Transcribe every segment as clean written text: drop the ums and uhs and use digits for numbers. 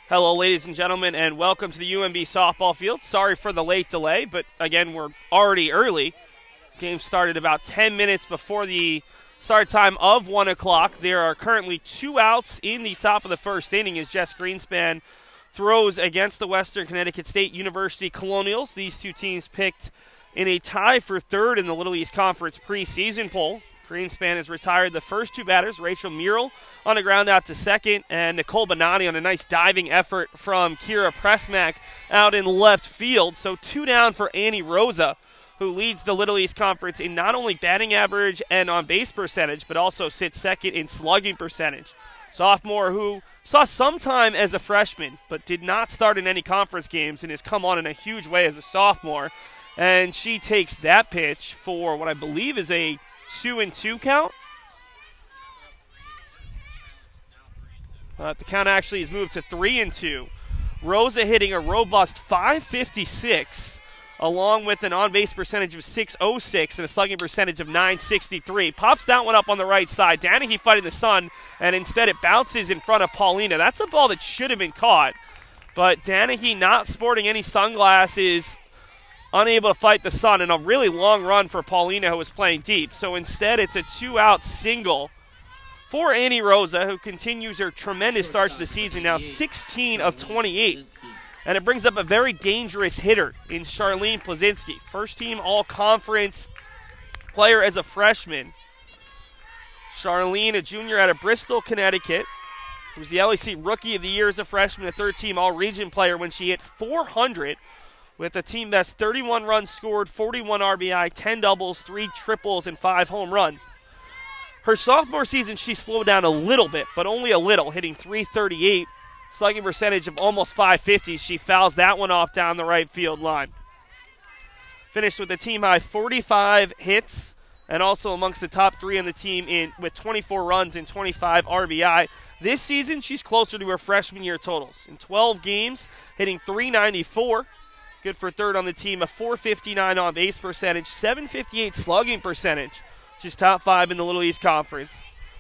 Hello, ladies and gentlemen, and welcome to the UMB softball field. Sorry for the late delay, but again, we're already early. Game started about 10 minutes before the start time of 1 o'clock. There are currently 2 outs in the top of the first inning as Jess Greenspan throws against the Western Connecticut State University Colonials. These two teams picked in a tie for third in the Little East Conference preseason poll. Greenspan has retired the first 2 batters, Rachel Murrell on the ground out to second, and Nicole Bonatti on a nice diving effort from Kira Pressmack out in left field. So 2 down for Annie Rosa, who leads the Little East Conference in not only batting average and on-base percentage, but also sits second in slugging percentage. Sophomore who saw some time as a freshman, but did not start in any conference games and has come on in a huge way as a sophomore. And she takes that pitch for what I believe is a 2-2 count. The count actually has moved to 3-2. Rosa hitting a robust .556, along with an on-base percentage of .606 and a slugging percentage of .963. Pops that one up on the right side. Danahy fighting the sun, and instead it bounces in front of Paulina. That's a ball that should have been caught, but Danahy, not sporting any sunglasses, unable to fight the sun, and a really long run for Paulina, who was playing deep. So instead, it's a 2-out single for Annie Rosa, who continues her tremendous start to the season, now 16 of 28. And it brings up a very dangerous hitter in Charlene Plazinski, first-team all-conference player as a freshman. Charlene, a junior out of Bristol, Connecticut, who was the LEC Rookie of the Year as a freshman, a third-team all-region player when she hit 400 with a team best 31 runs scored, 41 RBI, 10 doubles, 3 triples, and 5 home runs. Her sophomore season, she slowed down a little bit, but only a little, hitting .338, slugging percentage of almost .550. She fouls that one off down the right field line. Finished with a team-high 45 hits, and also amongst the top 3 on the team with 24 runs and 25 RBI. This season, she's closer to her freshman year totals. In 12 games, hitting .394. Good for third on the team, a .459 on-base percentage, .758 slugging percentage. She's top 5 in the Little East Conference.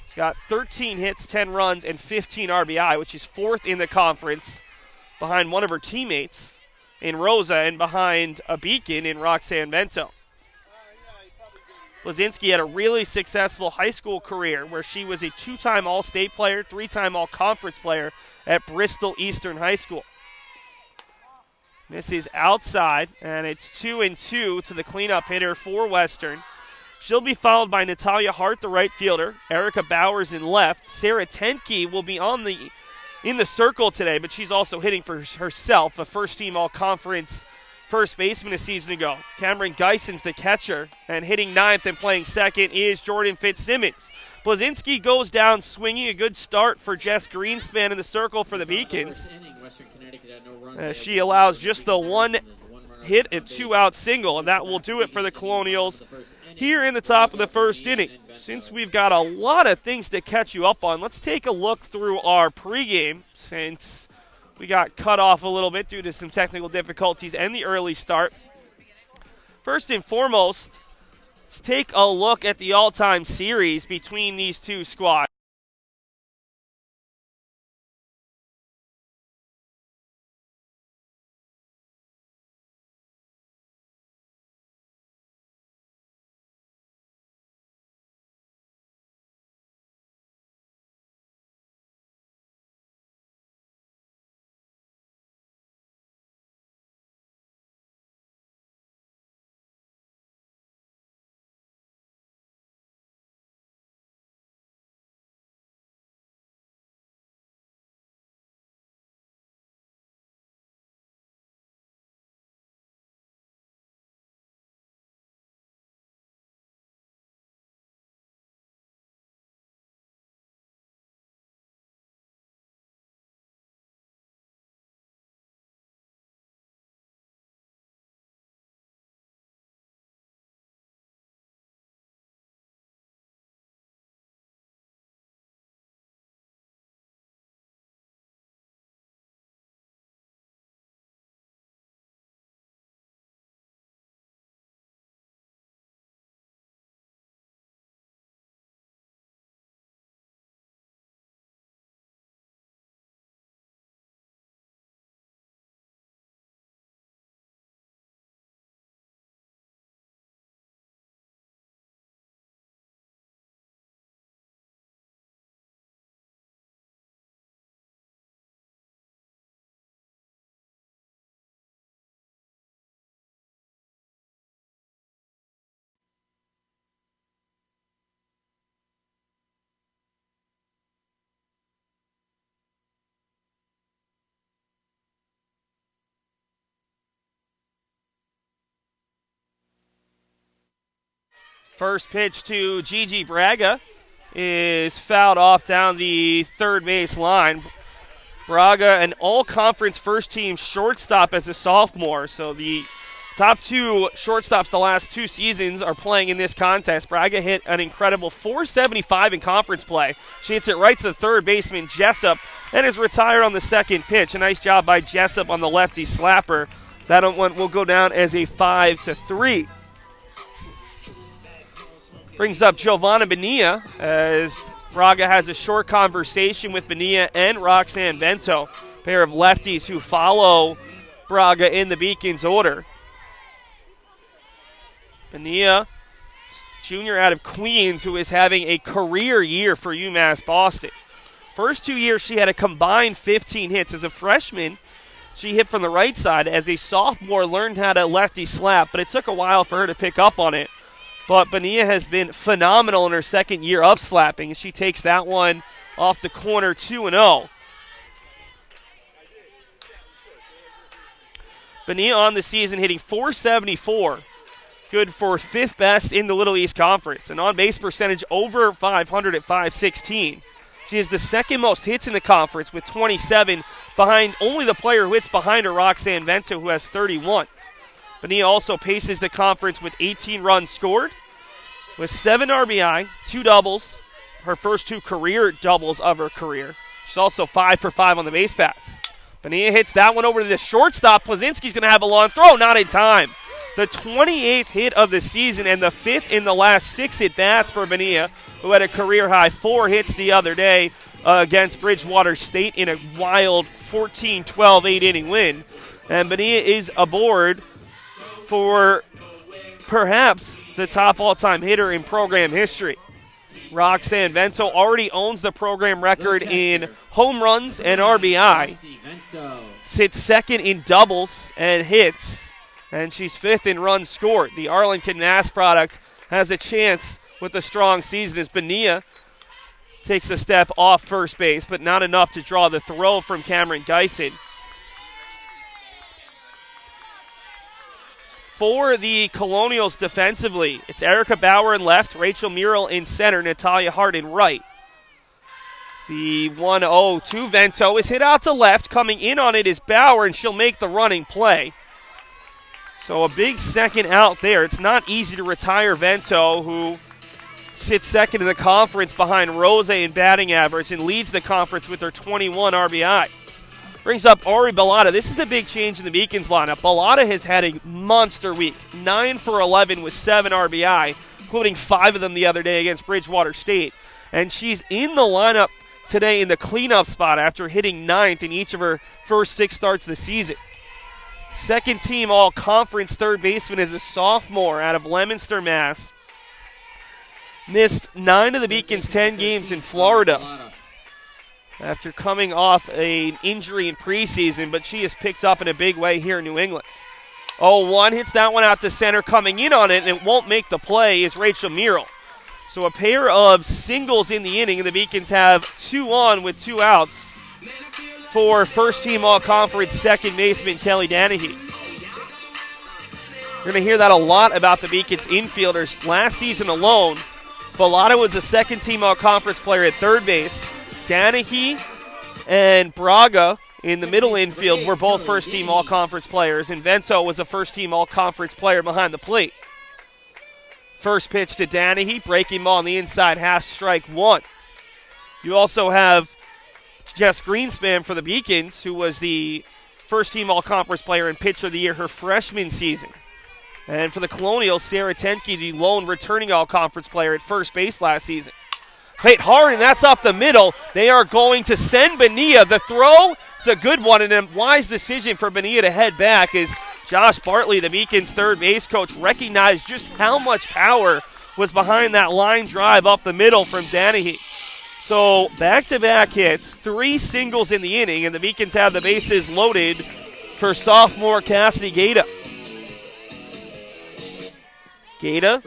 She's got 13 hits, 10 runs, and 15 RBI, which is 4th in the conference, behind one of her teammates in Rosa and behind a beacon in Roxanne Bento. Plazinski had a really successful high school career where she was a 2-time All-State player, 3-time All-Conference player at Bristol Eastern High School. Misses outside, and it's 2-2 to the cleanup hitter for Western. She'll be followed by Natalia Hart, the right fielder, Erica Bowers in left. Sarah Tenke will be in the circle today, but she's also hitting for herself, a first-team all-conference first baseman a season ago. Cameron Geison's the catcher, and hitting ninth and playing second is Jordan Fitzsimmons. Plazinski goes down swinging. A good start for Jess Greenspan in the circle for the Beacons. She allows just the one hit, a 2-out single, and that will do it for the Colonials here in the top of the first inning. Since we've got a lot of things to catch you up on, let's take a look through our pregame, since we got cut off a little bit due to some technical difficulties and the early start. First and foremost, let's take a look at the all-time series between these two squads. First pitch to Gigi Braga is fouled off down the third base line. Braga, an all-conference first-team shortstop as a sophomore. So the top two shortstops the last 2 seasons are playing in this contest. Braga hit an incredible .475 in conference play. She hits it right to the third baseman, Jessup, and is retired on the second pitch. A nice job by Jessup on the lefty slapper. That one will go down as a 5-3. Brings up Giovanna Bonilla as Braga has a short conversation with Bonilla and Roxanne Bento, pair of lefties who follow Braga in the Beacons order. Bonilla, junior out of Queens, who is having a career year for UMass Boston. First 2 years, she had a combined 15 hits. As a freshman, she hit from the right side. As a sophomore, learned how to lefty slap, but it took a while for her to pick up on it. But Bonilla has been phenomenal in her second year of slapping, and she takes that one off the corner 2-0. Bonilla on the season hitting .474. Good for 5th best in the Little East Conference. An on-base percentage over 500 at .516. She has the second most hits in the conference with 27, behind only the player who hits behind her, Roxanne Vento, who has 31. Bonilla also paces the conference with 18 runs scored, with 7 RBI, 2 doubles, her first 2 career doubles of her career. She's also 5 for 5 on the base pass. Bonilla hits that one over to the shortstop. Plazinski's going to have a long throw, not in time. The 28th hit of the season and the 5th in the last 6 at-bats for Bonilla, who had a career-high 4 hits the other day against Bridgewater State in a wild 14-12 8-inning win. And Bonilla is aboard for perhaps the top all-time hitter in program history. Roxanne Vento already owns the program record in home runs and RBI. Sits second in doubles and hits, and she's 5th in runs scored. The Arlington Mass product has a chance with a strong season as Bonilla takes a step off first base, but not enough to draw the throw from Cameron Geisen. For the Colonials defensively, it's Erica Bauer in left, Rachel Murrell in center, Natalia Hart in right. The 1-0 to Vento is hit out to left. Coming in on it is Bauer, and she'll make the running play. So a big second out there. It's not easy to retire Vento, who sits second in the conference behind Rose in batting average and leads the conference with her 21 RBI. Brings up Ari Bellata. This is the big change in the Beacons lineup. Bellata has had a monster week. 9 for 11 with 7 RBI, including 5 of them the other day against Bridgewater State. And she's in the lineup today in the cleanup spot after hitting 9th in each of her first 6 starts of the season. Second team all-conference third baseman as a sophomore out of Leominster, Mass. Missed 9 of the Beacons' 10 games in Florida after coming off an injury in preseason, but she has picked up in a big way here in New England. 0-1 hits that one out to center. Coming in on it, and it won't make the play, is Rachel Murrell. So a pair of singles in the inning, and the Beacons have 2 on with 2 outs for first-team all-conference second baseman Kelly Danahy. You're going to hear that a lot about the Beacons infielders. Last season alone, Bellata was a second-team all-conference player at third base. Danahy and Braga in the middle infield were both first-team all-conference players, and Vento was a first-team all-conference player behind the plate. First pitch to Danahy, breaking ball on the inside, half strike 1. You also have Jess Greenspan for the Beacons, who was the first-team all-conference player and pitcher of the year her freshman season. And for the Colonials, Sarah Tenke, the lone returning all-conference player at first base last season. Hit hard, and that's up the middle. They are going to send Bonilla. The throw is a good one, and a wise decision for Bonilla to head back as Josh Bartley, the Beacons' third base coach, recognized just how much power was behind that line drive up the middle from Danahy. So back-to-back hits, 3 singles in the inning, and the Beacons have the bases loaded for sophomore Cassidy Gata. Gata,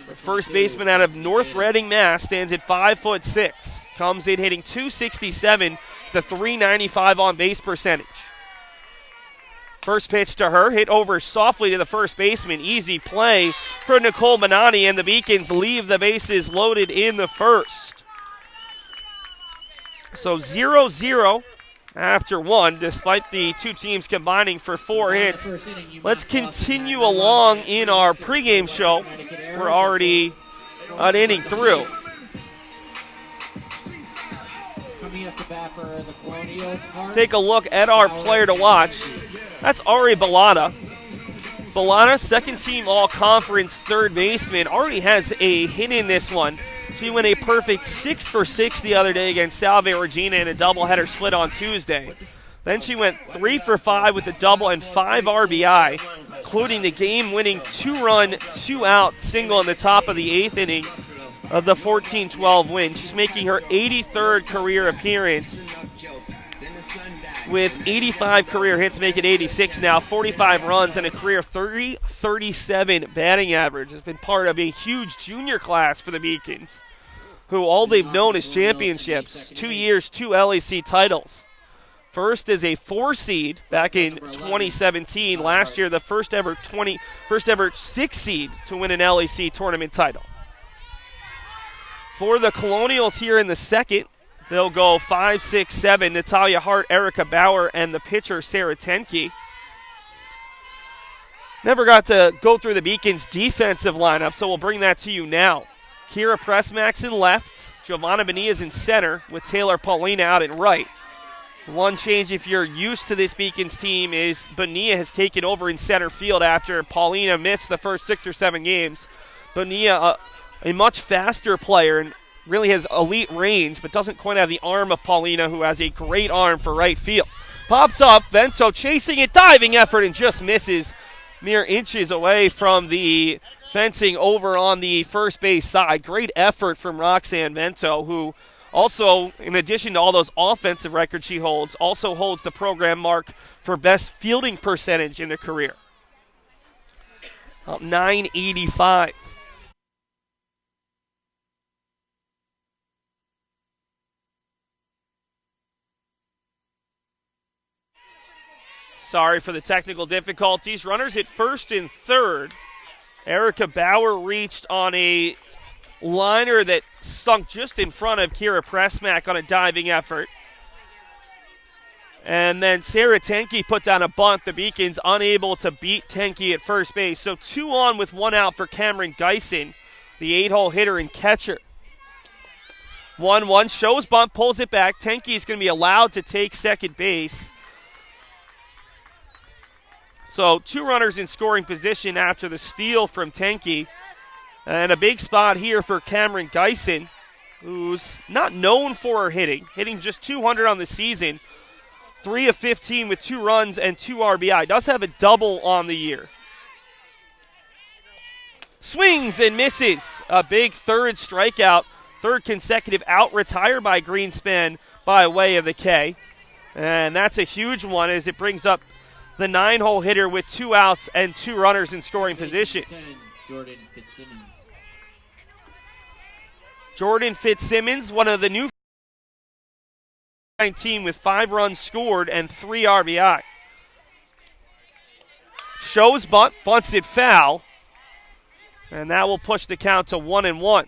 the first baseman out of North Reading, Mass, stands at 5'6". Comes in hitting .267 to .395 on base percentage. First pitch to her, hit over softly to the first baseman. Easy play for Nicole Manani, and the Beacons leave the bases loaded in the first. So 0-0 after one, despite the two teams combining for 4 hits. Let's continue along in our pregame show. We're already an inning through. Take a look at our player to watch. That's Ari Balata. Balata, second team all-conference third baseman, already has a hit in this one. She went a perfect 6 for 6 the other day against Salve Regina in a doubleheader split on Tuesday. Then she went 3 for 5 with a double and 5 RBI, including the game-winning 2-run, 2-out single in the top of the 8th inning of the 14-12 win. She's making her 83rd career appearance with 85 career hits, make it 86 now, 45 runs, and a career 30-37 batting average. Has been part of a huge junior class for the Beacons, who all they've known is championships. 2 years, 2 LEC titles. First as a 4 seed back in 2017. Last year, the first ever 6 seed to win an LEC tournament title. For the Colonials here in the second, they'll go 5, 6, 7. Natalia Hart, Erica Bauer, and the pitcher Sarah Tenke. Never got to go through the Beacons' defensive lineup, so we'll bring that to you now. Kira Pressmax in left, Giovanna Benias in center, with Taylor Paulina out in right. One change, if you're used to this Beacons team, is Bonilla has taken over in center field after Paulina missed the first 6 or 7 games. Bonilla, a much faster player and really has elite range, but doesn't quite have the arm of Paulina, who has a great arm for right field. Popped up, Vento chasing it, diving effort, and just misses mere inches away from the fencing over on the first base side. Great effort from Roxanne Vento, who also, in addition to all those offensive records she holds, also holds the program mark for best fielding percentage in her career. Up 985. Sorry for the technical difficulties. Runners at first and third. Erica Bauer reached on a liner that sunk just in front of Kira Pressmack on a diving effort. And then Sarah Tenke put down a bunt. The Beacons unable to beat Tenke at first base. So 2 on with 1 out for Cameron Geisen, the 8-hole hitter and catcher. 1-1, shows bunt, pulls it back. Tenke is going to be allowed to take second base. So 2 runners in scoring position after the steal from Tenke. And a big spot here for Cameron Geisen, who's not known for her hitting just 200 on the season. 3 of 15 with 2 runs and 2 RBI. Does have a double on the year. Swings and misses. A big third strikeout. Third consecutive out, retired by Greenspan by way of the K. And that's a huge one as it brings up the 9-hole hitter with 2 outs and 2 runners in scoring position. Jordan Fitzsimmons, one of the new 19 with 5 runs scored and 3 RBI. Shows bunt, bunts it foul, and that will push the count to 1-1.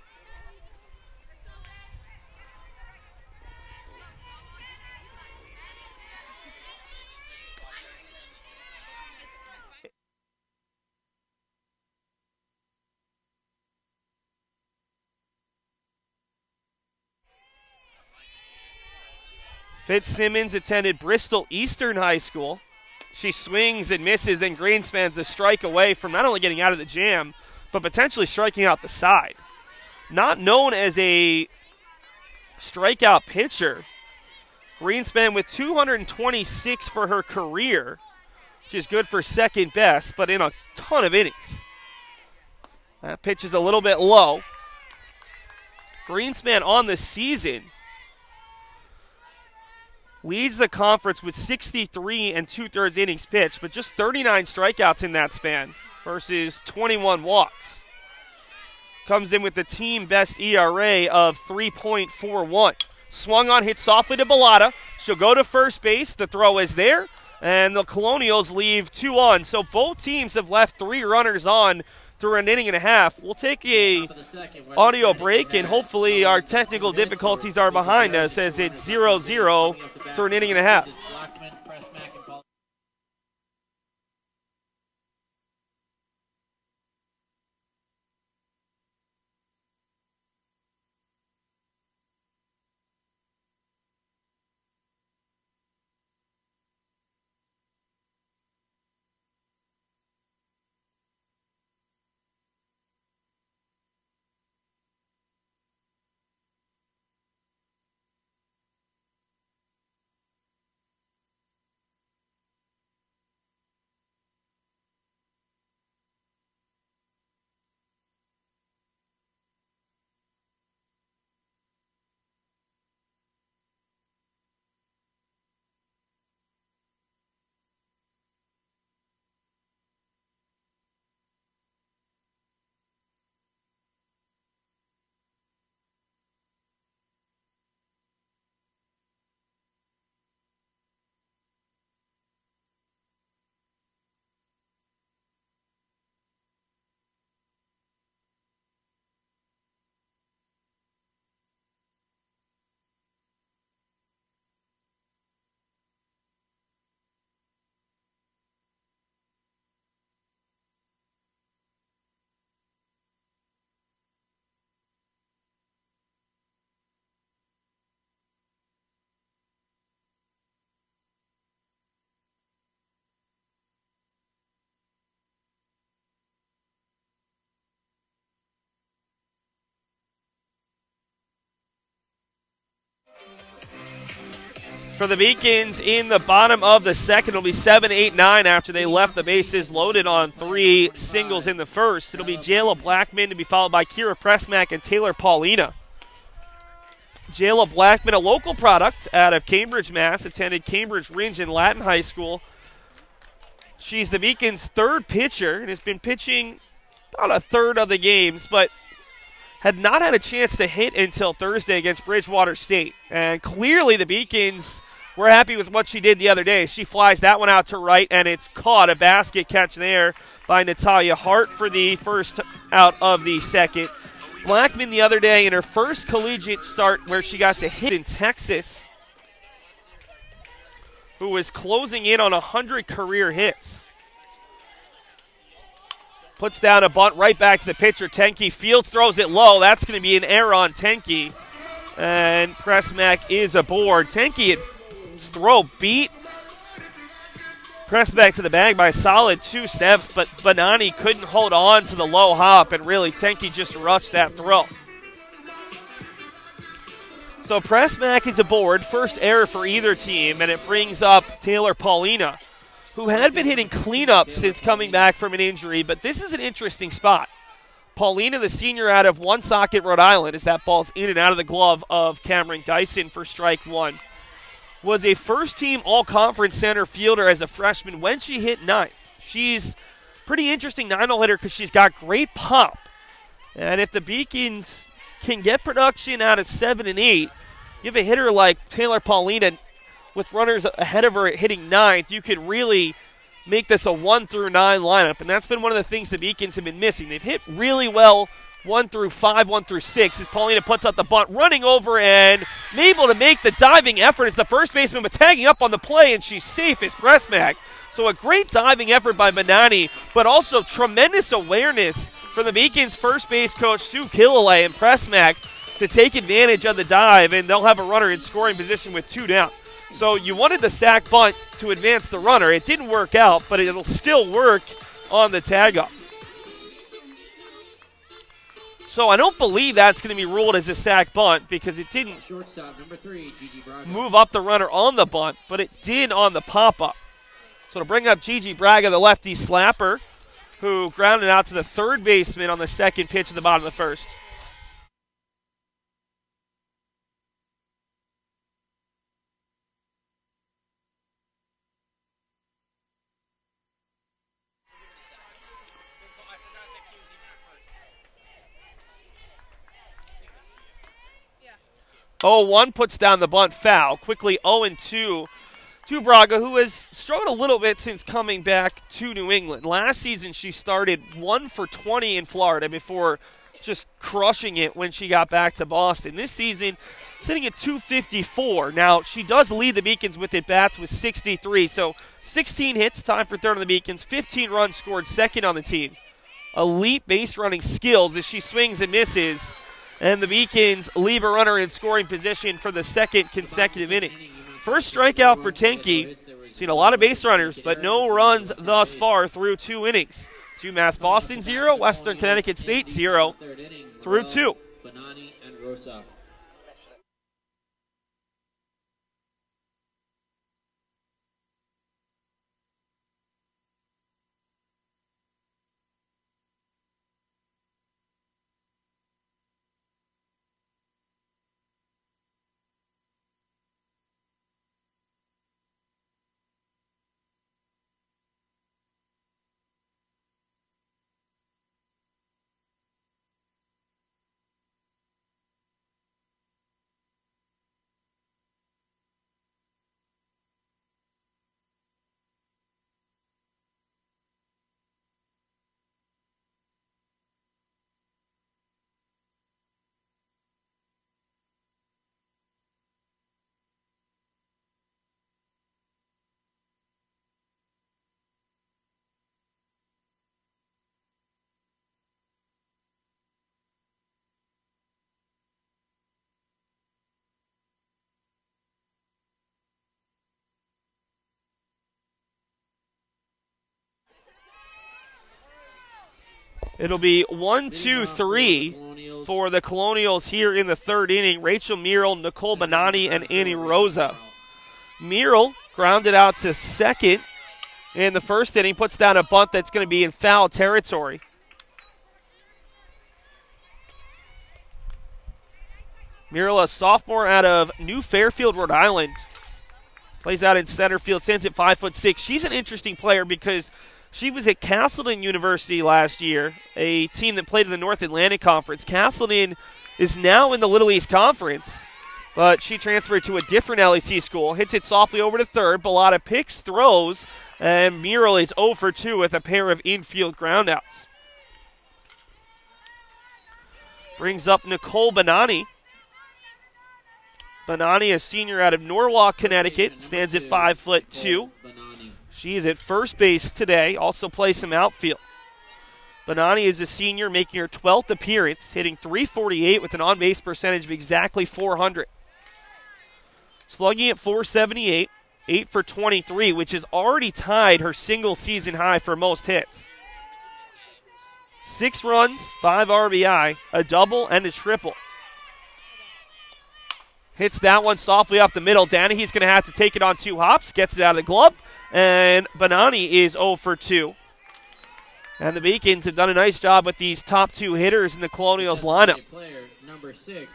Fitzsimmons attended Bristol Eastern High School. She swings and misses, and Greenspan's a strike away from not only getting out of the jam, but potentially striking out the side. Not known as a strikeout pitcher, Greenspan with 226 for her career, which is good for second best, but in a ton of innings. That pitch is a little bit low. Greenspan on the season leads the conference with 63 2/3 innings pitched, but just 39 strikeouts in that span versus 21 walks. Comes in with the team best ERA of 3.41. Swung on, hit softly to Balata. She'll go to first base. The throw is there, and the Colonials leave 2 on. So both teams have left 3 runners on through an inning and a half. We'll take a audio break, and hopefully our technical difficulties are behind us as it's 0-0 through an inning and a half. For the Beacons in the bottom of the second, it'll be 7-8-9 after they left the bases loaded on 3 singles in the first. It'll be Jayla Blackman to be followed by Kira Pressmack and Taylor Paulina. Jayla Blackman, a local product out of Cambridge, Mass., attended Cambridge Ringe and Latin High School. She's the Beacons' 3rd pitcher and has been pitching about a third of the games, but had not had a chance to hit until Thursday against Bridgewater State. And clearly the Beacons were happy with what she did the other day. She flies that one out to right, and it's caught. A basket catch there by Natalia Hart for the first out of the second. Blackman the other day in her first collegiate start where she got to hit in Texas, who was closing in on 100 career hits. Puts down a bunt right back to the pitcher, Tenke. Fields throws it low. That's going to be an error on Tenke. And Pressmack is aboard. Tenke's throw beat Pressmack to the bag by a solid 2 steps, but Bonani couldn't hold on to the low hop, and really Tenke just rushed that throw. So Pressmack is aboard. First error for either team, and it brings up Taylor Paulina, who had been hitting cleanup since coming back from an injury, but this is an interesting spot. Paulina, the senior out of Woonsocket, Rhode Island, as that ball's in and out of the glove of Cameron Dyson for strike 1, was a first-team all-conference center fielder as a freshman when she hit 9th. She's pretty interesting 9-hole hitter because she's got great pop. And if the Beacons can get production out of 7 and 8, you have a hitter like Taylor Paulina with runners ahead of her at hitting 9th, you could really make this a 1 through 9 lineup. And that's been one of the things the Beacons have been missing. They've hit really well 1 through 5, 1 through 6, as Paulina puts out the bunt, running over and able to make the diving effort as the first baseman, but tagging up on the play, and she's safe as Pressmack. So a great diving effort by Bonani, but also tremendous awareness from the Beacons' first base coach, Sue Killalay, and Pressmack to take advantage of the dive, and they'll have a runner in scoring position with 2 down. So you wanted the sack bunt to advance the runner. It didn't work out, but it'll still work on the tag-up. So I don't believe that's going to be ruled as a sack bunt because it didn't move up the runner on the bunt, but it did on the pop-up. So to bring up Gigi Braga, the lefty slapper, who grounded out to the third baseman on the second pitch at the bottom of the first. Oh, 1 puts down the bunt foul. Quickly 0-2 to Braga, who has struggled a little bit since coming back to New England. Last season, she started 1 for 20 in Florida before just crushing it when she got back to Boston. This season, sitting at 254. Now, she does lead the Beacons with at-bats with 63, so 16 hits, tied for third on the Beacons, 15 runs scored, second on the team. Elite base running skills as she swings and misses, and the Beacons leave a runner in scoring position for the second consecutive inning. First strikeout for Tenke. Seen a lot of base runners, but no runs thus far through 2 innings. UMass Boston 0, Western Connecticut State 0 through 2. It'll be 1-2-3 for the Colonials here in the third inning. Rachel Merrill, Nicole Bonani, and Annie Rosa. Merrill grounded out to second in the first inning, puts down a bunt that's going to be in foul territory. Merrill, a sophomore out of New Fairfield, Rhode Island. Plays out in center field, stands at 5'6". She's an interesting player because she was at Castleton University last year, a team that played in the North Atlantic Conference. Castleton is now in the Little East Conference, but she transferred to a different LEC school. Hits it softly over to third. Bellotta picks, throws, and Merrill is 0 for 2 with a pair of infield groundouts. Brings up Nicole Bonani. Bonani, a senior out of Norwalk, Connecticut, stands at 5'2". She is at first base today, also plays some outfield. Bonani is a senior, making her 12th appearance, hitting .348 with an on-base percentage of exactly .400. Slugging at .478, 8 for 23, which has already tied her single-season high for most hits. 6 runs, 5 RBI, a double, and a triple. Hits that one softly up the middle. Danahy's going to have to take it on 2 hops, gets it out of the glove, and Bonani is 0 for 2. And the Beacons have done a nice job with these top 2 hitters in the Colonials lineup. Number 6,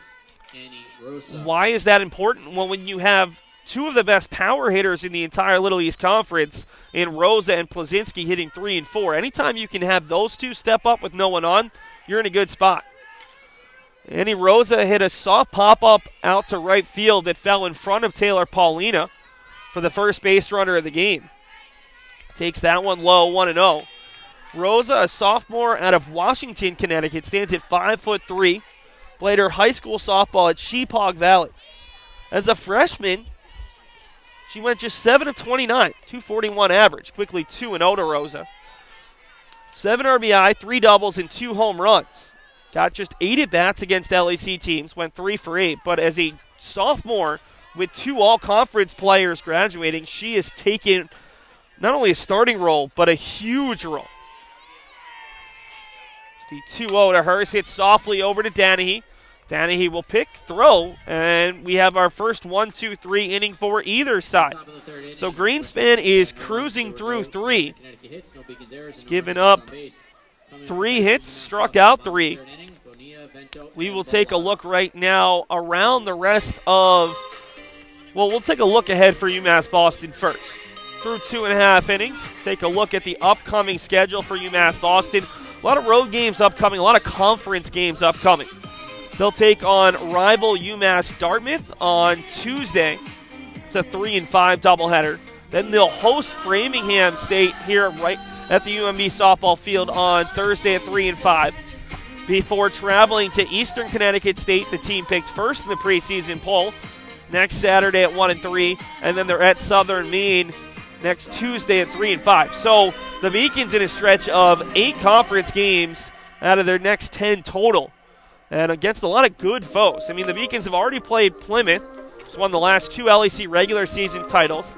Annie Rosa. Why is that important? Well, when you have 2 of the best power hitters in the entire Little East Conference in Rosa and Plazinski hitting 3 and 4, anytime you can have those 2 step up with no one on, you're in a good spot. Annie Rosa hit a soft pop-up out to right field that fell in front of Taylor Paulina for the first base runner of the game. Takes that one low, 1-0. Rosa, a sophomore out of Washington, Connecticut, stands at 5'3". Played her high school softball at Sheepog Valley. As a freshman, she went just 7 of 29, 241 average. Quickly 2-0 to Rosa. 7 RBI, 3 doubles, and 2 home runs. Got just 8 at-bats against LEC teams, went 3 for 8. But as a sophomore with 2 all-conference players graduating, she has taken not only a starting role, but a huge role. It's the 2-0 to Hurst, hits softly over to Danahy. Danahy will pick, throw, and we have our first 1-2-3 inning for either side. So Greenspan is cruising through 3. Giving up 3 hits, struck out 3. We will take a look right now around the rest of, well, we'll take a look ahead for UMass Boston first. Through 2.5 innings, take a look at the upcoming schedule for UMass Boston. A lot of road games upcoming, a lot of conference games upcoming. They'll take on rival UMass Dartmouth on Tuesday. It's a 3-5 doubleheader. Then they'll host Framingham State here right at the UMB softball field on Thursday at 3-5. Before traveling to Eastern Connecticut State, the team picked first in the preseason poll, next Saturday at 1-3, and then they're at Southern Maine next Tuesday at 3-5. So the Beacons in a stretch of 8 conference games out of their next 10 total, and against a lot of good foes. I mean, the Beacons have already played Plymouth, who's won the last 2 LEC regular season titles.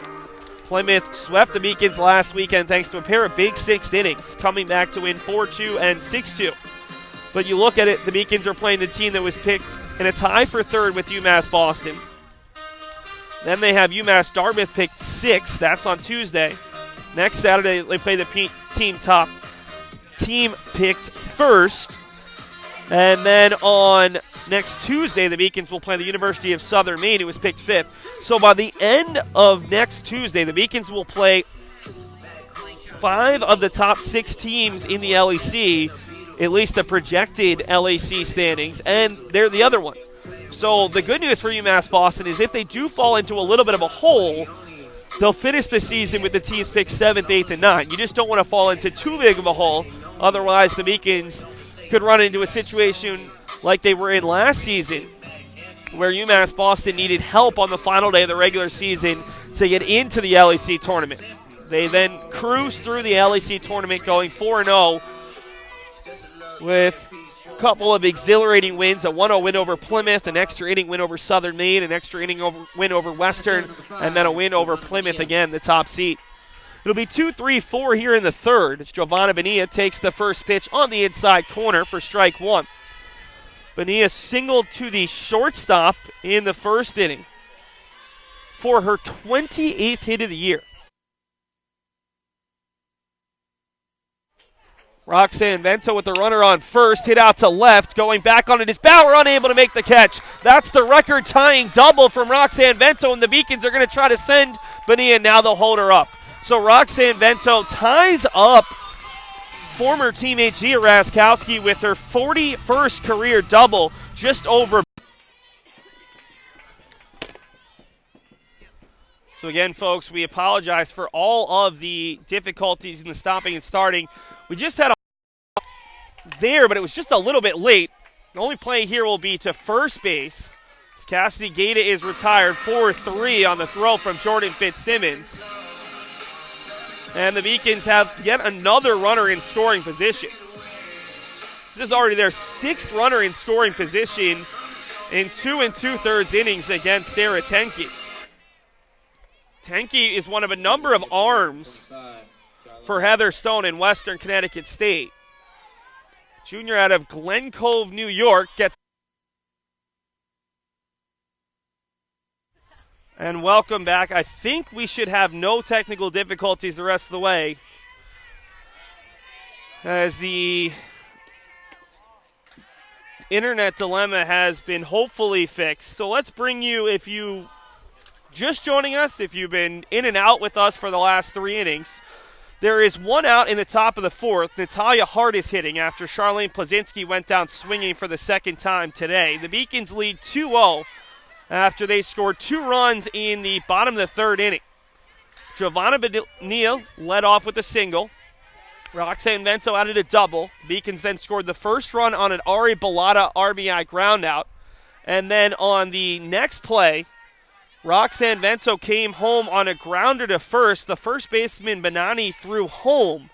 Plymouth swept the Beacons last weekend thanks to a pair of big 6th innings, coming back to win 4-2 and 6-2. But you look at it, the Beacons are playing the team that was picked in a tie for third with UMass Boston. Then they have UMass Dartmouth picked 6th. That's on Tuesday. Next Saturday, they play the team picked first. And then on next Tuesday, the Beacons will play the University of Southern Maine, who was picked 5th. So by the end of next Tuesday, the Beacons will play 5 of the top 6 teams in the LEC, at least the projected LEC standings, and they're the other one. So the good news for UMass Boston is if they do fall into a little bit of a hole, they'll finish the season with the teams picked 7th, 8th, and 9th. You just don't want to fall into too big of a hole. Otherwise, the Beacons could run into a situation like they were in last season, where UMass Boston needed help on the final day of the regular season to get into the LEC tournament. They then cruised through the LEC tournament going 4-0 with a couple of exhilarating wins, a 1-0 win over Plymouth, an extra inning win over Southern Maine, an extra inning win over Western, and then a win over Plymouth again, the top seed. It'll be 2-3-4 here in the third. It's Giovanna Bonilla takes the first pitch on the inside corner for strike 1. Bonilla singled to the shortstop in the first inning for her 28th hit of the year. Roxanne Vento with the runner on first, hit out to left, going back on it is Bauer, unable to make the catch. That's the record-tying double from Roxanne Vento, and the Beacons are going to try to send Bonilla, and now they'll hold her up. So Roxanne Vento ties up former teammate Gia Raskowski with her 41st career double, just over. So again, folks, we apologize for all of the difficulties in the stopping and starting. We just had a there, but it was just a little bit late. The only play here will be to first base. As Cassidy Gaeta is retired 4-3 on the throw from Jordan Fitzsimmons. And the Beacons have yet another runner in scoring position. This is already their 6th runner in scoring position in 2 2/3 innings against Sarah Tenke. Tenke is one of a number of arms for Heather Stone in Western Connecticut State. Junior out of Glen Cove, New York, gets. And welcome back. I think we should have no technical difficulties the rest of the way, as the internet dilemma has been hopefully fixed. So let's bring you, if you just joining us, if you've been in and out with us for the last 3 innings, there is 1 out in the top of the 4th. Natalia Hart is hitting after Charlene Plazinski went down swinging for the 2nd time today. The Beacons lead 2-0 after they scored 2 runs in the bottom of the 3rd inning. Giovanna Bonilla led off with a single. Roxanne Vento added a double. Beacons then scored the first run on an Ari Bellata RBI groundout. And then on the next play, Roxanne Vento came home on a grounder to first. The first baseman, Benani, threw home.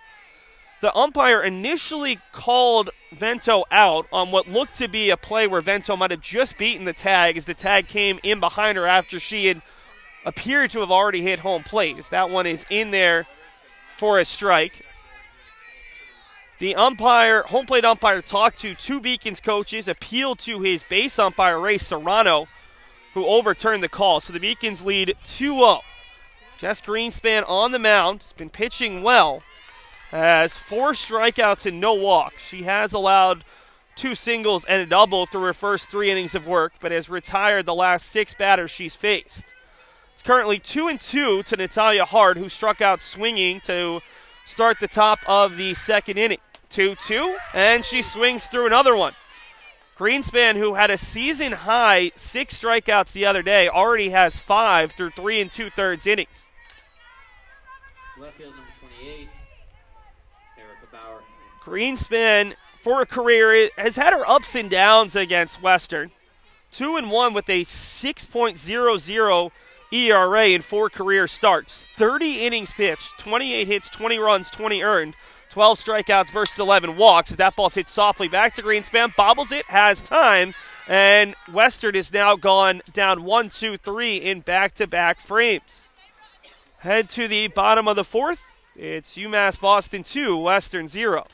The umpire initially called Vento out on what looked to be a play where Vento might have just beaten the tag, as the tag came in behind her after she had appeared to have already hit home plate. As that one is in there for a strike. The umpire, home plate umpire, talked to 2 Beacons coaches, appealed to his base umpire, Ray Serrano, who overturned the call. So the Beacons lead 2-0. Jess Greenspan on the mound. Has been pitching well. Has 4 strikeouts and no walks. She has allowed 2 singles and a double through her first 3 innings of work, but has retired the last 6 batters she's faced. It's currently 2-2 to Natalia Hart, who struck out swinging to start the top of the 2nd inning. 2-2, and she swings through another one. Greenspan, who had a season high 6 strikeouts the other day, already has 5 through 3 2/3 innings. Left field number 28, Erica Bauer. Greenspan, for a career, has had her ups and downs against Western. 2-1 with a 6.00 ERA in 4 career starts. 30 innings pitched, 28 hits, 20 runs, 20 earned. 12 strikeouts versus 11 walks. As that ball's hit softly back to Greenspan, bobbles it, has time, and Western is now gone down 1-2-3 in back-to-back frames. Head to the bottom of the 4th. It's UMass Boston 2, Western 0.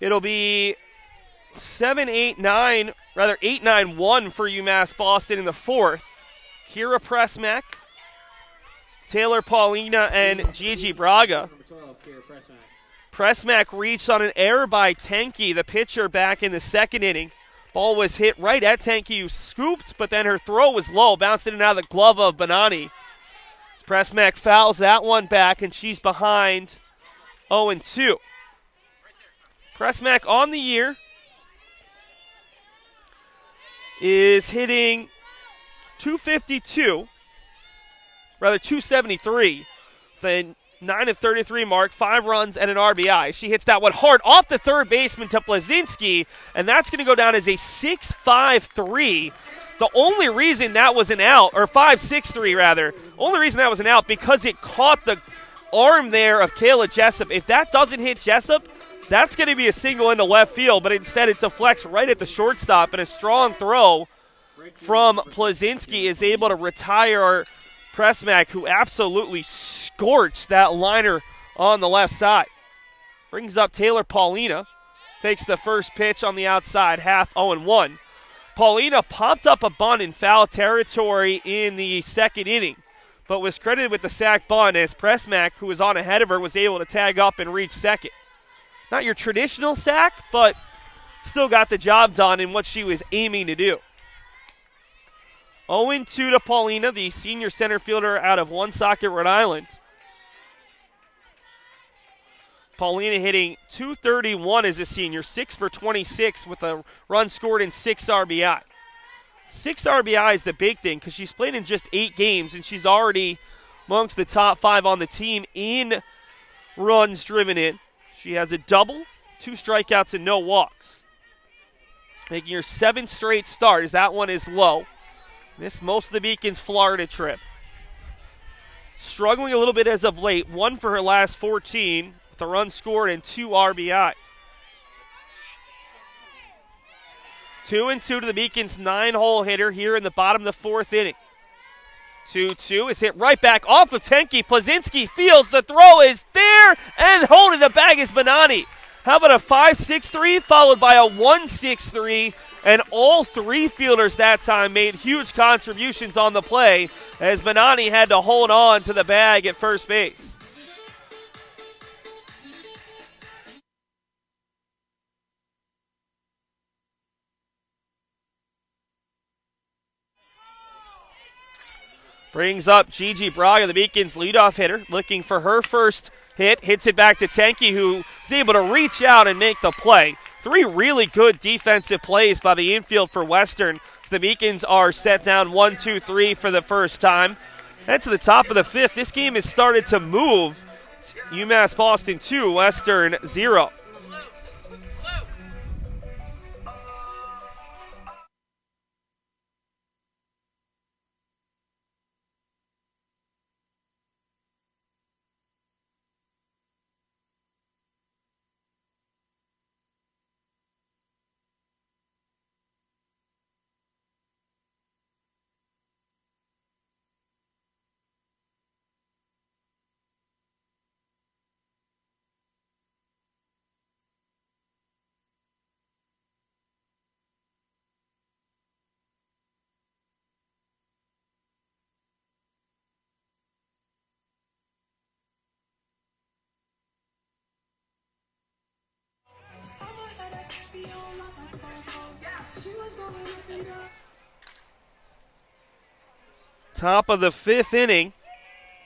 It'll be 8-9-1 for UMass Boston in the 4th. Kira Pressmack, Taylor Paulina, and Gigi Braga. Number 12, Kira Pressmack. Pressmack reached on an error by Tenke, the pitcher, back in the 2nd inning. Ball was hit right at Tenke, who scooped, but then her throw was low, bounced in and out of the glove of Bonani. Pressmack fouls that one back, and she's behind 0-2. Pressmack on the year is hitting 273, the 9 of 33 mark, 5 runs and an RBI. She hits that one hard off the third baseman to Blazinski, and that's going to go down as a 6-5-3. The only reason that was an out, or 5-6-3 rather, only reason that was an out because it caught the arm there of Kayla Jessup. If that doesn't hit Jessup, that's going to be a single into left field, but instead it's a flex right at the shortstop, and a strong throw from Plazinski is able to retire Pressmack, who absolutely scorched that liner on the left side. Brings up Taylor Paulina, takes the first pitch on the outside, half 0-1. Paulina popped up a bunt in foul territory in the 2nd inning, but was credited with the sac bunt as Pressmack, who was on ahead of her, was able to tag up and reach 2nd. Not your traditional sack, but still got the job done in what she was aiming to do. 0-2 to Paulina, the senior center fielder out of Woonsocket, Rhode Island. Paulina hitting .231 as a senior, 6 for 26 with a run scored and 6 RBI. 6 RBI is the big thing because she's played in just 8 games, and she's already amongst the top 5 on the team in runs driven in. She has a double, 2 strikeouts, and no walks. Making her 7th straight start, as that one is low. Missed most of the Beacons' Florida trip. Struggling a little bit as of late. 1 for her last 14 with a run scored and 2 RBI. 2-2 to the Beacons' 9-hole hitter here in the bottom of the 4th inning. 2-2 is hit right back off of Tenke. Plazinski fields, the throw is there, and holding the bag is Bonani. How about a 5-6-3 followed by a 1-6-3, and all 3 fielders that time made huge contributions on the play as Bonani had to hold on to the bag at first base. Brings up Gigi Braga, the Beacons leadoff hitter, looking for her first hit. Hits it back to Tenke, who is able to reach out and make the play. 3 really good defensive plays by the infield for Western. So the Beacons are set down 1-2-3 for the first time. Head to the top of the 5th. This game has started to move. UMass Boston 2, Western 0. Top of the 5th inning.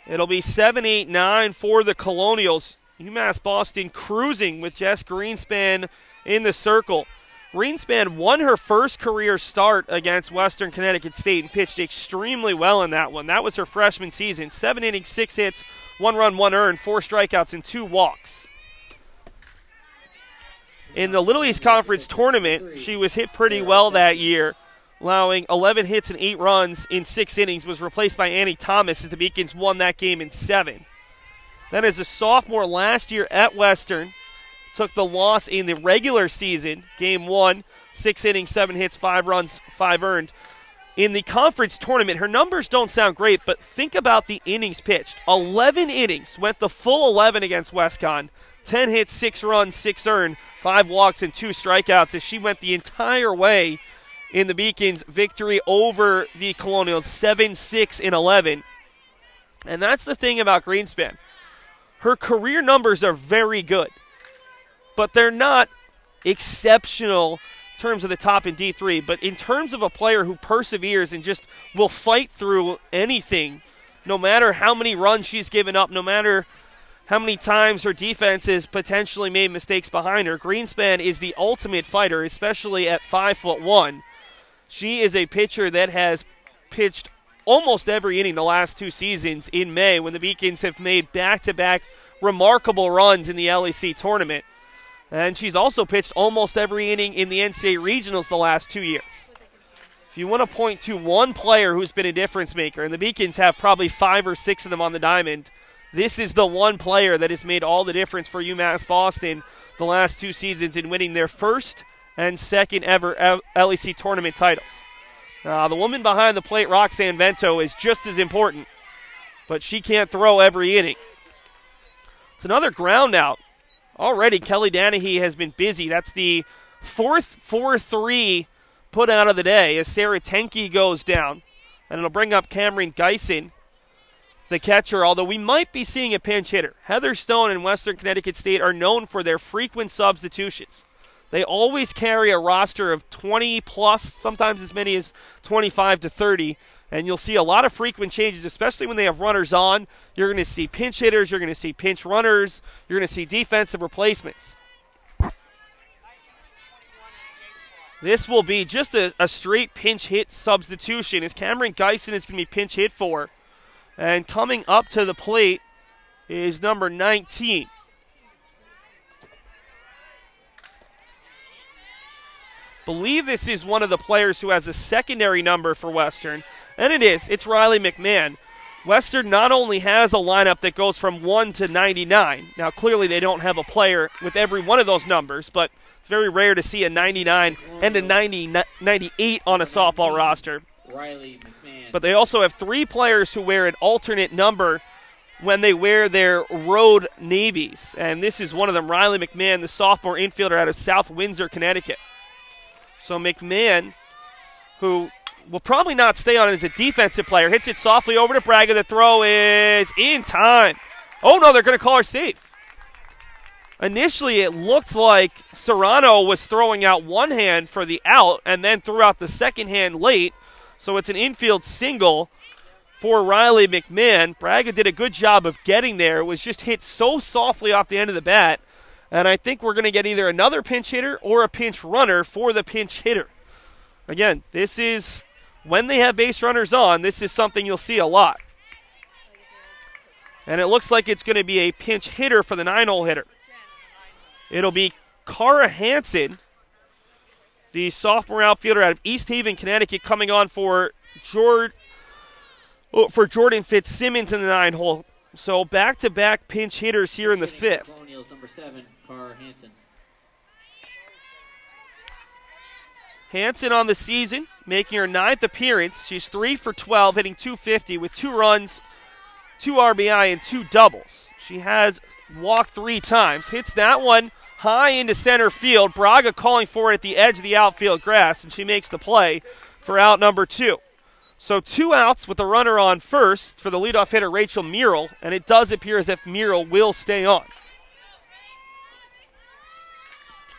It'll be 7-8-9 for the Colonials. UMass Boston cruising with Jess Greenspan in the circle. Greenspan won her first career start against Western Connecticut State and pitched extremely well in that one. That was her freshman season. 7 innings, 6 hits, 1 run, 1 earned, 4 strikeouts, and 2 walks. In the Little East Conference tournament, she was hit pretty well that year, allowing 11 hits and 8 runs in 6 innings, was replaced by Annie Thomas as the Beacons won that game in 7. Then as a sophomore last year at Western, took the loss in the regular season, game 1, 6 innings, 7 hits, 5 runs, 5 earned. In the conference tournament, her numbers don't sound great, but think about the innings pitched. 11 innings, went the full 11 against WestCon. 10 hits, 6 runs, 6 earned, 5 walks, and 2 strikeouts as she went the entire way in the Beacons' victory over the Colonials, 7-6-11. And that's the thing about Greenspan. Her career numbers are very good, but they're not exceptional in terms of the top in D3. But in terms of a player who perseveres and just will fight through anything, no matter how many runs she's given up, no matter how many times her defense has potentially made mistakes behind her, Greenspan is the ultimate fighter, especially at 5'1". She is a pitcher that has pitched almost every inning the last 2 seasons in May when the Beacons have made back-to-back remarkable runs in the LEC tournament. And she's also pitched almost every inning in the NCAA regionals the last 2 years. If you want to point to one player who's been a difference maker, and the Beacons have probably 5 or 6 of them on the diamond, this is the one player that has made all the difference for UMass Boston the last 2 seasons in winning their first and second ever LEC tournament titles. The woman behind the plate, Roxanne Vento, is just as important, but she can't throw every inning. It's another ground out. Already, Kelly Danahy has been busy. That's the 4th 4-3 put out of the day as Sarah Tenke goes down. And it'll bring up Cameron Geisen, the catcher, although we might be seeing a pinch hitter. Heather Stone and Western Connecticut State are known for their frequent substitutions. They always carry a roster of 20-plus, sometimes as many as 25 to 30, and you'll see a lot of frequent changes, especially when they have runners on. You're going to see pinch hitters, you're going to see pinch runners, you're going to see defensive replacements. This will be just a straight pinch hit substitution as Cameron Geisen is going to be pinch hit for. And coming up to the plate is number 19. Believe this is one of the players who has a secondary number for Western, and it is. It's Riley McMahon. Western not only has a lineup that goes from 1 to 99. Now, clearly they don't have a player with every one of those numbers, but it's very rare to see a 99 and a 98 on a softball roster. Riley McMahon. But they also have 3 players who wear an alternate number when they wear their road navies. And this is one of them, Riley McMahon, the sophomore infielder out of South Windsor, Connecticut. So McMahon, who will probably not stay on as a defensive player, hits it softly over to Braga. The throw is in time. Oh, no, they're going to call her safe. Initially, it looked like Serrano was throwing out one hand for the out and then threw out the second hand late. So it's an infield single for Riley McMahon. Braga did a good job of getting there. It was just hit so softly off the end of the bat. And I think we're going to get either another pinch hitter or a pinch runner for the pinch hitter. Again, this is, when they have base runners on, this is something you'll see a lot. And it looks like it's going to be a pinch hitter for the 9-hole hitter. It'll be Cara Hansen, the sophomore outfielder out of East Haven, Connecticut, coming on for Jordan Fitzsimmons in the 9-hole. So back-to-back pinch hitters here in the 5th. Colonial's number 7, Cara Hansen. Hansen on the season, making her 9th appearance. She's 3 for 12, hitting .250 with 2 runs, 2 RBI, and 2 doubles. She has walked 3 times. Hits that one high into center field. Braga calling for it at the edge of the outfield grass, and she makes the play for out number 2. So 2 outs with the runner on first for the leadoff hitter, Rachel Murrell, and it does appear as if Murrell will stay on.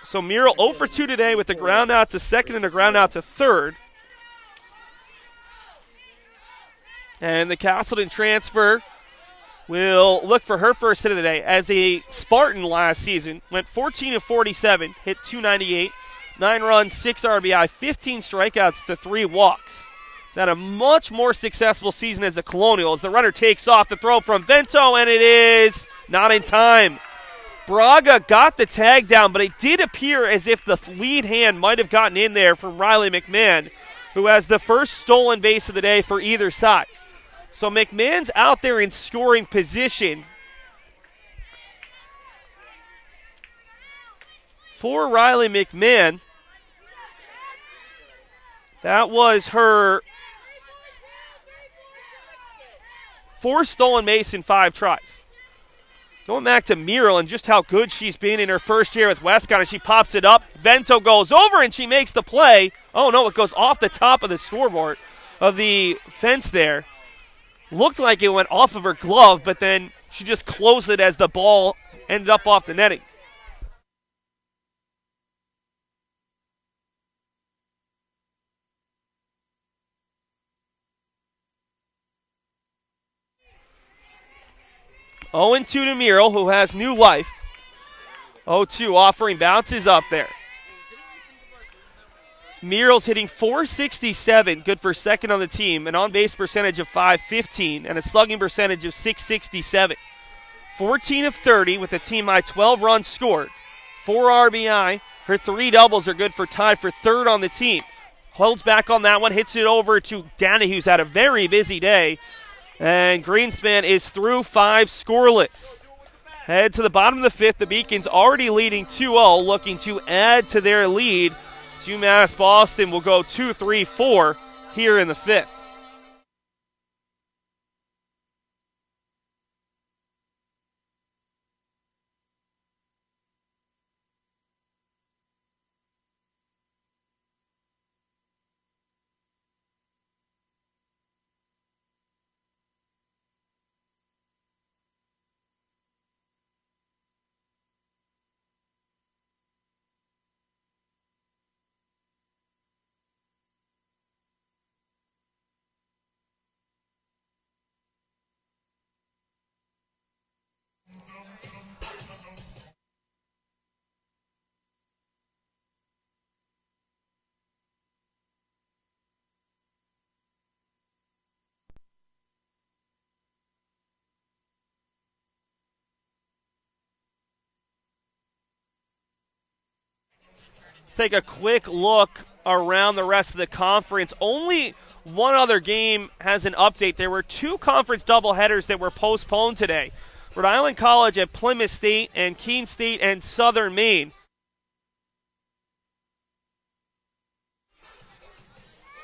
So Murrell 0 for 2 today with a ground out to second and a ground out to third. And the Castleton transfer will look for her first hit of the day. As a Spartan last season, went 14 of 47, hit .298, 9 runs, 6 RBI, 15 strikeouts to 3 walks. He's had a much more successful season as a Colonial as the runner takes off the throw from Vento, and it is not in time. Braga got the tag down, but it did appear as if the lead hand might have gotten in there from Riley McMahon, who has the first stolen base of the day for either side. So McMahon's out there in scoring position for Riley McMahon. That was her 4th stolen base in 5 tries. Going back to Murrell and just how good she's been in her first year with Westcott, and she pops it up. Vento goes over and she makes the play. Oh no, it goes off the top of the scoreboard of the fence there. Looked like it went off of her glove, but then she just closed it as the ball ended up off the netting. 0-2 to Murrell, who has new life. 0-2 offering bounces up there. Murrell's hitting .467, good for second on the team, an on-base percentage of .515, and a slugging percentage of .667. 14 of 30 with a team-high 12 runs scored. 4 RBI. Her 3 doubles are good for tied for third on the team. Holds back on that one, hits it over to Danny, who's had a very busy day. And Greenspan is through 5 scoreless. Head to the bottom of the 5th. The Beacons already leading 2-0, looking to add to their lead. UMass Boston will go 2-3-4 here in the 5th. Take a quick look around the rest of the conference. Only one other game has an update. There were 2 conference doubleheaders that were postponed today. Rhode Island College at Plymouth State and Keene State and Southern Maine.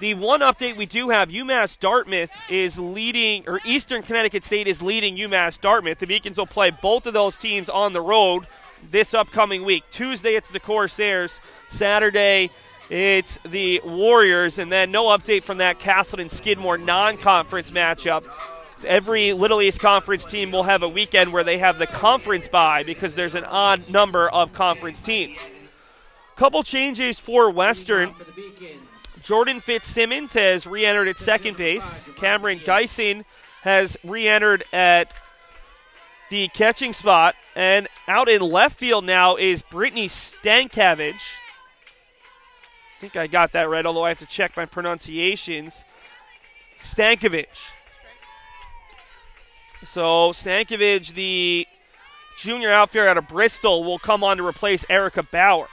The one update we do have, UMass Dartmouth is leading, or Eastern Connecticut State is leading UMass Dartmouth. The Beacons will play both of those teams on the road this upcoming week. Tuesday it's the Corsairs. Saturday it's the Warriors. And then no update from that Castleton-Skidmore non-conference matchup. Every Little East Conference team will have a weekend where they have the conference bye because there's an odd number of conference teams. Couple changes for Western. Jordan Fitzsimmons has re-entered at second base. Cameron Geisen has re-entered at the catching spot. And out in left field now is Brittany Stankiewicz. I think I got that right, although I have to check my pronunciations. Stankiewicz. So Stankiewicz, the junior outfielder out of Bristol, will come on to replace Erica Bauer.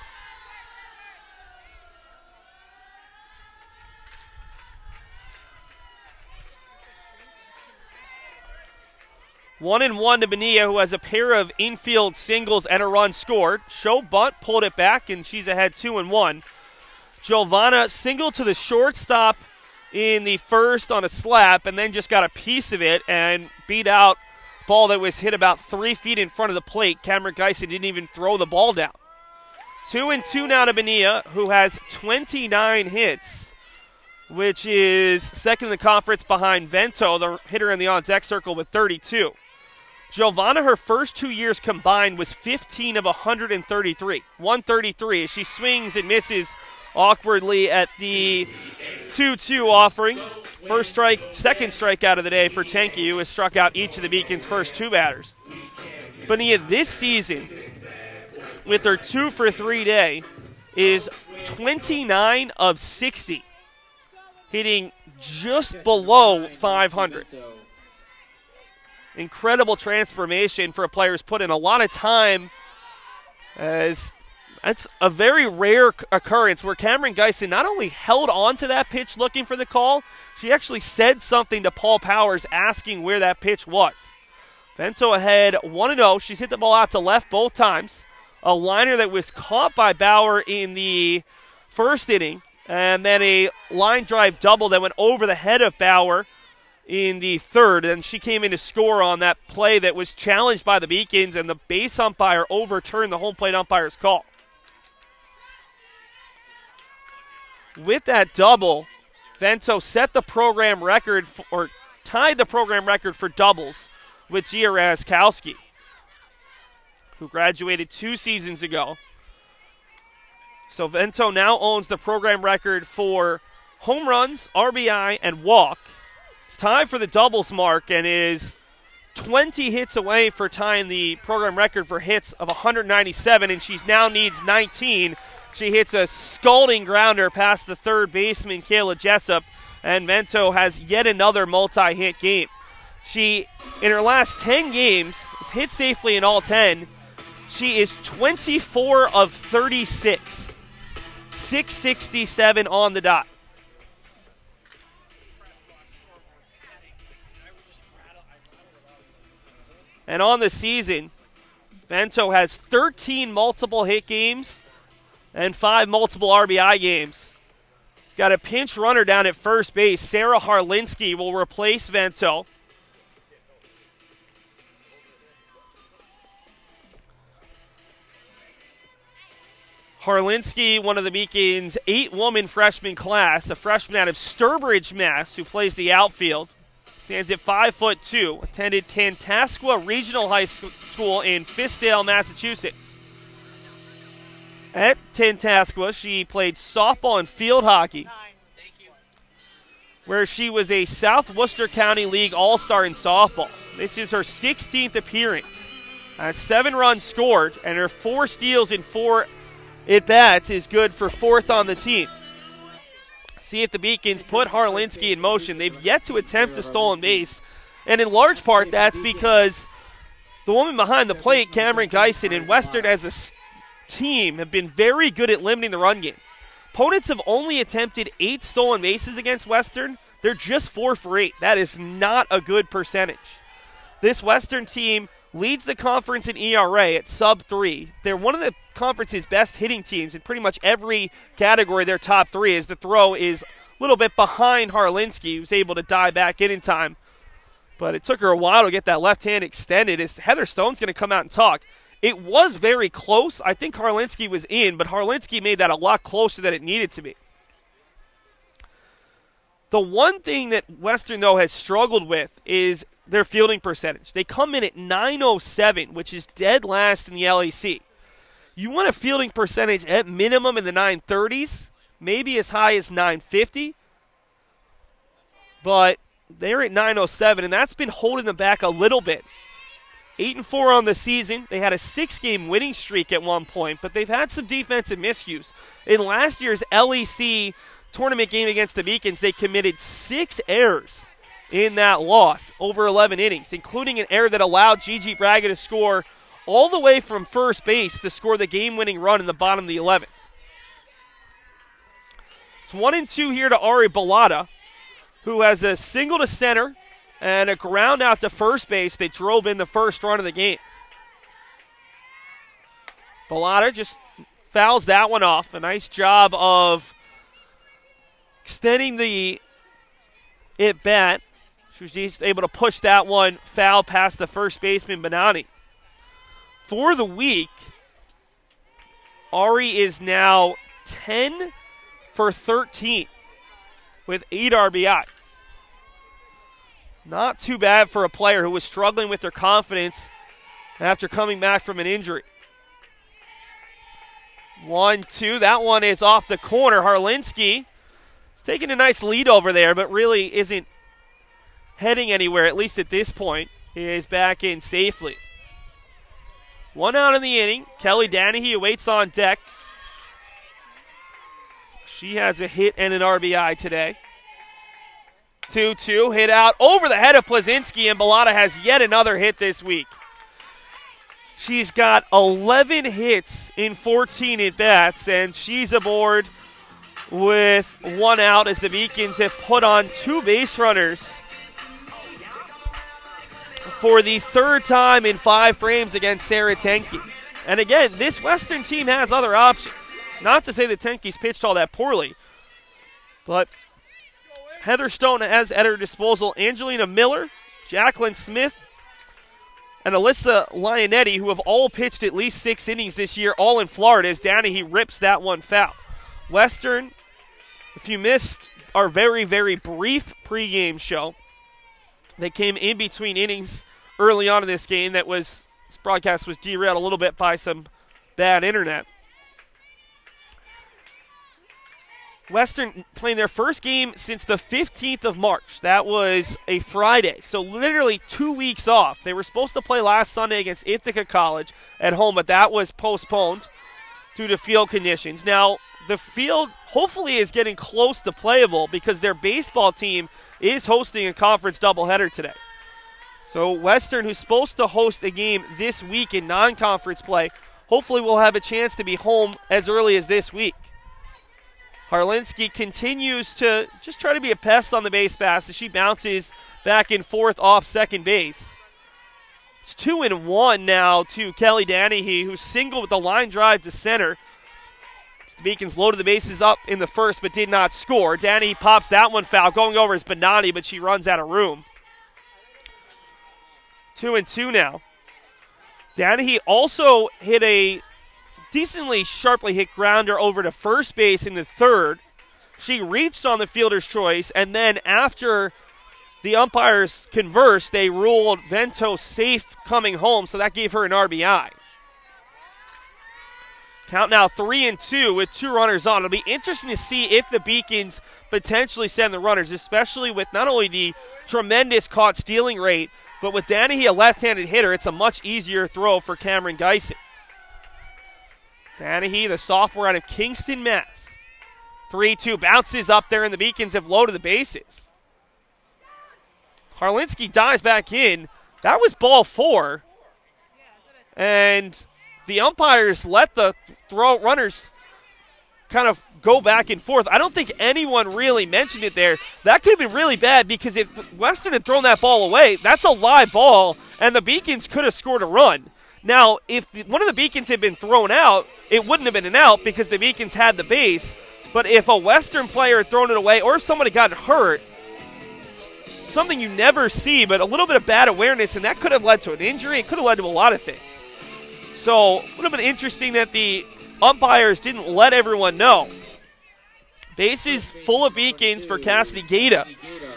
One and one to Bonilla, who has a pair of infield singles and a run scored. Show bunt, pulled it back, and she's ahead 2-1. Giovanna singled to the shortstop in the first on a slap, and then just got a piece of it and beat out ball that was hit about 3 feet in front of the plate. Cameron Geisen didn't even throw the ball down. 2-2 now to Bonilla, who has 29 hits, which is second in the conference behind Vento, the hitter in the on-deck circle, with 32. Giovanna, her first 2 years combined, was 15 of 133. 133 as she swings and misses awkwardly at the 2-2 offering. Second strikeout of the day for Tenke, who has struck out each of the Beacon's first 2 batters. Bonilla this season, with her 2-for-3 day, is 29 of 60, hitting just below 500. Incredible transformation for a player who's put in a lot of time, as that's a very rare occurrence where Cameron Geisen not only held on to that pitch looking for the call, she actually said something to Paul Powers asking where that pitch was. Vento ahead 1-0. She's hit the ball out to left both times. A liner that was caught by Bauer in the first inning, and then a line drive double that went over the head of Bauer in the third, and she came in to score on that play that was challenged by the Beacons, and the base umpire overturned the home plate umpire's call. With that double, Vento set the program record, or tied the program record for doubles with Gia Razkowski, who graduated 2 seasons ago. So Vento now owns the program record for home runs, RBI, and walk. It's tied for the doubles mark and is 20 hits away for tying the program record for hits of 197, and she now needs 19. She hits a scalding grounder past the third baseman, Kayla Jessup, and Vento has yet another multi-hit game. She, in her last 10 games, has hit safely in all 10. She is 24 of 36, 667 on the dot. And on the season, Vento has 13 multiple hit games and 5 multiple RBI games. Got a pinch runner down at first base. Sarah Harlinski will replace Vento. Harlinski, one of the Beacon's 8-woman freshman class, a freshman out of Sturbridge, Mass., who plays the outfield. Stands at 5'2", attended Tantascwa Regional High School in Fiskdale, Massachusetts. At Tantascwa, she played softball and field hockey, where she was a South Worcester County League All-Star in softball. This is her 16th appearance. 7 runs scored, and her 4 steals in 4 at-bats is good for 4th on the team. See if the Beacons put Harlinski in motion. They've yet to attempt a stolen base, and in large part that's because the woman behind the plate, Cameron Geisen, and Western as a team have been very good at limiting the run game. Opponents have only attempted 8 stolen bases against Western. They're just 4 for 8. That is not a good percentage. This Western team leads the conference in ERA at sub-3. They're one of the conference's best hitting teams in pretty much every category. Their top 3 is the throw is a little bit behind Harlinski, who's able to dive back in time. But it took her a while to get that left hand extended. As Heather Stone's going to come out and talk. It was very close. I think Harlinski was in, but Harlinski made that a lot closer than it needed to be. The one thing that Western, though, has struggled with is their fielding percentage. They come in at .907, which is dead last in the LAC. You want a fielding percentage at minimum in the 930s. maybe as high as 950. But they're at 907, and that's been holding them back a little bit. 8-4 on the season. They had a 6-game winning streak at one point, but they've had some defensive miscues. In last year's LEC tournament game against the Beacons, they committed 6 errors in that loss over 11 innings, including an error that allowed Gigi Braga to score all the way from first base to score the game-winning run in the bottom of the 11th. It's 1-2 here to Ari Bellata, who has a single to center and a ground out to first base that drove in the first run of the game. Bellata just fouls that one off. A nice job of extending the at-bat. She was just able to push that one foul past the first baseman, Benani. For the week, Ari is now 10 for 13 with 8 RBI. Not too bad for a player who was struggling with their confidence after coming back from an injury. 1-2. That one is off the corner. Harlinski is taking a nice lead over there, but really isn't heading anywhere, at least at this point. He is back in safely. 1 out in the inning. Kelly Danahy awaits on deck. She has a hit and an RBI today. 2-2, hit out over the head of Plazinski, and Bellata has yet another hit this week. She's got 11 hits in 14 at-bats, and she's aboard with 1 out as the Beacons have put on 2 base runners for the 3rd time in 5 frames against Sarah Tenke. And again, this Western team has other options. Not to say that Tenke's pitched all that poorly, but Heather Stone has at her disposal Angelina Miller, Jacqueline Smith, and Alyssa Lionetti, who have all pitched at least 6 innings this year, all in Florida, as Danahy rips that one foul. Western, if you missed our very, very brief pregame show, they came in between innings early on in this game. This broadcast was derailed a little bit by some bad internet. Western playing their first game since the 15th of March. That was a Friday, so literally 2 weeks off. They were supposed to play last Sunday against Ithaca College at home, but that was postponed due to field conditions. Now, the field hopefully is getting close to playable because their baseball team is hosting a conference doubleheader today. So Western, who's supposed to host a game this week in non-conference play, hopefully will have a chance to be home as early as this week. Harlinski continues to just try to be a pest on the base pass as she bounces back and forth off second base. It's 2-1 now to Kelly Danahy, who singled with the line drive to center. The Beacons loaded the bases up in the first but did not score. Danahy pops that one foul. Going over is Benani, but she runs out of room. 2-2 now. Danahy also hit a decently sharply hit grounder over to first base in the 3rd. She reached on the fielder's choice, and then after the umpires conversed, they ruled Vento safe coming home, so that gave her an RBI. Count now 3-2 with 2 runners on. It'll be interesting to see if the Beacons potentially send the runners, especially with not only the tremendous caught stealing rate, but with Danahy, a left-handed hitter, it's a much easier throw for Cameron Geisen. Danahy, the sophomore out of Kingston, Mass. 3-2, bounces up there, and the Beacons have loaded the bases. Harlinski dives back in. That was ball 4. And the umpires let the runners kind of go back and forth. I don't think anyone really mentioned it there. That could have been really bad because if Western had thrown that ball away, that's a live ball, and the Beacons could have scored a run. Now, if one of the Beacons had been thrown out, it wouldn't have been an out because the Beacons had the base. But if a Western player had thrown it away or if somebody got hurt, something you never see, but a little bit of bad awareness, and that could have led to an injury. It could have led to a lot of things. So it would have been interesting that the umpires didn't let everyone know. Bases full of Beacons for Cassidy Gaeta.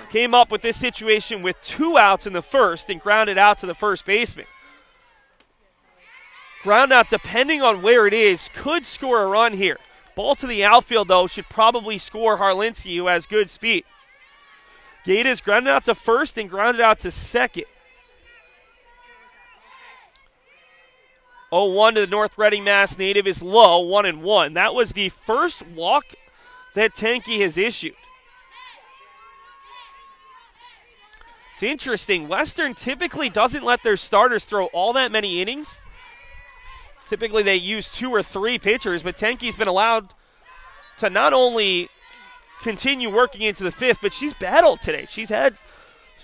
Came up with this situation with 2 outs in the first and grounded out to the first baseman. Ground out, depending on where it is, could score a run here. Ball to the outfield, though, should probably score Harlinski, who has good speed. Gaeta's grounded out to first and grounded out to second. 0-1 to the North Reading Mass native is low, 1-1. That was the first walk that Tenke has issued. It's interesting. Western typically doesn't let their starters throw all that many innings. Typically they use 2 or 3 pitchers, but Tenke's been allowed to not only continue working into the 5th, but she's battled today. She's had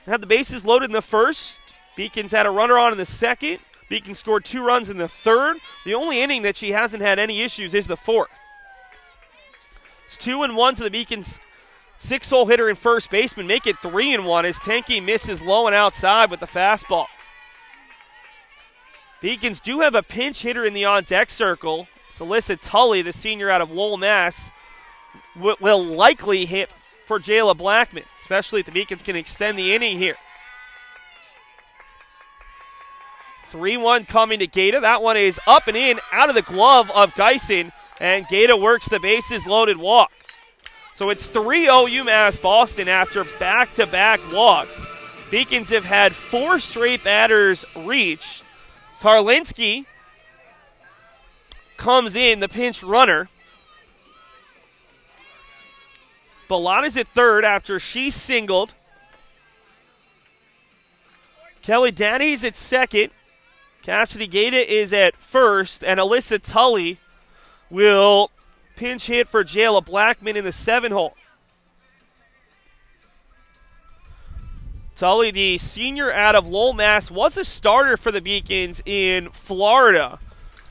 the bases loaded in the 1st. Beacon's had a runner on in the 2nd. Beacon scored 2 runs in the 3rd. The only inning that she hasn't had any issues is the 4th. It's 2-1 to the Beacon's 6-hole hitter and first baseman. Make it 3-1 as Tenke misses low and outside with the fastball. Beacons do have a pinch hitter in the on-deck circle. It's Alyssa Tully, the senior out of Lowell, Mass, will likely hit for Jayla Blackman, especially if the Beacons can extend the inning here. 3-1 coming to Gaeta. That one is up and in, out of the glove of Geisen, and Gaeta works the bases loaded walk. So it's 3-0 UMass Boston after back-to-back walks. Beacons have had 4 straight batters reach. Harlinski comes in, the pinch runner. Bellata's at third after she singled. Kelly Danny's at second. Cassidy Gaeta is at first, and Alyssa Tully will pinch hit for Jayla Blackman in the 7-hole. Tully, the senior out of Lowell, Mass, was a starter for the Beacons in Florida.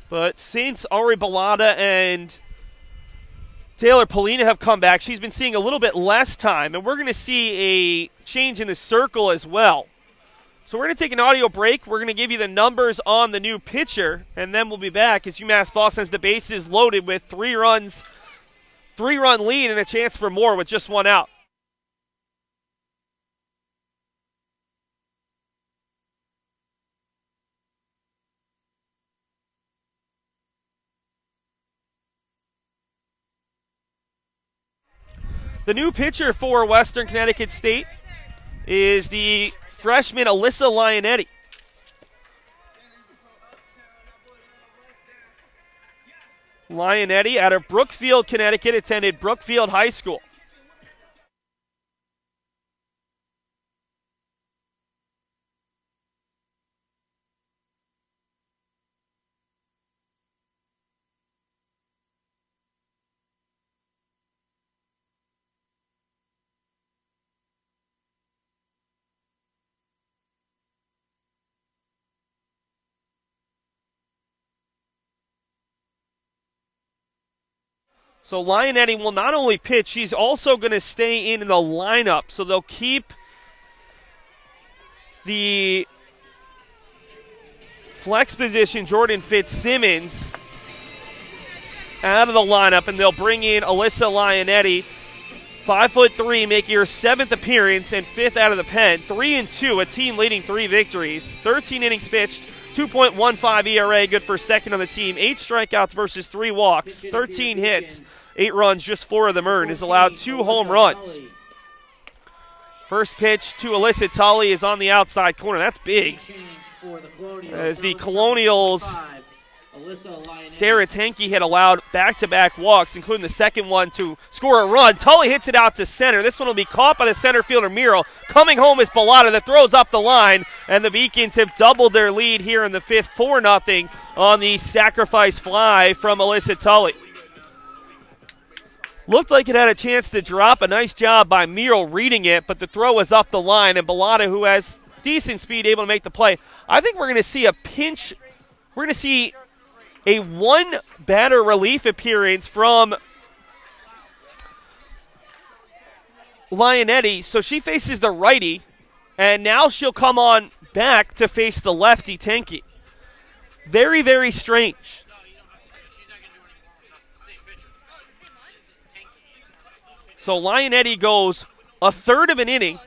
But since Ari Bellata and Taylor Polina have come back, she's been seeing a little bit less time. And we're going to see a change in the circle as well. So we're going to take an audio break. We're going to give you the numbers on the new pitcher. And then we'll be back as UMass Boston has the bases loaded with 3-run lead and a chance for more with just 1 out. The new pitcher for Western Connecticut State is the freshman Alyssa Lionetti. Lionetti out of Brookfield, Connecticut, attended Brookfield High School. So Lionetti will not only pitch, she's also going to stay in the lineup. So they'll keep the flex position, Jordan Fitzsimmons, out of the lineup, and they'll bring in Alyssa Lionetti, 5'3", making her 7th appearance and 5th out of the pen. 3-2, a team leading 3 victories. 13 innings pitched, 2.15 ERA, good for second on the team. 8 strikeouts versus 3 walks, 13 hits, 8 runs, just 4 of them earned. Has allowed 2 home runs. First pitch to Alyssa Tully is on the outside corner. That's big. As the Colonials, Sarah Tenke had allowed back-to-back walks, including the second one to score a run. Tully hits it out to center. This one will be caught by the center fielder, Miro. Coming home is Bellata that throws up the line, and the Beacons have doubled their lead here in the 5th, 4-0 on the sacrifice fly from Alyssa Tully. Looked like it had a chance to drop. A nice job by Miro reading it, but the throw was up the line, and Bellata, who has decent speed, able to make the play. I think we're going to see a pinch. We're going to see a 1-batter relief appearance from Lionetti. So she faces the righty, and now she'll come on back to face the lefty, Tenke. Very, very strange. So Lionetti goes a third of an inning,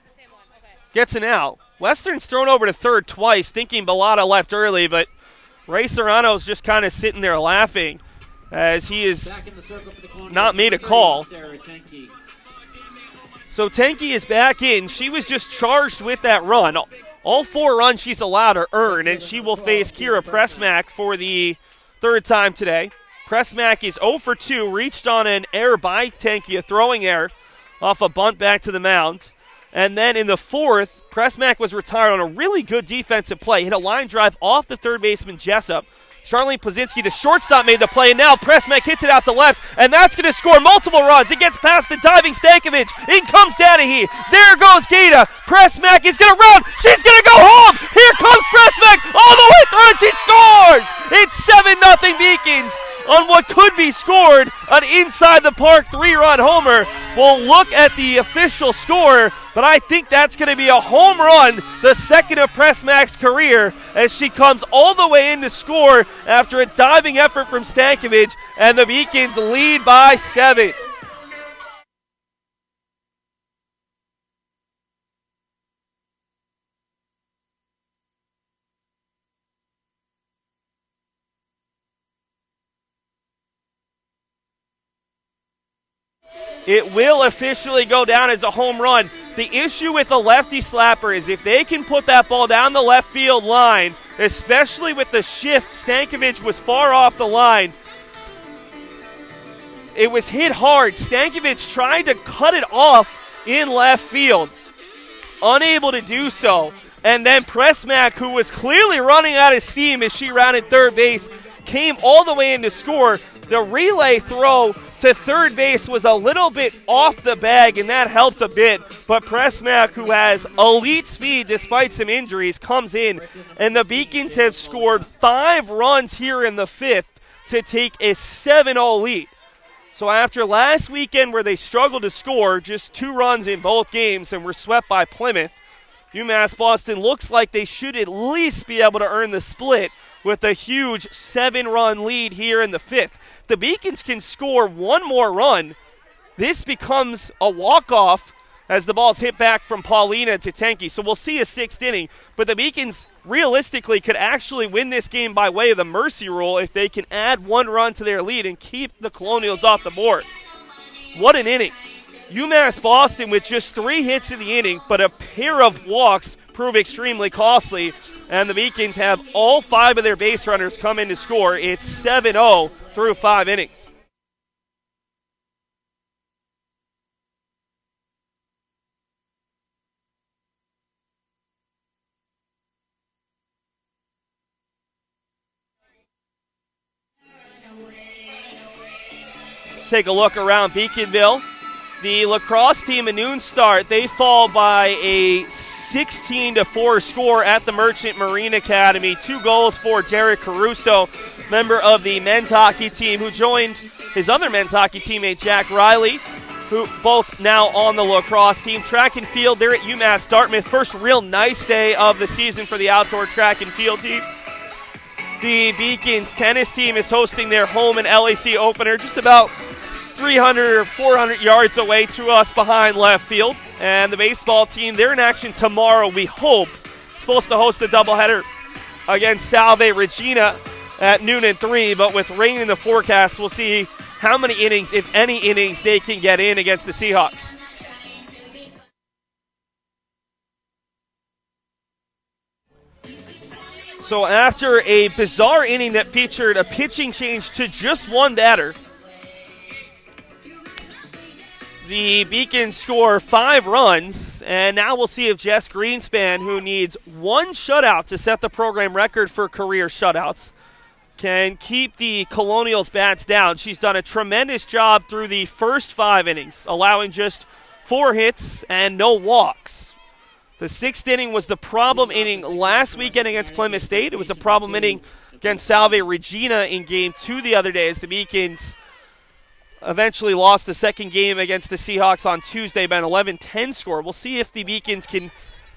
gets an out. Western's thrown over to third twice, thinking Bellata left early, but Ray Serrano's just kind of sitting there laughing as he is Back in the circle for the Colonial. not made a call. Sarah Tenke. So Tenke is back in. She was just charged with that run. All 4 runs she's allowed are earned, and she will face Kira Pressmack for the 3rd time today. Pressmack is 0 for 2, reached on an error by Tenke, a throwing error off a bunt back to the mound. And then in the 4th, Pressmack was retired on a really good defensive play. Hit a line drive off the third baseman Jessup. Charlene Plazinski, the shortstop, made the play, and now Pressmack hits it out to left, and that's going to score multiple runs. It gets past the diving Stankovic. In comes Danahy. There goes Gata. Pressmack is going to run. She's going to go home. Here comes Pressmack all the way through, and she scores. It's 7-0 Beacons on what could be scored an inside-the-park 3-run homer. We'll look at the official score, but I think that's going to be a home run, the second of Pressmack's career, as she comes all the way in to score after a diving effort from Stankovic, and the Beacons lead by 7. It will officially go down as a home run. The issue with the lefty slapper is if they can put that ball down the left field line, especially with the shift, Stankovic was far off the line. It was hit hard. Stankovic tried to cut it off in left field, unable to do so. And then Pressmack, who was clearly running out of steam as she rounded third base, came all the way in to score. The relay throw to third base was a little bit off the bag, and that helped a bit. But Pressmack, who has elite speed despite some injuries, comes in, and the Beacons have scored 5 runs here in the 5th to take a 7-0 lead. So after last weekend where they struggled to score, just 2 runs in both games and were swept by Plymouth, UMass Boston looks like they should at least be able to earn the split with a huge 7-run lead here in the 5th. The Beacons can score 1 more run. This becomes a walk-off as the ball's hit back from Paulina to Tenke. So we'll see a 6th inning. But the Beacons realistically could actually win this game by way of the mercy rule if they can add 1 run to their lead and keep the Colonials off the board. What an inning. UMass Boston with just 3 hits in the inning, but a pair of walks prove extremely costly. And the Beacons have all 5 of their base runners come in to score. It's 7-0 through 5 innings. Let's take a look around Beaconville. The lacrosse team, a noon start, they fall by a 16-4 score at the Merchant Marine Academy. 2 goals for Derek Caruso, member of the men's hockey team, who joined his other men's hockey teammate Jack Riley, who both now on the lacrosse team. Track and field, they're at UMass Dartmouth. First real nice day of the season for the outdoor track and field team. The Beacons tennis team is hosting their home and LAC opener just about 300 or 400 yards away to us behind left field. And the baseball team, they're in action tomorrow, we hope. Supposed to host a doubleheader against Salve Regina at noon and 3, but with rain in the forecast, we'll see how many innings, if any innings, they can get in against the Seahawks. So after a bizarre inning that featured a pitching change to just 1 batter, the Beacons score 5 runs, and now we'll see if Jess Greenspan, who needs 1 shutout to set the program record for career shutouts, can keep the Colonials' bats down. She's done a tremendous job through the first 5 innings, allowing just 4 hits and no walks. The 6th inning was the problem inning last weekend against Plymouth State. It was a problem inning against Salve Regina in Game 2 the other day as the Beacons eventually lost the 2nd game against the Seahawks on Tuesday by an 11-10 score. We'll see if the Beacons can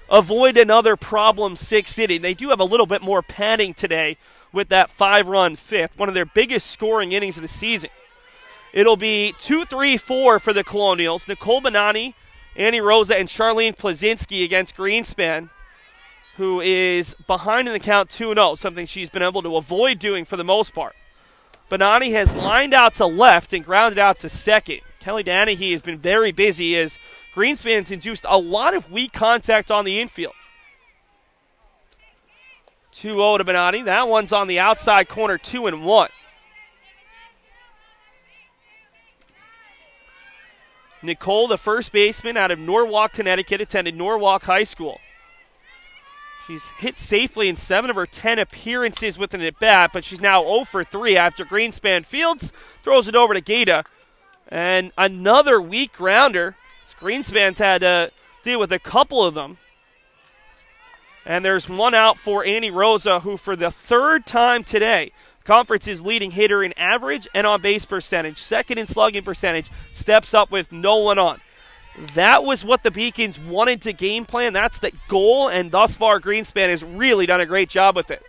avoid another problem 6th inning. They do have a little bit more padding today with that 5-run 5th, one of their biggest scoring innings of the season. It'll be 2-3-4 for the Colonials. Nicole Bonani, Annie Rosa, and Charlene Plazinski against Greenspan, who is behind in the count 2-0, something she's been able to avoid doing for the most part. Benani has lined out to left and grounded out to second. Kelly Danahy has been very busy as Greenspan's induced a lot of weak contact on the infield. 2-0 to Benani. That one's on the outside corner, 2-1. Nicole, the first baseman out of Norwalk, Connecticut, attended Norwalk High School. She's hit safely in 7 of her 10 appearances with an at-bat, but she's now 0 for 3 after Greenspan fields, throws it over to Gata. And another weak grounder. Greenspan's had to deal with a couple of them. And there's one out for Annie Rosa, who for the third time today, conference's leading hitter in average and on-base percentage, second in slugging percentage, steps up with no one on. That was what the Beacons wanted to game plan. That's the goal, and thus far Greenspan has really done a great job with it.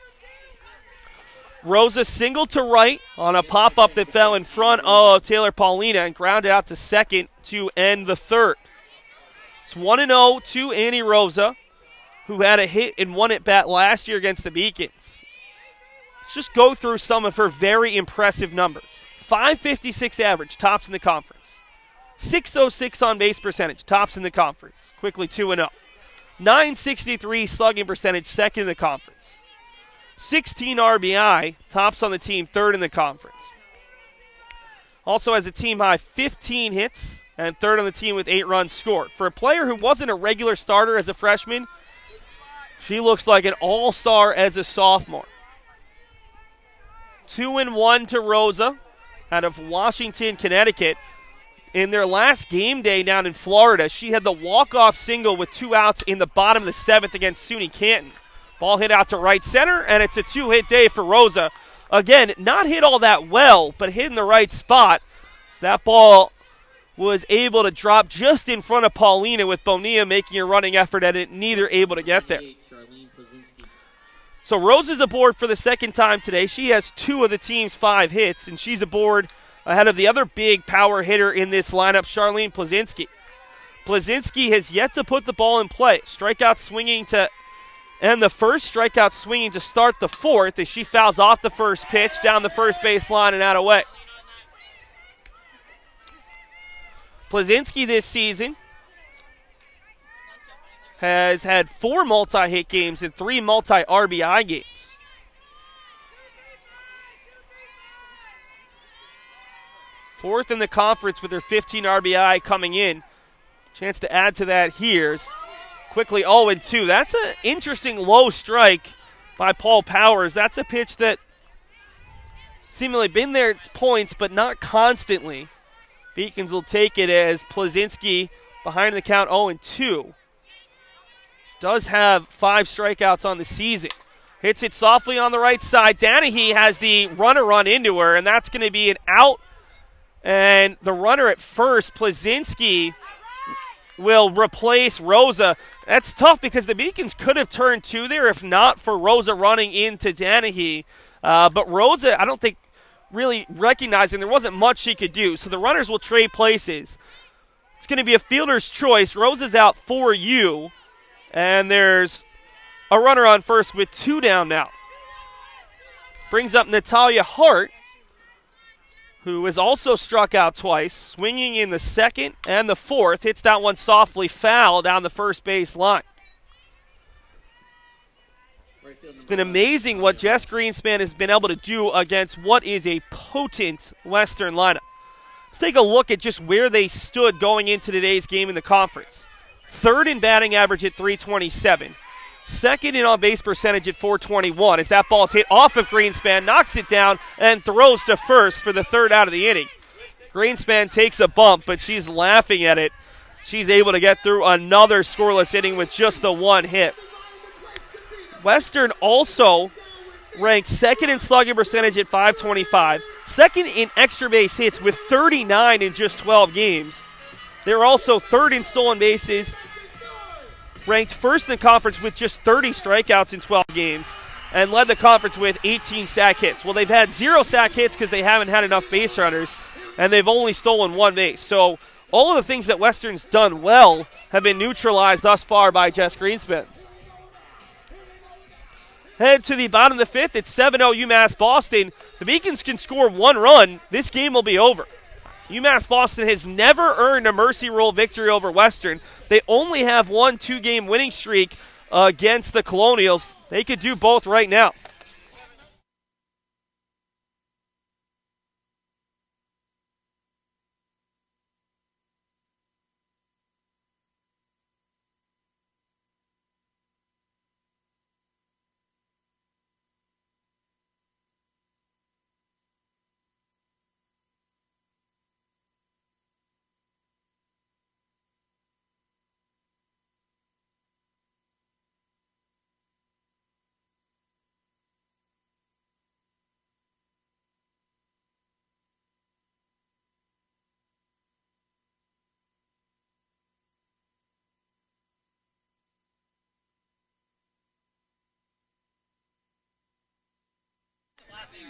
Rosa singled to right on a pop-up that fell in front of Taylor Paulina and grounded out to second to end the third. It's 1-0 to Annie Rosa, who had a hit in one at-bat last year against the Beacons. Let's just go through some of her very impressive numbers. .556 average, tops in the conference. .606 on-base percentage, tops in the conference. Quickly 2-0. .963 slugging percentage, second in the conference. 16 RBI, tops on the team, third in the conference. Also has a team-high 15 hits and third on the team with 8 runs scored. For a player who wasn't a regular starter as a freshman, she looks like an all-star as a sophomore. 2-1 to Rosa out of Washington, Connecticut. In their last game day down in Florida, she had the walk-off single with 2 outs in the bottom of the 7th against SUNY Canton. Ball hit out to right center, and it's a 2-hit day for Rosa. Again, not hit all that well, but hit in the right spot. So that ball was able to drop just in front of Paulina, with Bonilla making a running effort at it, neither able to get there. So Rosa's aboard for the second time today. She has 2 of the team's 5 hits, and she's aboard ahead of the other big power hitter in this lineup, Charlene Plazinski. Plazinski has yet to put the ball in play. Strikeout swinging to end the first, strikeout swinging to start the fourth as she fouls off the first pitch down the first base line and out of way. Plazinski this season has had 4 multi-hit games and 3 multi-RBI games. Fourth in the conference with her 15 RBI coming in. Chance to add to that here. Quickly 0-2. That's an interesting low strike by Paul Powers. That's a pitch that seemingly been there at points, but not constantly. Beacons will take it as Plazinski behind the count 0-2. Does have 5 strikeouts on the season. Hits it softly on the right side. Danahy has the runner run into her, and that's going to be an out. And the runner at first, Plazinski, will replace Rosa. That's tough because the Beacons could have turned 2 there if not for Rosa running into Danahy. But Rosa, I don't think, really recognizing there wasn't much she could do. So the runners will trade places. It's going to be a fielder's choice. Rosa's out for you. And there's a runner on first with 2 down now. Brings up Natalia Hart, who has also struck out twice, swinging in the second and the fourth. Hits that one softly foul down the first base line. It's been amazing what Jess Greenspan has been able to do against what is a potent Western lineup. Let's take a look at just where they stood going into today's game in the conference. Third in batting average at .327. Second in on-base percentage at .421 as that ball's hit off of Greenspan, knocks it down, and throws to first for the third out of the inning. Greenspan takes a bump, but she's laughing at it. She's able to get through another scoreless inning with just the 1 hit. Western also ranked second in slugging percentage at .525, second in extra base hits with 39 in just 12 games. They're also third in stolen bases, ranked first in the conference with just 30 strikeouts in 12 games, and led the conference with 18 sack hits. Well, they've had 0 sack hits because they haven't had enough base runners, and they've only stolen 1 base. So all of the things that Western's done well have been neutralized thus far by Jess Greenspan. Head to the bottom of the 5th. It's 7-0 UMass Boston. the Beacons can score 1 run, this game will be over. UMass Boston has never earned a mercy rule victory over Western. They only have 1 2-game winning streak against the Colonials. They could do both right now.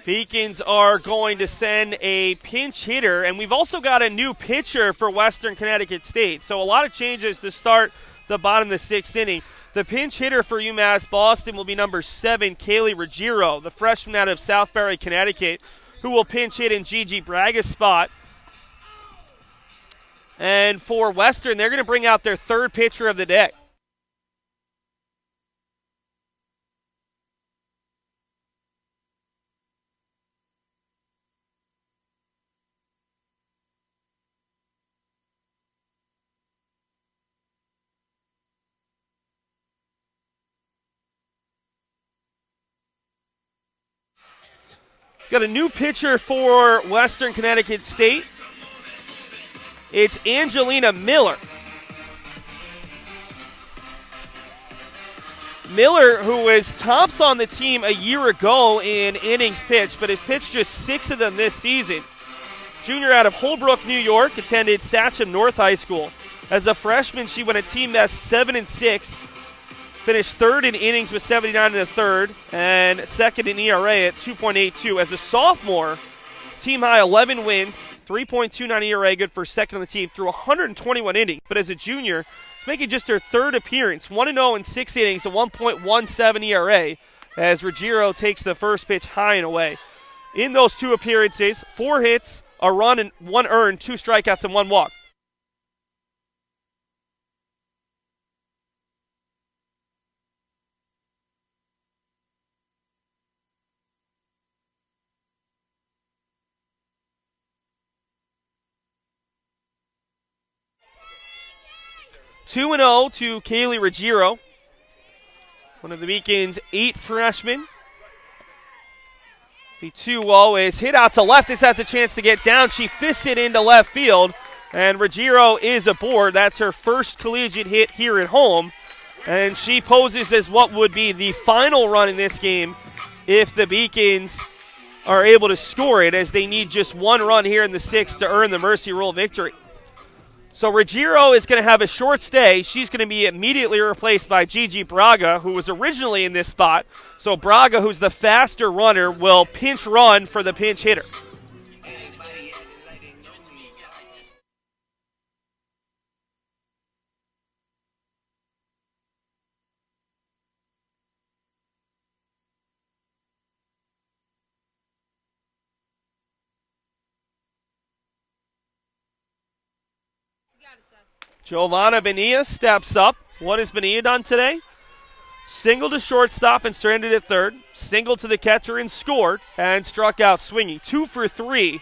Beacons are going to send a pinch hitter, and we've also got a new pitcher for Western Connecticut State. So a lot of changes to start the bottom of the 6th inning. The pinch hitter for UMass Boston will be number 7, Kaylee Ruggiero, the freshman out of Southbury, Connecticut, who will pinch hit in Gigi Braga's spot. And for Western, they're going to bring out their 3rd pitcher of the day. Got a new pitcher for Western Connecticut State. It's Angelina Miller. Miller, who was tops on the team a year ago in innings pitched, but has pitched just 6 of them this season. Junior out of Holbrook, New York, attended Satcham North High School. As a freshman, she went a team best 7-6. Finished 3rd in innings with 79 1/3 and 2nd in ERA at 2.82. As a sophomore, team high 11 wins, 3.29 ERA, good for 2nd on the team through 121 innings. But as a junior, she's making just her 3rd appearance, 1-0 in 6 innings, a 1.17 ERA, as Ruggiero takes the first pitch high and away. In those 2 appearances, 4 hits, a run and 1 earned, 2 strikeouts and 1 walk. Two 2-0 to Kaylee Ruggiero, one of the Beacons' 8 freshmen. The 2-0 is hit out to left. This has a chance to get down. She fists it into left field, and Ruggiero is aboard. That's her first collegiate hit here at home, and she poses as what would be the final run in this game if the Beacons are able to score it, as they need just 1 run here in the 6th to earn the mercy rule victory. So Ruggiero is going to have a short stay. She's going to be immediately replaced by Gigi Braga, who was originally in this spot. So Braga, who's the faster runner, will pinch run for the pinch hitter. Giovanna Bonilla steps up. What has Bonilla done today? Single to shortstop and stranded at 3rd. Single to the catcher and scored, and struck out swinging. 2 for 3.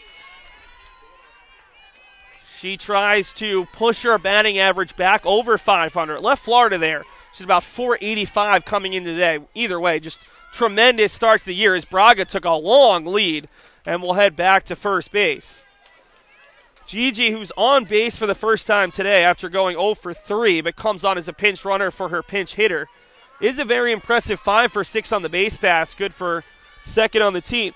She tries to push her batting average back over 500. Left Florida there. She's about 485 coming in today. Either way, just tremendous start to the year as Braga took a long lead and will head back to first base. Gigi, who's on base for the first time today after going 0 for 3, but comes on as a pinch runner for her pinch hitter, is a very impressive 5 for 6 on the base pass, good for 2nd on the team.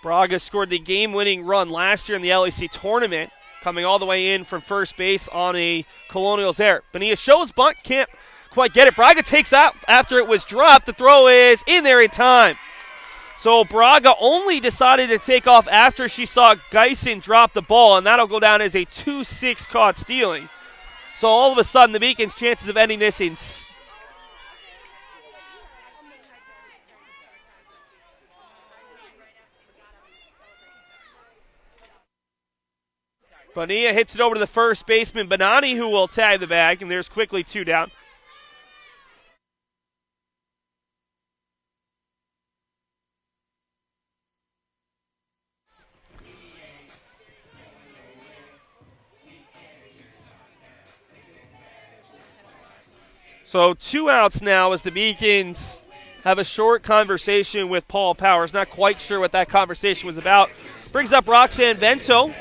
Braga scored the game-winning run last year in the LAC tournament, coming all the way in from first base on a Colonial's error. Bonilla shows bunt, can't quite get it. Braga takes out after it was dropped. The throw is in there in time. So Braga only decided to take off after she saw Geisen drop the ball, and that'll go down as a 2-6 caught stealing. So all of a sudden, the Beacons' chances of ending this in Bonilla hits it over to the first baseman, Benani, who will tag the bag, and there's quickly 2 down. So 2 outs now as the Beacons have a short conversation with Paul Powers. Not quite sure what that conversation was about. Brings up Roxanne Vento,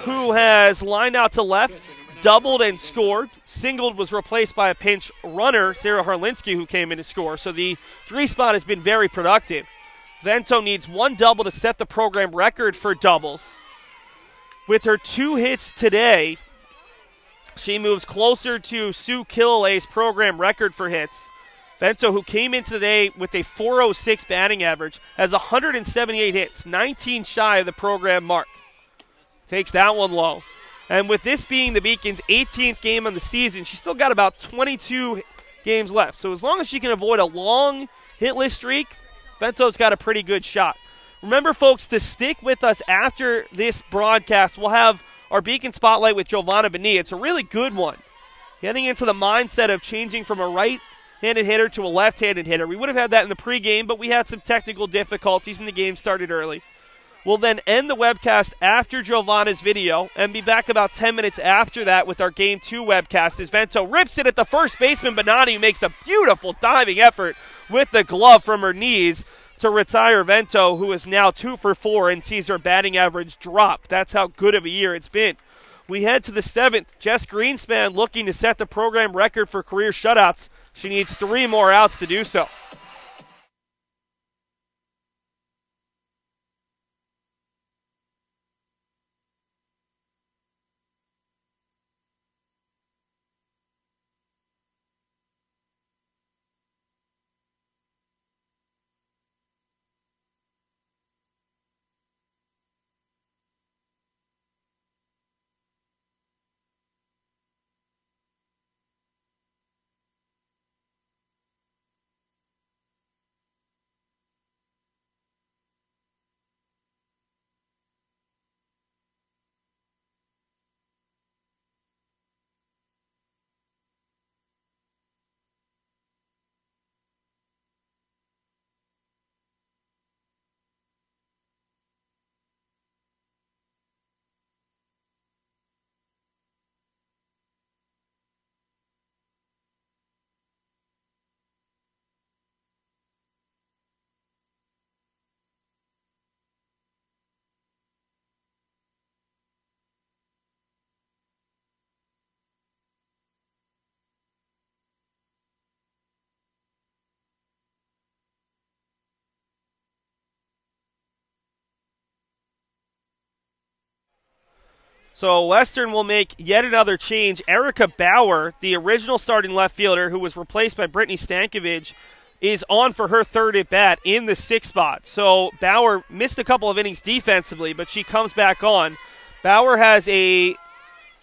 who has lined out to left, doubled and scored. Singled, was replaced by a pinch runner, Sarah Harlinski, who came in to score. So the 3 spot has been very productive. Vento needs 1 double to set the program record for doubles. With her 2 hits today, she moves closer to Sue Killaley's program record for hits. Vento, who came in today with a .406 batting average, has 178 hits, 19 shy of the program mark. Takes that one low. And with this being the Beacons' 18th game of the season, she's still got about 22 games left. So as long as she can avoid a long hitless streak, Vento's got a pretty good shot. Remember, folks, to stick with us after this broadcast, we'll have our Beacon Spotlight with Giovanna Bonilla. It's a really good one. Getting into the mindset of changing from a right-handed hitter to a left-handed hitter. We would have had that in the pregame, but we had some technical difficulties and the game started early. We'll then end the webcast after Giovanna's video and be back about 10 minutes after that with our Game 2 webcast as Vento rips it at the first baseman, Benani, who makes a beautiful diving effort with the glove from her knees to retire Vento, who is now 2 for 4 and sees her batting average drop. That's how good of a year it's been. We head to the 7th. Jess Greenspan looking to set the program record for career shutouts. She needs 3 more outs to do so. So Western will make yet another change. Erica Bauer, the original starting left fielder who was replaced by Brittany Stankovic, is on for her 3rd at-bat in the 6th spot. So Bauer missed a couple of innings defensively, but she comes back on. Bauer has a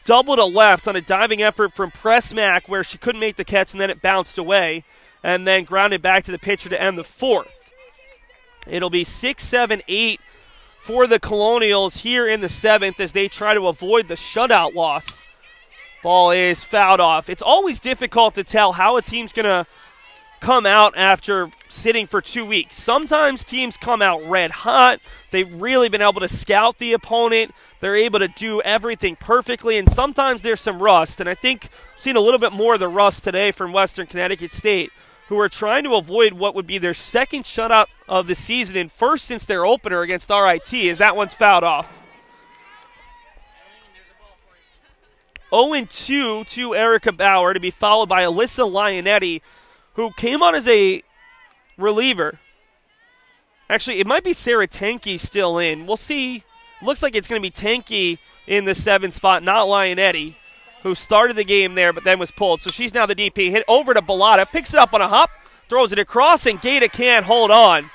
double to left on a diving effort from Pressmack where she couldn't make the catch and then it bounced away and then grounded back to the pitcher to end the 4th. It'll be 6, 7, 8 for the Colonials here in the 7th as they try to avoid the shutout loss. Ball is fouled off. It's always difficult to tell how a team's going to come out after sitting for 2 weeks. Sometimes teams come out red hot. They've really been able to scout the opponent. They're able to do everything perfectly, and sometimes there's some rust. And I think we've seen a little bit more of the rust today from Western Connecticut State, who are trying to avoid what would be their 2nd shutout of the season and 1st since their opener against RIT, as that one's fouled off. 0-2 to Erica Bauer, to be followed by Alyssa Lionetti, who came on as a reliever. Actually, it might be Sarah Tenke still in. We'll see. Looks like it's going to be Tenke in the 7th spot, not Lionetti, who started the game there but then was pulled. So she's now the DP. Hit over to Bellotta, picks it up on a hop, throws it across, and Gata can't hold on.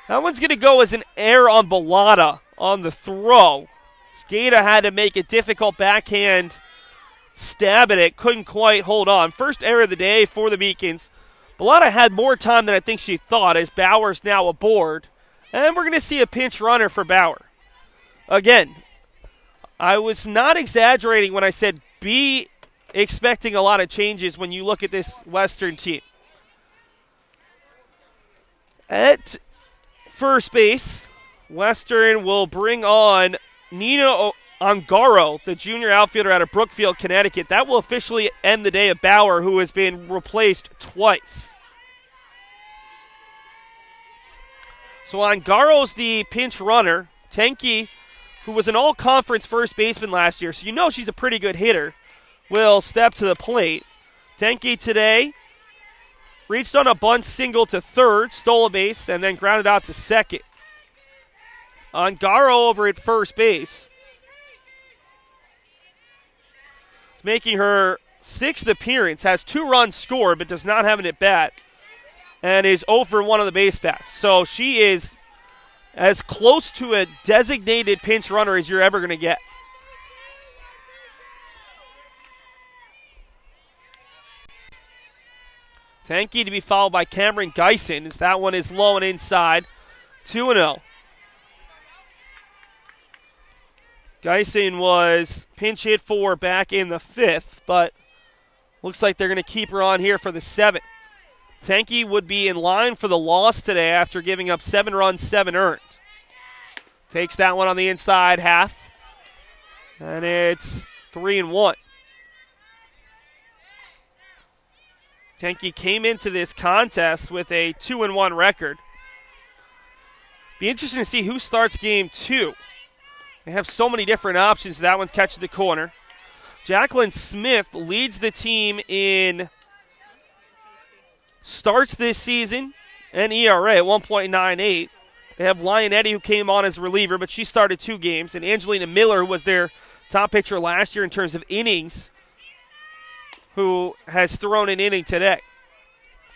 That one's going to go as an error on Bellotta on the throw. Gata had to make a difficult backhand stab at it, couldn't quite hold on. First error of the day for the Beacons. Bellotta had more time than I think she thought as Bauer's now aboard. And we're going to see a pinch runner for Bauer. again, I was not exaggerating when I said be expecting a lot of changes when you look at this Western team. At first base, Western will bring on Nina Ongaro, the junior outfielder out of Brookfield, Connecticut. That will officially end the day of Bauer, who has been replaced twice. So Ongaro's the pinch runner. Tenke, who was an all-conference first baseman last year, so you know she's a pretty good hitter, will step to the plate. Tenke today reached on a bunt single to third, stole a base, and then grounded out to second. Ongaro over at first base. It's making her sixth appearance, has 2 runs scored, but does not have an at-bat, and is 0 for 1 on the base pass. So she is as close to a designated pinch runner as you're ever going to get. Tenke to be followed by Cameron Geisen, as that one is low and inside. 2-0. Geisen was pinch hit for back in the 5th, but looks like they're going to keep her on here for the 7th. Tenke would be in line for the loss today after giving up 7 runs, 7 earned. Takes that one on the inside half, and it's 3-1. Tenke came into this contest with a 2-1 record. Be interesting to see who starts game 2. They have so many different options. That one catches the corner. Jacqueline Smith leads the team in starts this season and ERA at 1.98. They have Lionetti, who came on as reliever, but she started 2 games, and Angelina Miller, who was their top pitcher last year in terms of innings, who has thrown an inning today.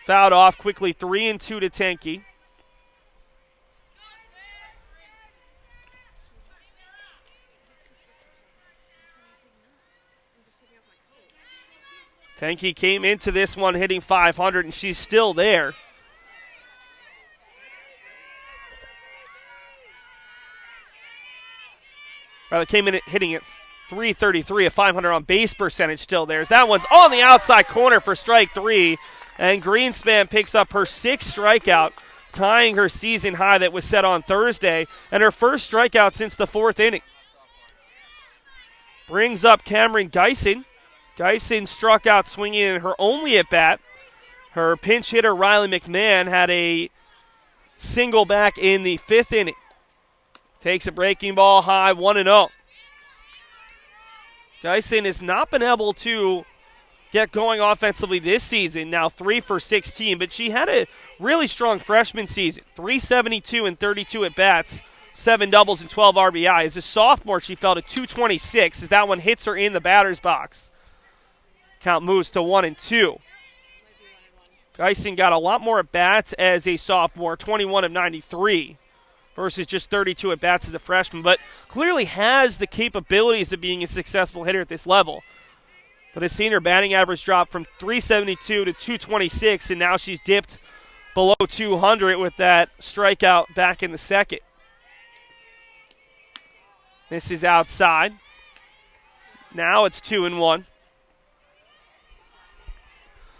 Fouled off quickly, 3-2 to Tenke. Tenke came into this one hitting .500, and she's still there. Rather, came in hitting at .333, a .500 on base percentage still there. That one's on the outside corner for strike 3, and Greenspan picks up her 6th strikeout, tying her season high that was set on Thursday, and her first strikeout since the 4th inning. Brings up Cameron Geisen. Geisen struck out swinging in her only at-bat. Her pinch hitter, Riley McMahon, had a single back in the 5th inning. Takes a breaking ball high, 1-0. Geisen has not been able to get going offensively this season, now 3 for 16, but she had a really strong freshman season, 372 and 32 at-bats, 7 doubles and 12 RBI. As a sophomore, she fell to 226 as that one hits her in the batter's box. Count moves to 1-2. Geisen got a lot more at-bats as a sophomore, 21 of 93, versus just 32 at-bats as a freshman, but clearly has the capabilities of being a successful hitter at this level. But has seen her batting average drop from 372 to 226, and now she's dipped below 200 with that strikeout back in the 2nd. This is outside. Now it's 2-1.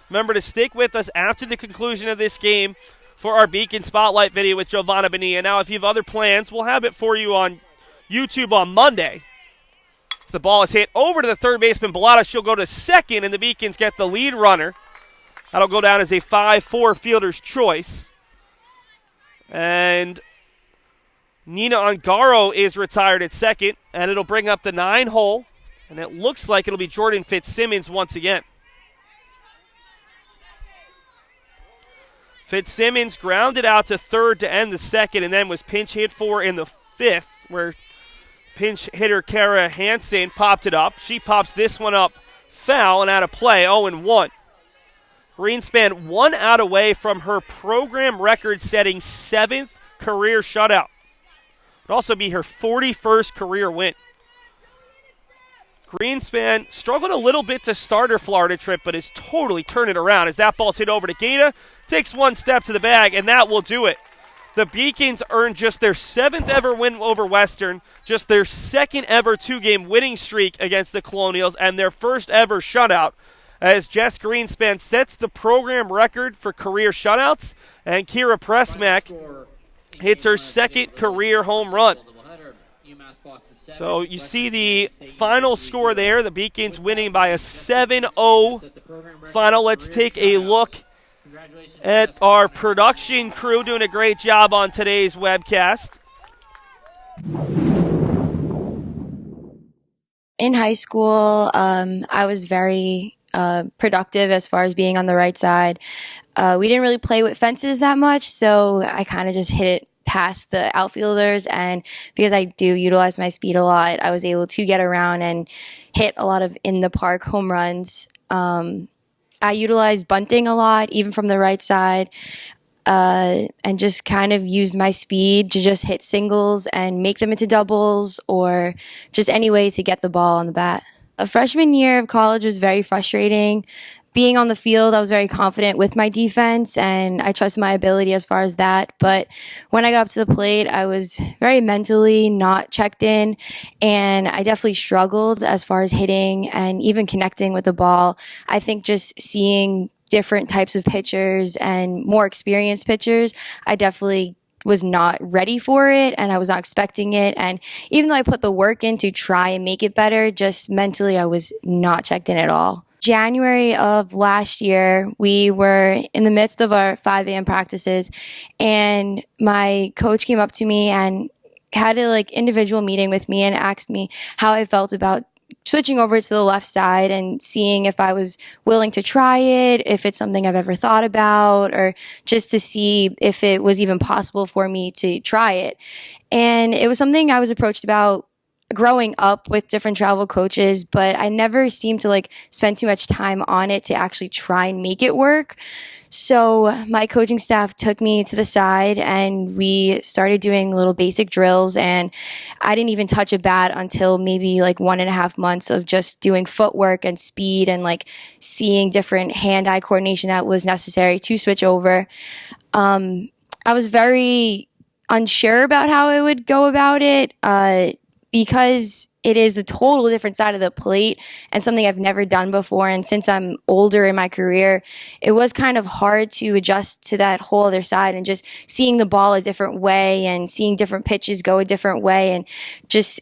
Remember to stick with us after the conclusion of this game for our Beacon Spotlight video with Giovanna Bonilla. Now, if you have other plans, we'll have it for you on YouTube on Monday. As the ball is hit over to the third baseman, Bellata. She'll go to second, and the Beacons get the lead runner. That'll go down as a 5-4 fielder's choice. And Nina Ongaro is retired at second, and it'll bring up the 9 hole, and it looks like it'll be Jordan Fitzsimmons once again. Fitzsimmons grounded out to third to end the 2nd, and then was pinch hit for in the 5th, where pinch hitter Kara Hansen popped it up. She pops this one up foul and out of play, 0-1. Greenspan 1 out away from her program record-setting 7th career shutout. It'll also be her 41st career win. Greenspan struggled a little bit to start her Florida trip, but has totally turned it around as that ball's hit over to Gaeta. Takes one step to the bag, and that will do it. The Beacons earned just their 7th ever win over Western, just their 2nd ever 2-game winning streak against the Colonials, and their 1st ever shutout, as Jess Greenspan sets the program record for career shutouts, and Kira Pressmack hits her 2nd career home run. So you see the final score there, the Beacons winning by a 7-0 final. Let's take a look at our production crew doing a great job on today's webcast. In high school, I was very productive as far as being on the right side. We didn't really play with fences that much, so I kind of just hit it past the outfielders, and because I do utilize my speed a lot, I was able to get around and hit a lot of in the park home runs. I utilize bunting a lot, even from the right side, and just kind of used my speed to just hit singles and make them into doubles, or just any way to get the ball on the bat. A freshman year of college was very frustrating. Being on the field, I was very confident with my defense, and I trusted my ability as far as that. But when I got up to the plate, I was very mentally not checked in, and I definitely struggled as far as hitting and even connecting with the ball. I think just seeing different types of pitchers and more experienced pitchers, I definitely was not ready for it, and I was not expecting it. And even though I put the work in to try and make it better, just mentally I was not checked in at all. January of last year, we were in the midst of our 5 a.m. practices, and my coach came up to me and had a individual meeting with me and asked me how I felt about switching over to the left side and seeing if I was willing to try it, if it's something I've ever thought about, or just to see if it was even possible for me to try it. And it was something I was approached about growing up with different travel coaches, but I never seemed to spend too much time on it to actually try and make it work. So my coaching staff took me to the side and we started doing little basic drills, and I didn't even touch a bat until maybe 1.5 months of just doing footwork and speed and seeing different hand-eye coordination that was necessary to switch over. I was very unsure about how I would go about it, because it is a total different side of the plate and something I've never done before. And since I'm older in my career, it was kind of hard to adjust to that whole other side and just seeing the ball a different way and seeing different pitches go a different way and just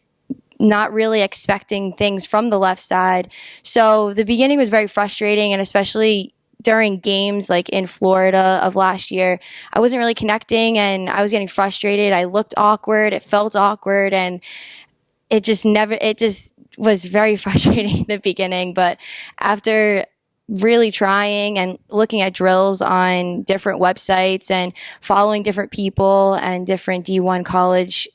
not really expecting things from the left side. So the beginning was very frustrating, and especially during games in Florida of last year, I wasn't really connecting and I was getting frustrated. I looked awkward. It felt awkward, and it just was very frustrating in the beginning. But after really trying and looking at drills on different websites and following different people and different D1 college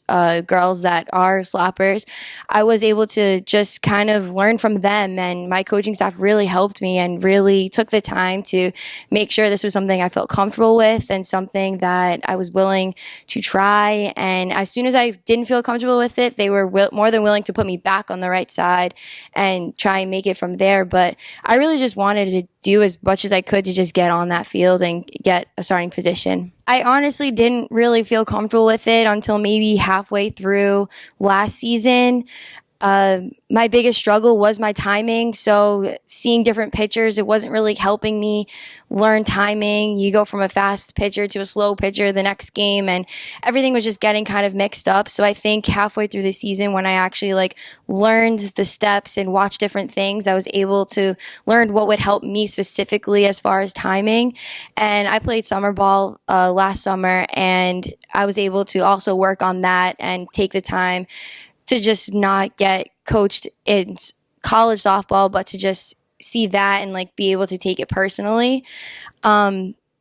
girls that are slappers, I was able to just kind of learn from them, and my coaching staff really helped me and really took the time to make sure this was something I felt comfortable with and something that I was willing to try. And as soon as I didn't feel comfortable with it, they were more than willing to put me back on the right side and try and make it from there. But I really just wanted to do as much as I could to just get on that field and get a starting position. I honestly didn't really feel comfortable with it until maybe halfway through last season. My biggest struggle was my timing. So seeing different pitchers, it wasn't really helping me learn timing. You go from a fast pitcher to a slow pitcher the next game, and everything was just getting kind of mixed up. So I think halfway through the season, when I actually learned the steps and watched different things, I was able to learn what would help me specifically as far as timing. And I played summer ball last summer, and I was able to also work on that and take the time to just not get coached in college softball, but to just see that and be able to take it personally.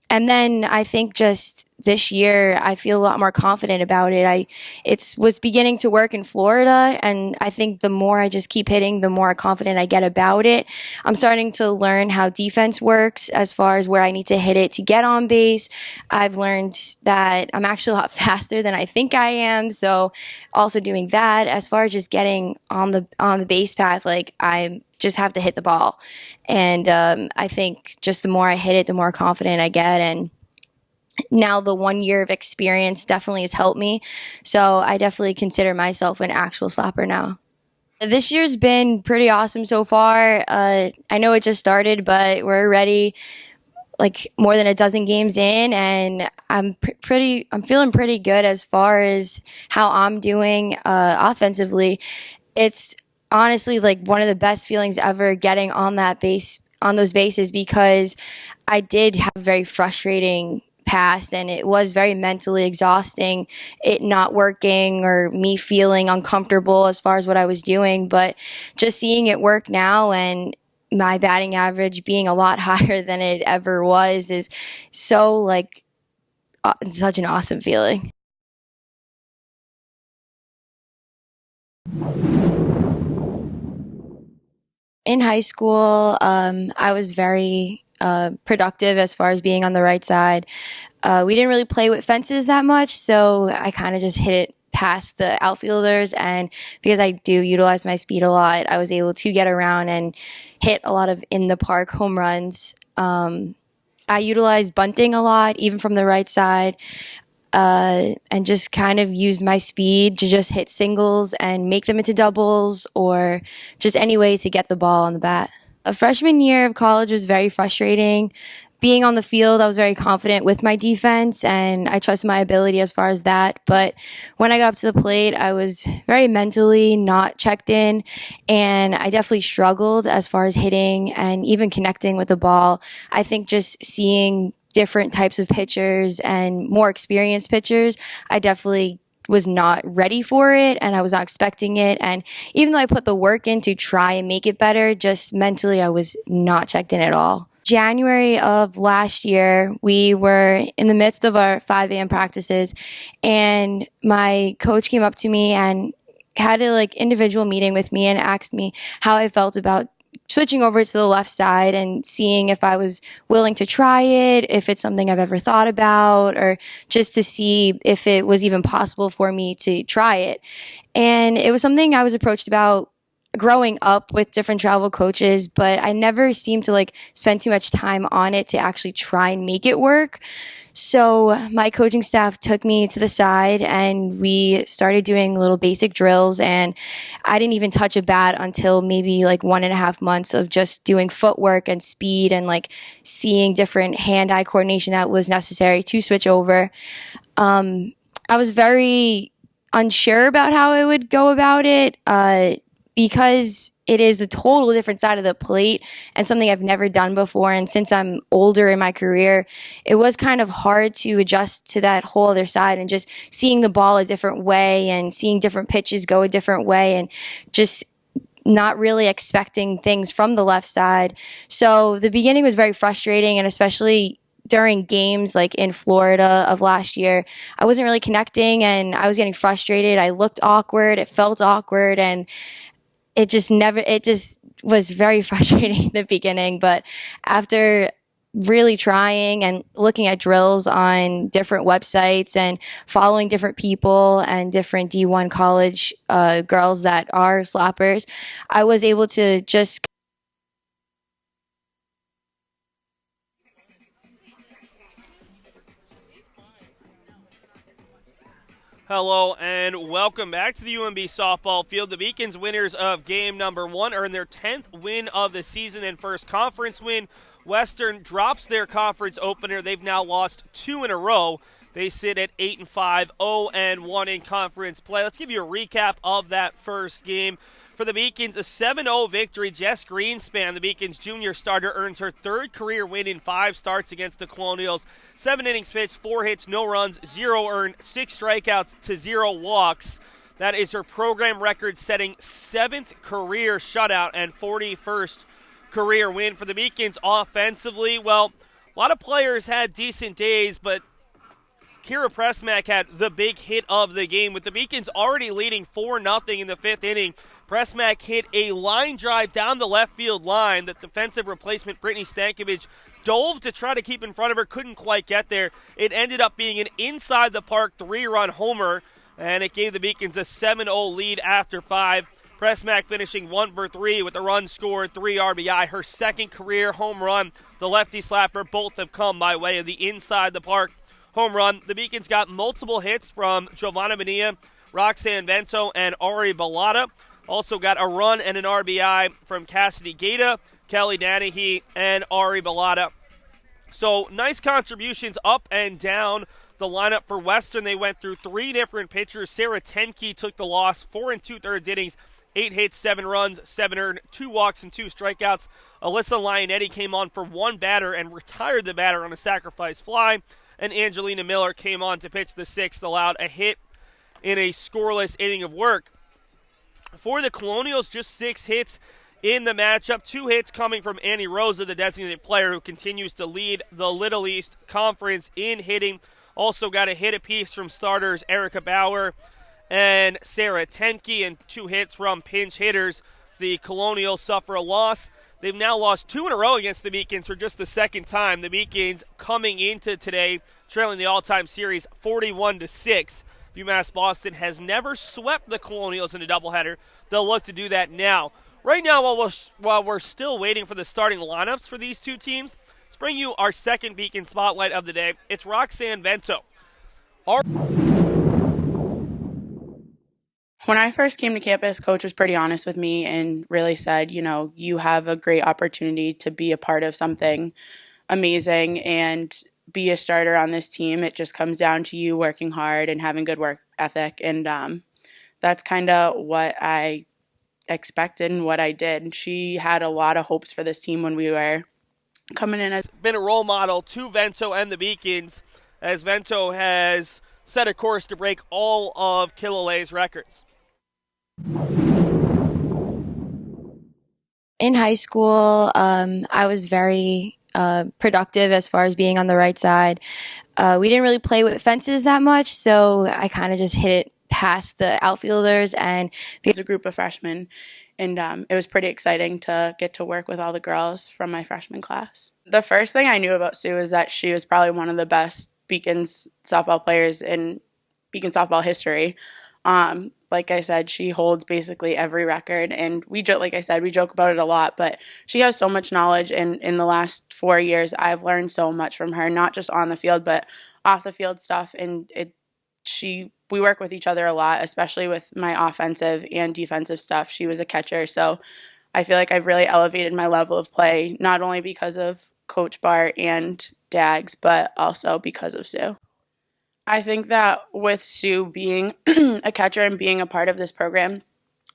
And then I think just this year, I feel a lot more confident about it. It was beginning to work in Florida, and I think the more I just keep hitting, the more confident I get about it. I'm starting to learn how defense works as far as where I need to hit it to get on base. I've learned that I'm actually a lot faster than I think I am, so also doing that. As far as just getting on the base path, I just have to hit the ball. And I think just the more I hit it, the more confident I get. And now the 1 year of experience definitely has helped me. So I definitely consider myself an actual slapper now. This year's been pretty awesome so far. I know it just started, but we're already like more than a dozen games in, and I'm feeling pretty good as far as how I'm doing offensively. It's honestly like one of the best feelings ever getting on those bases, because I did have a very frustrating past, and it was very mentally exhausting, it not working or me feeling uncomfortable as far as what I was doing. But just seeing it work now and my batting average being a lot higher than it ever was is so like such an awesome feeling. In high school, I was very productive as far as being on the right side. We didn't really play with fences that much, so I kind of just hit it past the outfielders. And because I do utilize my speed a lot, I was able to get around and hit a lot of in the park home runs. I utilize bunting a lot, even from the right side. And just kind of used my speed to just hit singles and make them into doubles, or just any way to get the ball on the bat. A freshman year of college was very frustrating. Being on the field, I was very confident with my defense, and I trusted my ability as far as that. But when I got up to the plate, I was very mentally not checked in, and I definitely struggled as far as hitting and even connecting with the ball. I think just seeing different types of pitchers and more experienced pitchers, I definitely was not ready for it, and I was not expecting it. And even though I put the work in to try and make it better, just mentally I was not checked in at all. January of last year, we were in the midst of our 5 a.m. practices, and my coach came up to me and had a like individual meeting with me and asked me how I felt about switching over to the left side and seeing if I was willing to try it, if it's something I've ever thought about, or just to see if it was even possible for me to try it. And it was something I was approached about growing up with different travel coaches, but I never seemed to like spend too much time on it to actually try and make it work. So my coaching staff took me to the side and we started doing little basic drills, and I didn't even touch a bat until maybe like 1.5 months of just doing footwork and speed and like seeing different hand-eye coordination that was necessary to switch over. I was very unsure about how I would go about it, because it is a total different side of the plate and something I've never done before. And since I'm older in my career, it was kind of hard to adjust to that whole other side and just seeing the ball a different way and seeing different pitches go a different way and just not really expecting things from the left side. So the beginning was very frustrating, and especially during games like in Florida of last year, I wasn't really connecting and I was getting frustrated. I looked awkward. It felt awkward, and it just was very frustrating in the beginning. But after really trying and looking at drills on different websites and following different people and different D1 college girls that are slappers, I was able to just Hello and welcome back to the UMB softball field. The Beacons, winners of game number 1, earn their 10th win of the season and first conference win. Western drops their conference opener. They've now lost 2 in a row. They sit at 8-5, 0-1 in conference play. Let's give you a recap of that first game. For the Beacons, a 7-0 victory. Jess Greenspan, the Beacons' junior starter, earns her 3rd career win in 5 starts against the Colonials. 7 innings pitched, 4 hits, no runs, 0 earned, 6 strikeouts to 0 walks. That is her program record-setting 7th career shutout and 41st career win. For the Beacons offensively, well, a lot of players had decent days, but Kira Pressmack had the big hit of the game, with the Beacons already leading 4-0 in the 5th inning. Pressmack hit a line drive down the left field line that defensive replacement Brittany Stankovic dove to try to keep in front of her, couldn't quite get there. It ended up being an inside-the-park 3-run homer, and it gave the Beacons a 7-0 lead after 5. Pressmack finishing 1 for 3 with a run scored, 3 RBI. Her 2nd career home run, the lefty slapper, both have come by way of the inside-the-park home run. The Beacons got multiple hits from Giovanna Bonilla, Roxanne Vento, and Ari Bellata. Also got a run and an RBI from Cassidy Gaeta, Kelly Danahy, and Ari Bellata. So nice contributions up and down the lineup for Western. They went through three different pitchers. Sarah Tenke took the loss, 4 2/3 innings, 8 hits, 7 runs, 7 earned, 2 walks, and 2 strikeouts. Alyssa Lionetti came on for one batter and retired the batter on a sacrifice fly. And Angelina Miller came on to pitch the sixth, allowed a hit in a scoreless inning of work. For the Colonials, just 6 hits in the matchup. 2 hits coming from Annie Rosa, the designated player who continues to lead the Little East Conference in hitting. Also got a hit apiece from starters Erica Bauer and Sarah Tenke, and 2 hits from pinch hitters. The Colonials suffer a loss. They've now lost 2 in a row against the Beacons for just the second time. The Beacons coming into today trailing the all-time series 41-6. UMass Boston has never swept the Colonials in a doubleheader. They'll look to do that now. Right now, while we're still waiting for the starting lineups for these two teams, let's bring you our second Beacon spotlight of the day. It's Roxanne Vento. When I first came to campus, Coach was pretty honest with me and really said, you have a great opportunity to be a part of something amazing and be a starter on this team. It just comes down to you working hard and having good work ethic. And that's kind of what I expected and what I did. She had a lot of hopes for this team when we were coming in. As been a role model to Vento and the Beacons, as Vento has set a course to break all of Kilauea's records. In high school, I was very productive as far as being on the right side. We didn't really play with fences that much, so I kind of just hit it past the outfielders. And it was a group of freshmen, and it was pretty exciting to get to work with all the girls from my freshman class. The first thing I knew about Sue is that she was probably one of the best Beacons softball players in Beacon softball history. Like I said, she holds basically every record, and we joke about it a lot, but she has so much knowledge, and in the last 4 years, I've learned so much from her, not just on the field, but off the field stuff, and we work with each other a lot, especially with my offensive and defensive stuff. She was a catcher, so I feel like I've really elevated my level of play, not only because of Coach Bart and Dags, but also because of Sue. I think that with Sue being a catcher and being a part of this program,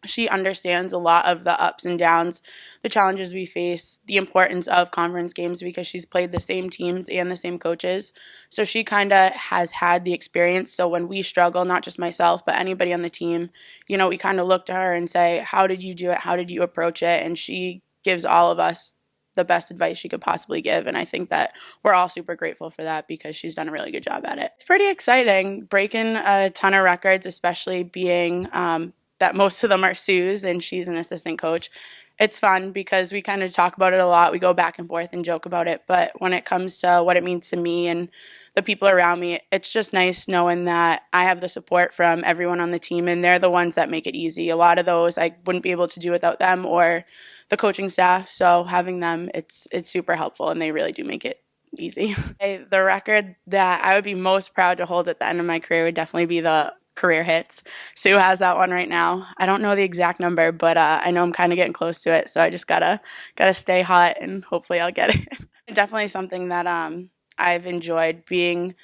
she understands a lot of the ups and downs, the challenges we face, the importance of conference games because she's played the same teams and the same coaches. So she kind of has had the experience. So when we struggle, not just myself, but anybody on the team, we kind of look to her and say, how did you do it? How did you approach it? And she gives all of us the best advice she could possibly give. And I think that we're all super grateful for that because she's done a really good job at it. It's pretty exciting, breaking a ton of records, especially being that most of them are Sue's and she's an assistant coach. It's fun because we kind of talk about it a lot. We go back and forth and joke about it. But when it comes to what it means to me and the people around me, it's just nice knowing that I have the support from everyone on the team and they're the ones that make it easy. A lot of those I wouldn't be able to do without them or the coaching staff. So having them, it's super helpful and they really do make it easy. The record that I would be most proud to hold at the end of my career would definitely be the career hits. Sue has that one right now. I don't know the exact number, but I know I'm kind of getting close to it. So I just gotta stay hot and hopefully I'll get it. Definitely something that I've enjoyed being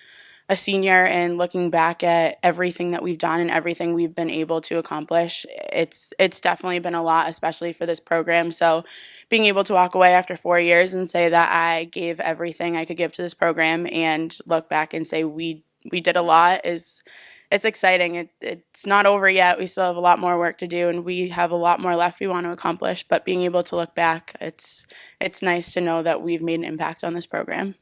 a senior and looking back at everything that we've done and everything we've been able to accomplish. It's definitely been a lot, especially for this program. So being able to walk away after 4 years and say that I gave everything I could give to this program and look back and say we did a lot it's exciting. It's not over yet. We still have a lot more work to do and we have a lot more left we want to accomplish, but being able to look back, it's nice to know that we've made an impact on this program.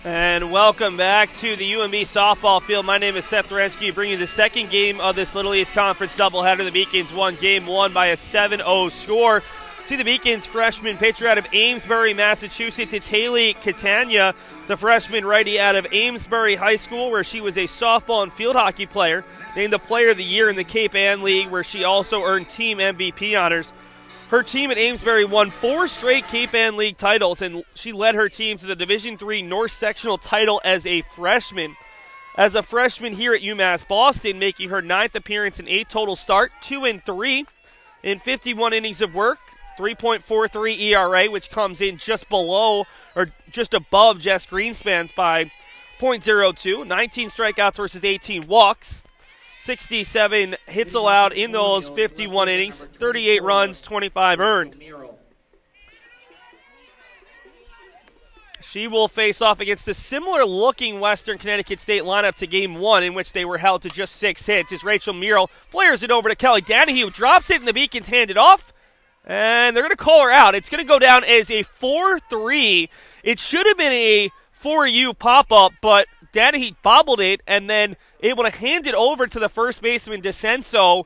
And welcome back to the UMB softball field. My name is Seth Dorensky, bringing you the second game of this Little East Conference doubleheader. The Beacons won game one by a 7-0 score. See the Beacons freshman pitcher out of Amesbury, Massachusetts. It's Haley Catania, the freshman righty out of Amesbury High School, where she was a softball and field hockey player, named the Player of the Year in the Cape Ann League, where she also earned team MVP honors. Her team at Amesbury won 4 straight Cape Ann League titles, and she led her team to the Division III North Sectional title as a freshman. As a freshman here at UMass Boston, making her 9th appearance and 8 total start, 2-3 in 51 innings of work, 3.43 ERA, which comes in just below or just above Jess Greenspan's by .02, 19 strikeouts versus 18 walks. 67 hits allowed in those 51 innings, 38 runs, 25 earned. She will face off against a similar-looking Western Connecticut State lineup to Game 1, in which they were held to just 6 hits, as Rachel Merrill flares it over to Kelly Danahue, drops it, and the Beacons hand it off, and they're going to call her out. It's going to go down as a 4-3. It should have been a 4U pop-up, but Danahue bobbled it, and then able to hand it over to the first baseman, DeCenso.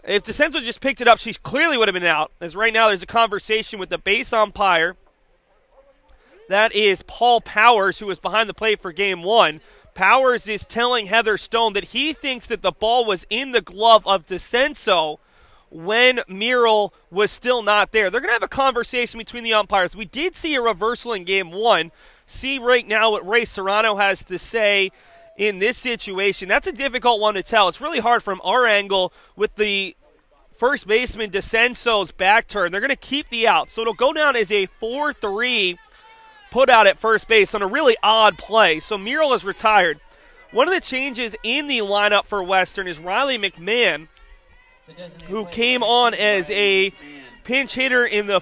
If DeCenso just picked it up, she clearly would have been out, as right now there's a conversation with the base umpire. That is Paul Powers, who was behind the plate for Game 1. Powers is telling Heather Stone that he thinks that the ball was in the glove of DeCenso when Merrill was still not there. They're going to have a conversation between the umpires. We did see a reversal in Game 1. See right now what Ray Serrano has to say in this situation. That's a difficult one to tell. It's really hard from our angle with the first baseman DeCenso's back turn. They're going to keep the out. So it'll go down as a 4-3 put out at first base on a really odd play. So Merrill is retired. One of the changes in the lineup for Western is Riley McMahon, who came on as a pinch hitter in the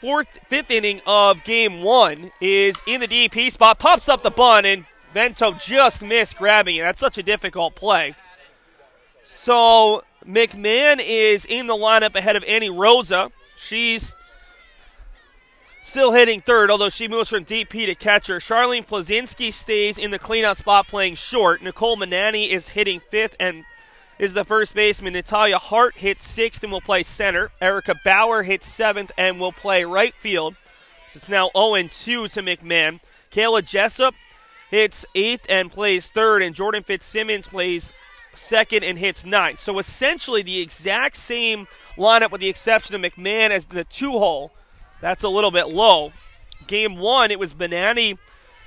fifth inning of Game 1, is in the DP spot, pops up the bunt, and Vento just missed grabbing it. That's such a difficult play. So McMahon is in the lineup ahead of Annie Rosa. She's still hitting third, although she moves from DP to catcher. Charlene Plazinski stays in the cleanout spot playing short. Nicole Manani is hitting fifth and is the first baseman. Natalia Hart hits sixth and will play center. Erica Bauer hits seventh and will play right field. So it's now 0-2 to McMahon. Kayla Jessup hits eighth and plays third, and Jordan Fitzsimmons plays second and hits ninth. So essentially the exact same lineup with the exception of McMahon as the 2-hole. That's a little bit low. Game 1, it was Banani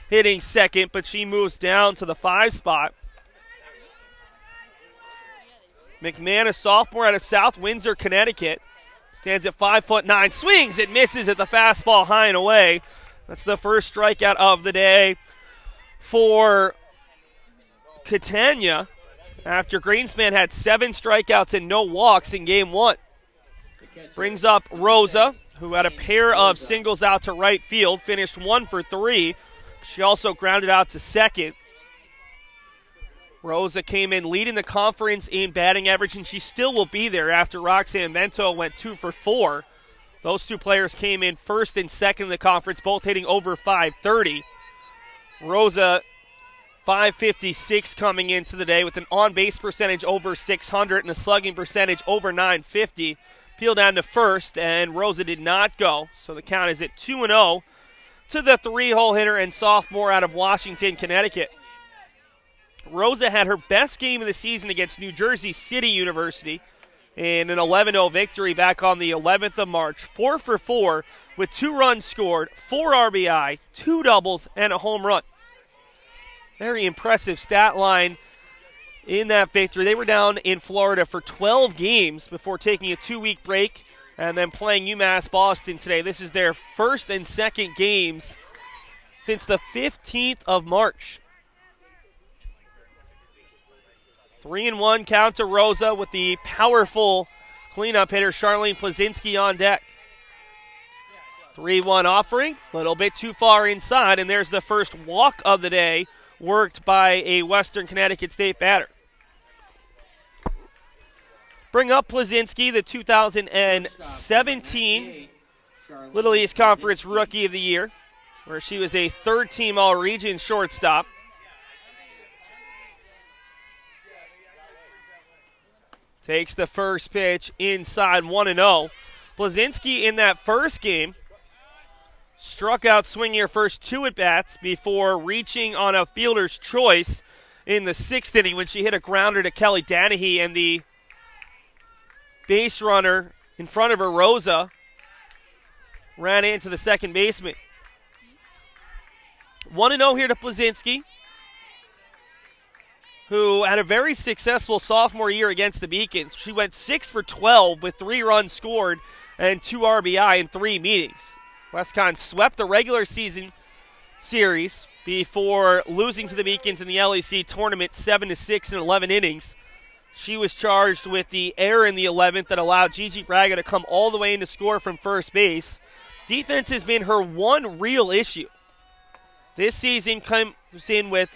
hitting second, but she moves down to the 5 spot. McMahon, a sophomore out of South Windsor, Connecticut, stands at 5'9", swings, it misses at the fastball high and away. That's the first strikeout of the day for Catania, after Greenspan had 7 strikeouts and no walks in Game 1. Brings up Rosa, who had a pair of singles out to right field, finished 1 for 3. She also grounded out to second. Rosa came in leading the conference in batting average, and she still will be there after Roxanne Vento went 2 for 4. Those two players came in first and second in the conference, both hitting over .530. Rosa, .556 coming into the day with an on-base percentage over .600 and a slugging percentage over .950. Peel down to first, and Rosa did not go. So the count is at 2-0 to the 3-hole hitter and sophomore out of Washington, Connecticut. Rosa had her best game of the season against New Jersey City University in an 11-0 victory back on the 11th of March. 4 for 4 with 2 runs scored, 4 RBI, 2 doubles, and a home run. Very impressive stat line in that victory. They were down in Florida for 12 games before taking a 2-week break and then playing UMass Boston today. This is their first and second games since the 15th of March. 3-1 count to Rosa with the powerful cleanup hitter Charlene Plazinski on deck. 3-1 offering, a little bit too far inside, and there's the first walk of the day, worked by a Western Connecticut State batter. Bring up Plazinski, the 2017 Little East Conference Rookie of the Year. where she was a third-team All-Region shortstop. Takes the first pitch inside 1-0. Blazinski in that first game struck out swinging her first 2 at-bats before reaching on a fielder's choice in the 6th inning when she hit a grounder to Kelly Danahy, and the base runner in front of her, Rosa, ran into the second baseman. 1-0 here to Blazinski, who had a very successful sophomore year against the Beacons. She went 6 for 12 with 3 runs scored and 2 RBI in 3 meetings. WestConn swept the regular season series before losing to the Beacons in the LEC tournament 7-6 in 11 innings. She was charged with the error in the 11th that allowed Gigi Braga to come all the way in to score from first base. Defense has been her one real issue. This season comes in with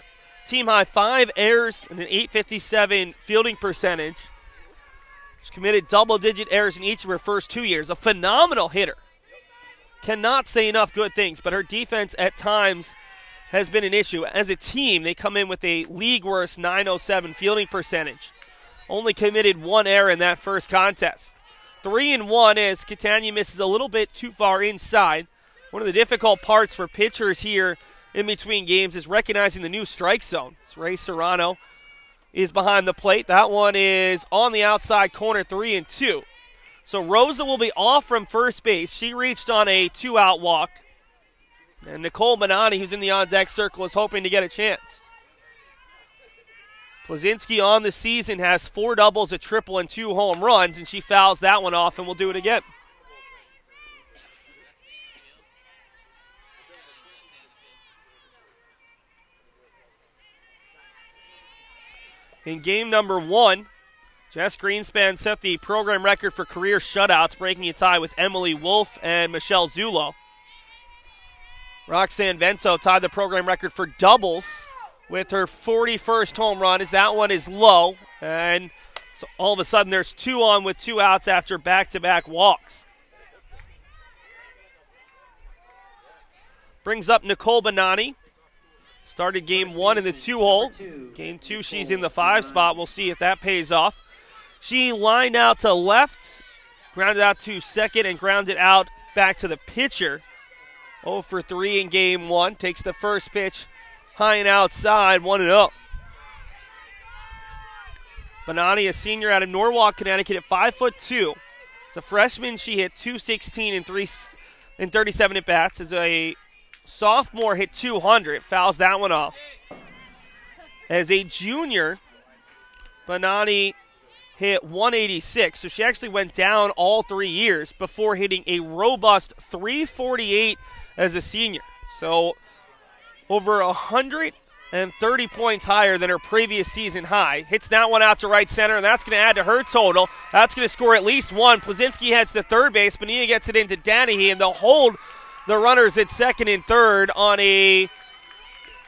team-high 5 errors and an .857 fielding percentage. She's committed double-digit errors in each of her first 2 years. A phenomenal hitter. Cannot say enough good things, but her defense at times has been an issue. As a team, they come in with a league-worst .907 fielding percentage. Only committed 1 error in that first contest. 3-1 as Catania misses a little bit too far inside. One of the difficult parts for pitchers here in between games is recognizing the new strike zone. As Ray Serrano is behind the plate. That one is on the outside corner, 3-2. So Rosa will be off from first base. She reached on a 2-out walk. And Nicole Bonani, who's in the on-deck circle, is hoping to get a chance. Blazinski on the season has 4 doubles, a triple, and 2 home runs, and she fouls that one off and will do it again. In game number 1, Jess Greenspan set the program record for career shutouts, breaking a tie with Emily Wolf and Michelle Zulo. Roxanne Vento tied the program record for doubles with her 41st home run, as that one is low. And so all of a sudden there's 2 on with 2 outs after back-to-back walks. Brings up Nicole Bonani. Started game 1 in the 2-hole. Game 2, she's in the 5 spot. We'll see if that pays off. She lined out to left, grounded out to second, and grounded out back to the pitcher. 0 for 3 in game 1. Takes the first pitch high and outside, 1-0. Bonani, a senior out of Norwalk, Connecticut, at 5'2". As a freshman, she hit .216 in 37 at-bats. As a sophomore, hit .200. Fouls that one off. As a junior, Bonani hit .186, so she actually went down all 3 years before hitting a robust .348 as a senior. So over 130 points higher than her previous season high. Hits that one out to right center, and that's going to add to her total. That's going to score at least 1. Plazinski heads to third base. Bonina gets it into Danahy, and they'll hold the runners at second and third on a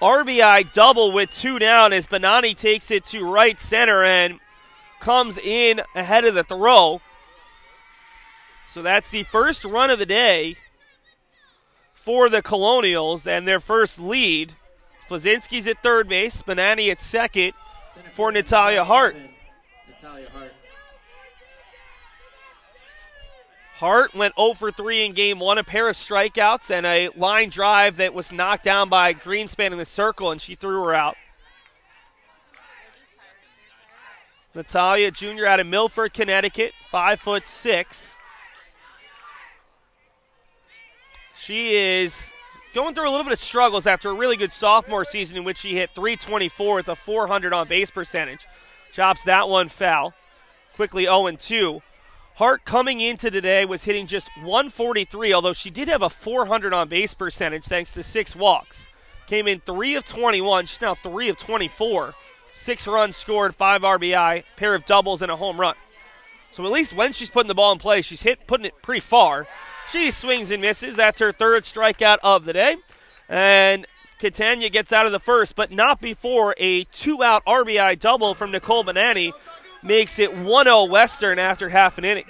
RBI double with 2 down as Bonani takes it to right center and comes in ahead of the throw. So that's the first run of the day for the Colonials and their first lead. Plazinski's at third base, Bonani at second for Natalia Hart. Hart went 0 for 3 in game 1, a pair of strikeouts and a line drive that was knocked down by Greenspan in the circle, and she threw her out. Natalia, junior out of Milford, Connecticut, 5'6". She is going through a little bit of struggles after a really good sophomore season in which she hit .324 with a .400 on base percentage. Chops that one foul. Quickly 0-2. Hart coming into today was hitting just .143, although she did have a .400 on base percentage thanks to 6 walks. Came in 3 of 21. She's now 3 of 24. 6 runs scored, 5 RBI, pair of doubles, and a home run. So at least when she's putting the ball in play, she's putting it pretty far. She swings and misses. That's her 3rd strikeout of the day. And Catania gets out of the first, but not before a 2-out RBI double from Nicole Bonani makes it 1-0 Western after half an inning.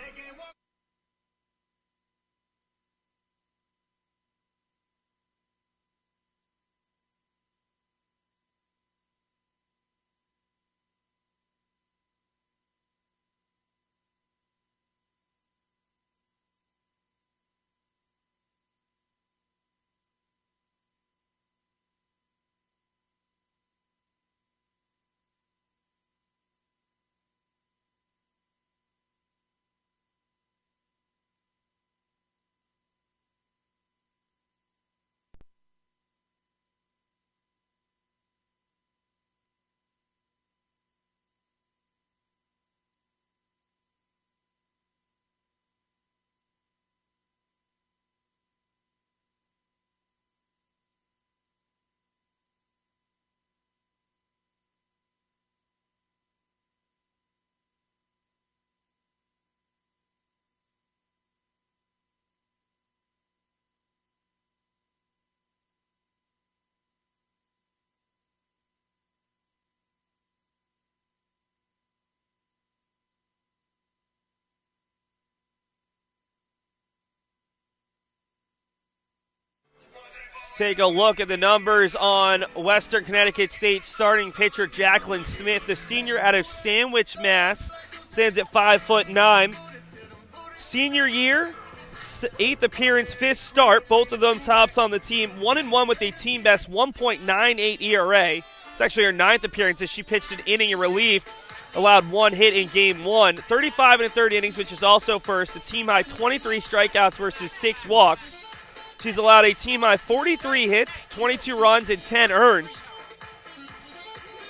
Take a look at the numbers on Western Connecticut State starting pitcher Jacqueline Smith, the senior out of Sandwich, Mass. Stands at 5'9". Senior year, 8th appearance, 5th start. Both of them tops on the team. 1-1 with a team best 1.98 ERA. It's actually her 9th appearance as she pitched an inning in relief. Allowed 1 hit in game 1. 35 and a third innings, which is also first. A team high 23 strikeouts versus 6 walks. She's allowed a team high 43 hits, 22 runs, and 10 earned.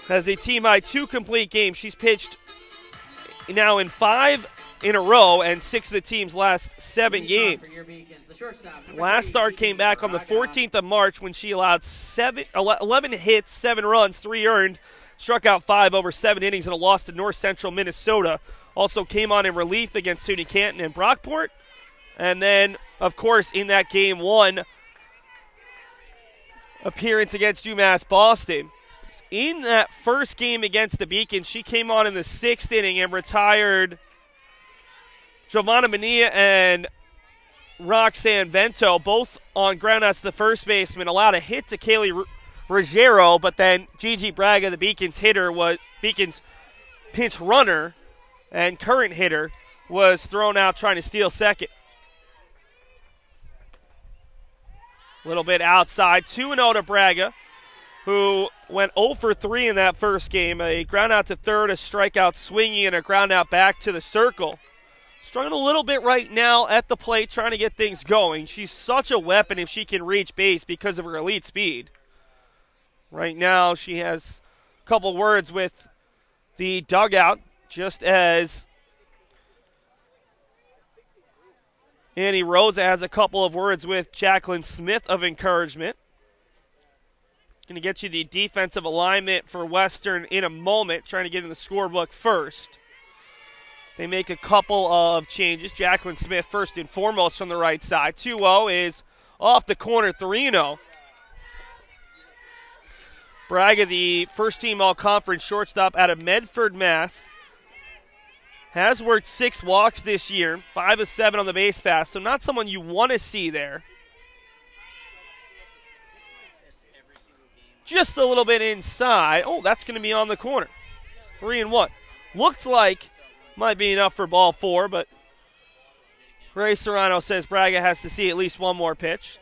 Has a team high 2 complete games. She's pitched now in 5 in a row and 6 of the team's last 7 games. Last start came back on the 14th of March when she allowed 11 hits, 7 runs, 3 earned. Struck out 5 over 7 innings in a loss to North Central Minnesota. Also came on in relief against SUNY Canton and Brockport. And then, of course, in that game 1 appearance against UMass Boston. In that first game against the Beacon, she came on in the 6th inning and retired Giovanna Bonilla and Roxanne Vento, both on groundouts to the first baseman. Allowed a hit to Kaylee Ruggiero, but then Gigi Braga, the Beacon's pinch runner and current hitter, was thrown out trying to steal second. A little bit outside, 2-0 to Braga, who went 0 for 3 in that first game. A ground out to third, a strikeout swinging, and a ground out back to the circle. Struggling a little bit right now at the plate, trying to get things going. She's such a weapon if she can reach base because of her elite speed. Right now, she has a couple words with the dugout, just as Annie Rosa has a couple of words with Jacqueline Smith of encouragement. Going to get you the defensive alignment for Western in a moment, trying to get in the scorebook first. They make a couple of changes. Jacqueline Smith first and foremost from the right side. 2-0 is off the corner, 3-0. Braga, the first-team all-conference shortstop out of Medford, Mass., has worked 6 walks this year, 5 of 7 on the base pass, so not someone you want to see there. Just a little bit inside. Oh, that's going to be on the corner. 3-1. Looks like might be enough for ball 4, but Ray Serrano says Braga has to see at least one more pitch.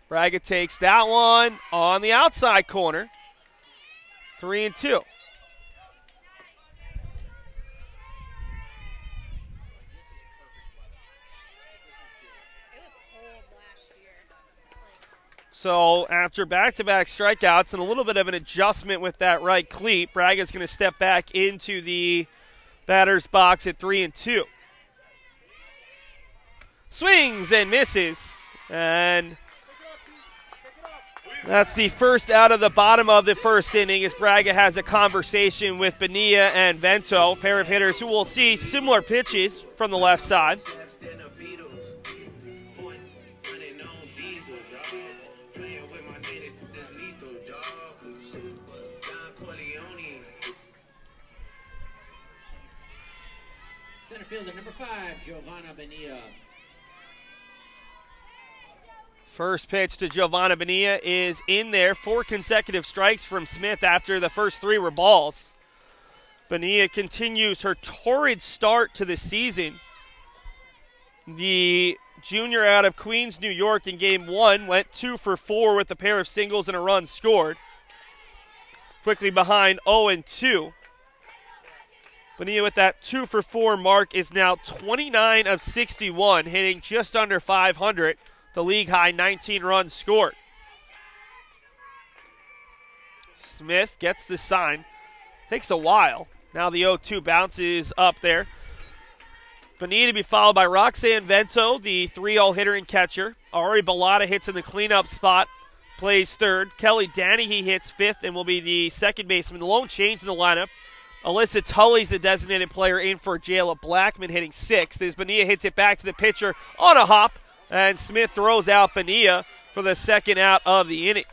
Braga takes that one on the outside corner. 3-2. So after back-to-back strikeouts and a little bit of an adjustment with that right cleat, Braga's going to step back into the batter's box at 3-2. Swings and misses. And that's the first out of the bottom of the first inning as Braga has a conversation with Bonilla and Vento, pair of hitters who will see similar pitches from the left side. Center fielder number 5, Giovanna Bonilla. First pitch to Giovanna Bonilla is in there. 4 consecutive strikes from Smith after the first 3 were balls. Bonilla continues her torrid start to the season. The junior out of Queens, New York in game 1 went 2 for 4 with a pair of singles and a run scored. Quickly behind 0-2. Bonilla with that 2 for 4 mark is now 29 of 61, hitting just under 500. The league high 19 runs scored. Smith gets the sign. Takes a while. Now the 0-2 bounces up there. Bonilla to be followed by Roxanne Vento, the 3-0 hitter and catcher. Ari Bellata hits in the cleanup spot, plays third. Kelly Danahy hits 5th and will be the second baseman. The lone change in the lineup. Alyssa Tully's the designated player in for Jayla Blackman hitting 6th. As Bonilla hits it back to the pitcher on a hop. And Smith throws out Bonilla for the second out of the inning.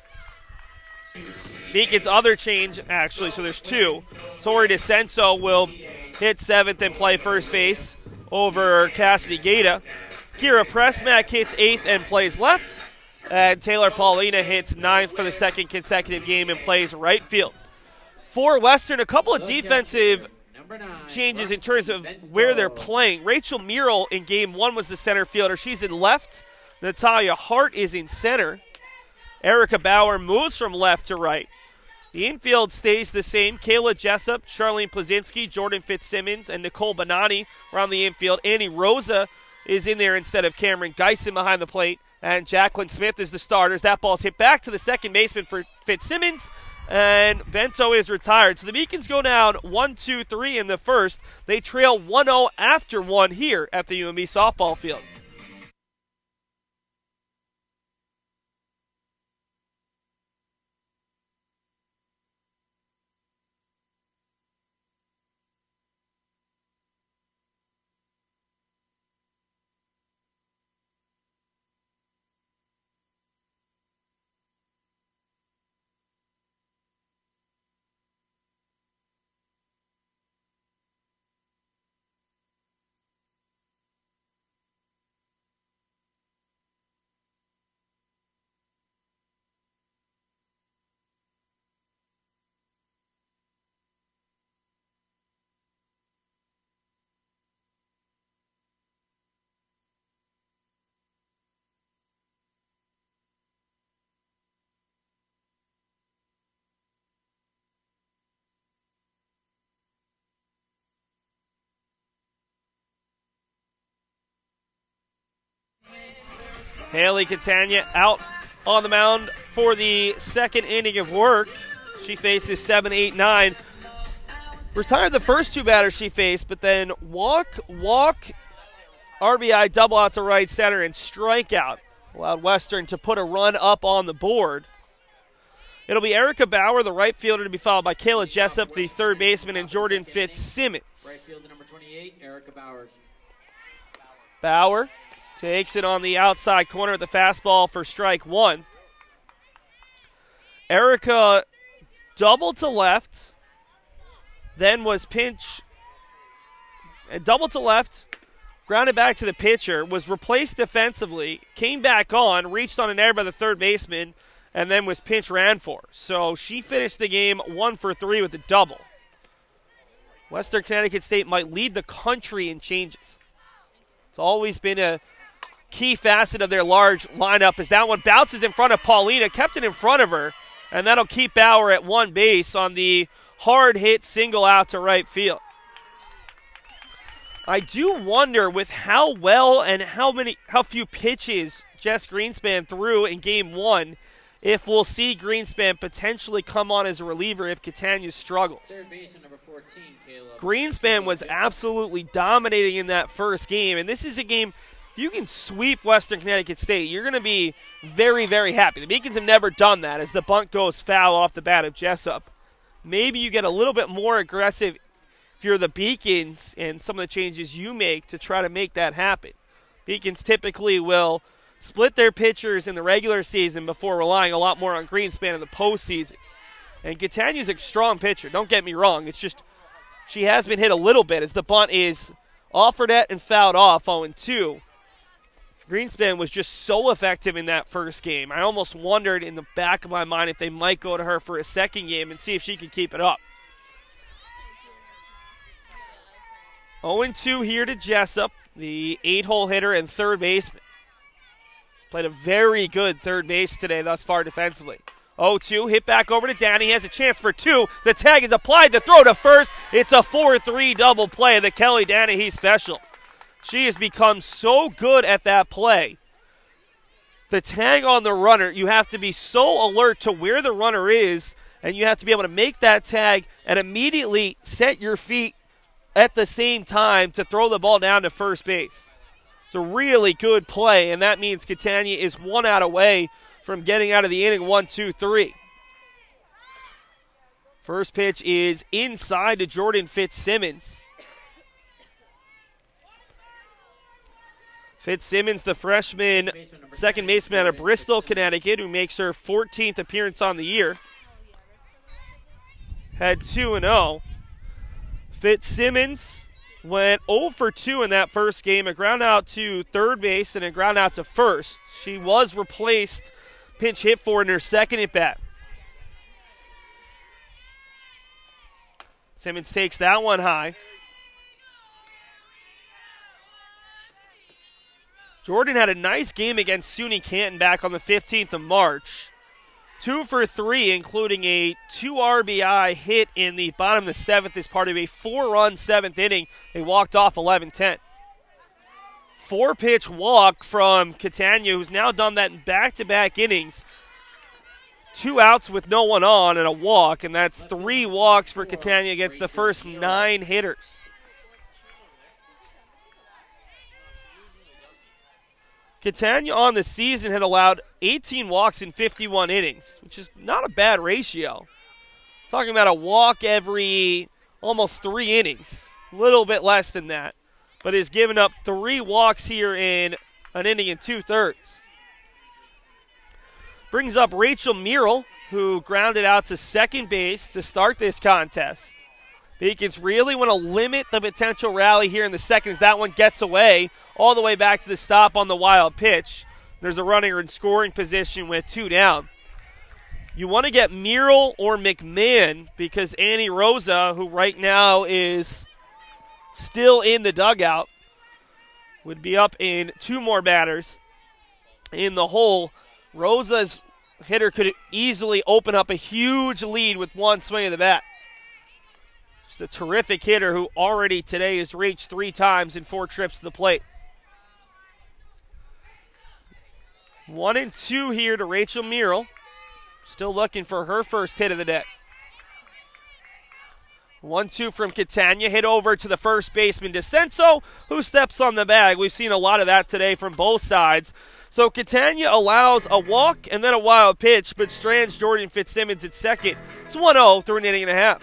Beacon's other change, actually, so there's 2. Tori DeCenso will hit 7th and play first base over Cassidy Gata. Kira Pressmack hits 8th and plays left. And Taylor Paulina hits 9th for the second consecutive game and plays right field. For Western, a couple of defensive changes in terms of where they're playing. Rachel Murrell in game 1 was the center fielder. She's in left. Natalia Hart is in center. Erica Bauer moves from left to right. The infield stays the same. Kayla Jessup, Charlene Plazinski, Jordan Fitzsimmons, and Nicole Bonani are on the infield. Annie Rosa is in there instead of Cameron Geisen behind the plate. And Jacqueline Smith is the starters. That ball's hit back to the second baseman for Fitzsimmons. And Vento is retired. So the Beacons go down 1-2-3 in the first. They trail 1-0 after 1 here at the UMB softball field. Haley Catania out on the mound for the second inning of work. She faces 7, 8, 9. Retired the first two batters she faced, but then walk, RBI double out to right center and strikeout. Allowed Western to put a run up on the board. It'll be Erica Bauer, the right fielder, to be followed by Kayla Jessup, the third baseman, and Jordan Fitzsimmons. Right fielder number 28, Erica Bowers. Bauer takes it on the outside corner at the fastball for strike one. Erica doubled to left, then was doubled to left, grounded back to the pitcher, was replaced defensively, came back on, reached on an error by the third baseman, and then was pinch ran for. So she finished the game 1 for 3 with a double. Western Connecticut State might lead the country in changes. It's always been a key facet of their large lineup as that one bounces in front of Paulina, kept it in front of her, and that'll keep Bauer at one base on the hard hit single out to right field. I do wonder with how well and how few pitches Jess Greenspan threw in game one, if we'll see Greenspan potentially come on as a reliever if Catania struggles. Third baseman number 14, Caleb. Greenspan was absolutely dominating in that first game, and this is a game you can sweep Western Connecticut State. You're going to be very, very happy. The Beacons have never done that as the bunt goes foul off the bat of Jessup. Maybe you get a little bit more aggressive if you're the Beacons and some of the changes you make to try to make that happen. Beacons typically will split their pitchers in the regular season before relying a lot more on Greenspan in the postseason. And Catania's a strong pitcher, don't get me wrong. It's just she has been hit a little bit as the bunt is offered at and fouled off 0-2. Greenspan was just so effective in that first game. I almost wondered in the back of my mind if they might go to her for a second game and see if she could keep it up. 0-2 here to Jessup, the 8-hole hitter and third baseman. Played a very good third base today thus far defensively. 0-2, hit back over to Danny. He has a chance for two. The tag is applied. The throw to first. It's a 4-3 double play. The Kelly Danahy special. She has become so good at that play. The tag on the runner, you have to be so alert to where the runner is, and you have to be able to make that tag and immediately set your feet at the same time to throw the ball down to first base. It's a really good play, and that means Catania is 1 out away from getting out of the inning 1-2-3. First pitch is inside to Jordan Fitzsimmons. Fitzsimmons, the freshman second baseman out of Bristol, Connecticut, who makes her 14th appearance on the year. Had 2-0. Fitzsimmons went 0 for 2 in that first game, a ground out to third base and a ground out to first. She was replaced, pinch hit for in her second at bat. Simmons takes that one high. Jordan had a nice game against SUNY Canton back on the 15th of March. 2 for 3, including a 2 RBI hit in the bottom of the 7th as part of a 4-run 7th inning. They walked off 11-10. 4-pitch walk from Catania, who's now done that in back-to-back innings. 2 outs with no one on and a walk, and that's 3 walks for Catania against the first 9 hitters. Catania on the season had allowed 18 walks in 51 innings, which is not a bad ratio. Talking about a walk every almost 3 innings, a little bit less than that, but has given up 3 walks here in an inning and 2/3. Brings up Rachel Merrill, who grounded out to second base to start this contest. Beacons really want to limit the potential rally here in the second as that one gets away all the way back to the stop on the wild pitch. There's a runner in scoring position with 2 down. You want to get Merrill or McMahon because Annie Rosa, who right now is still in the dugout, would be up in 2 more batters in the hole. Rosa's hitter could easily open up a huge lead with 1 swing of the bat. Just a terrific hitter who already today has reached 3 times in 4 trips to the plate. 1-2 here to Rachel Merrill. Still looking for her first hit of the day. 1-2 from Catania, hit over to the first baseman, DeCenso, who steps on the bag. We've seen a lot of that today from both sides. So Catania allows a walk and then a wild pitch, but strands Jordan Fitzsimmons at second. It's 1-0 through an inning and a half.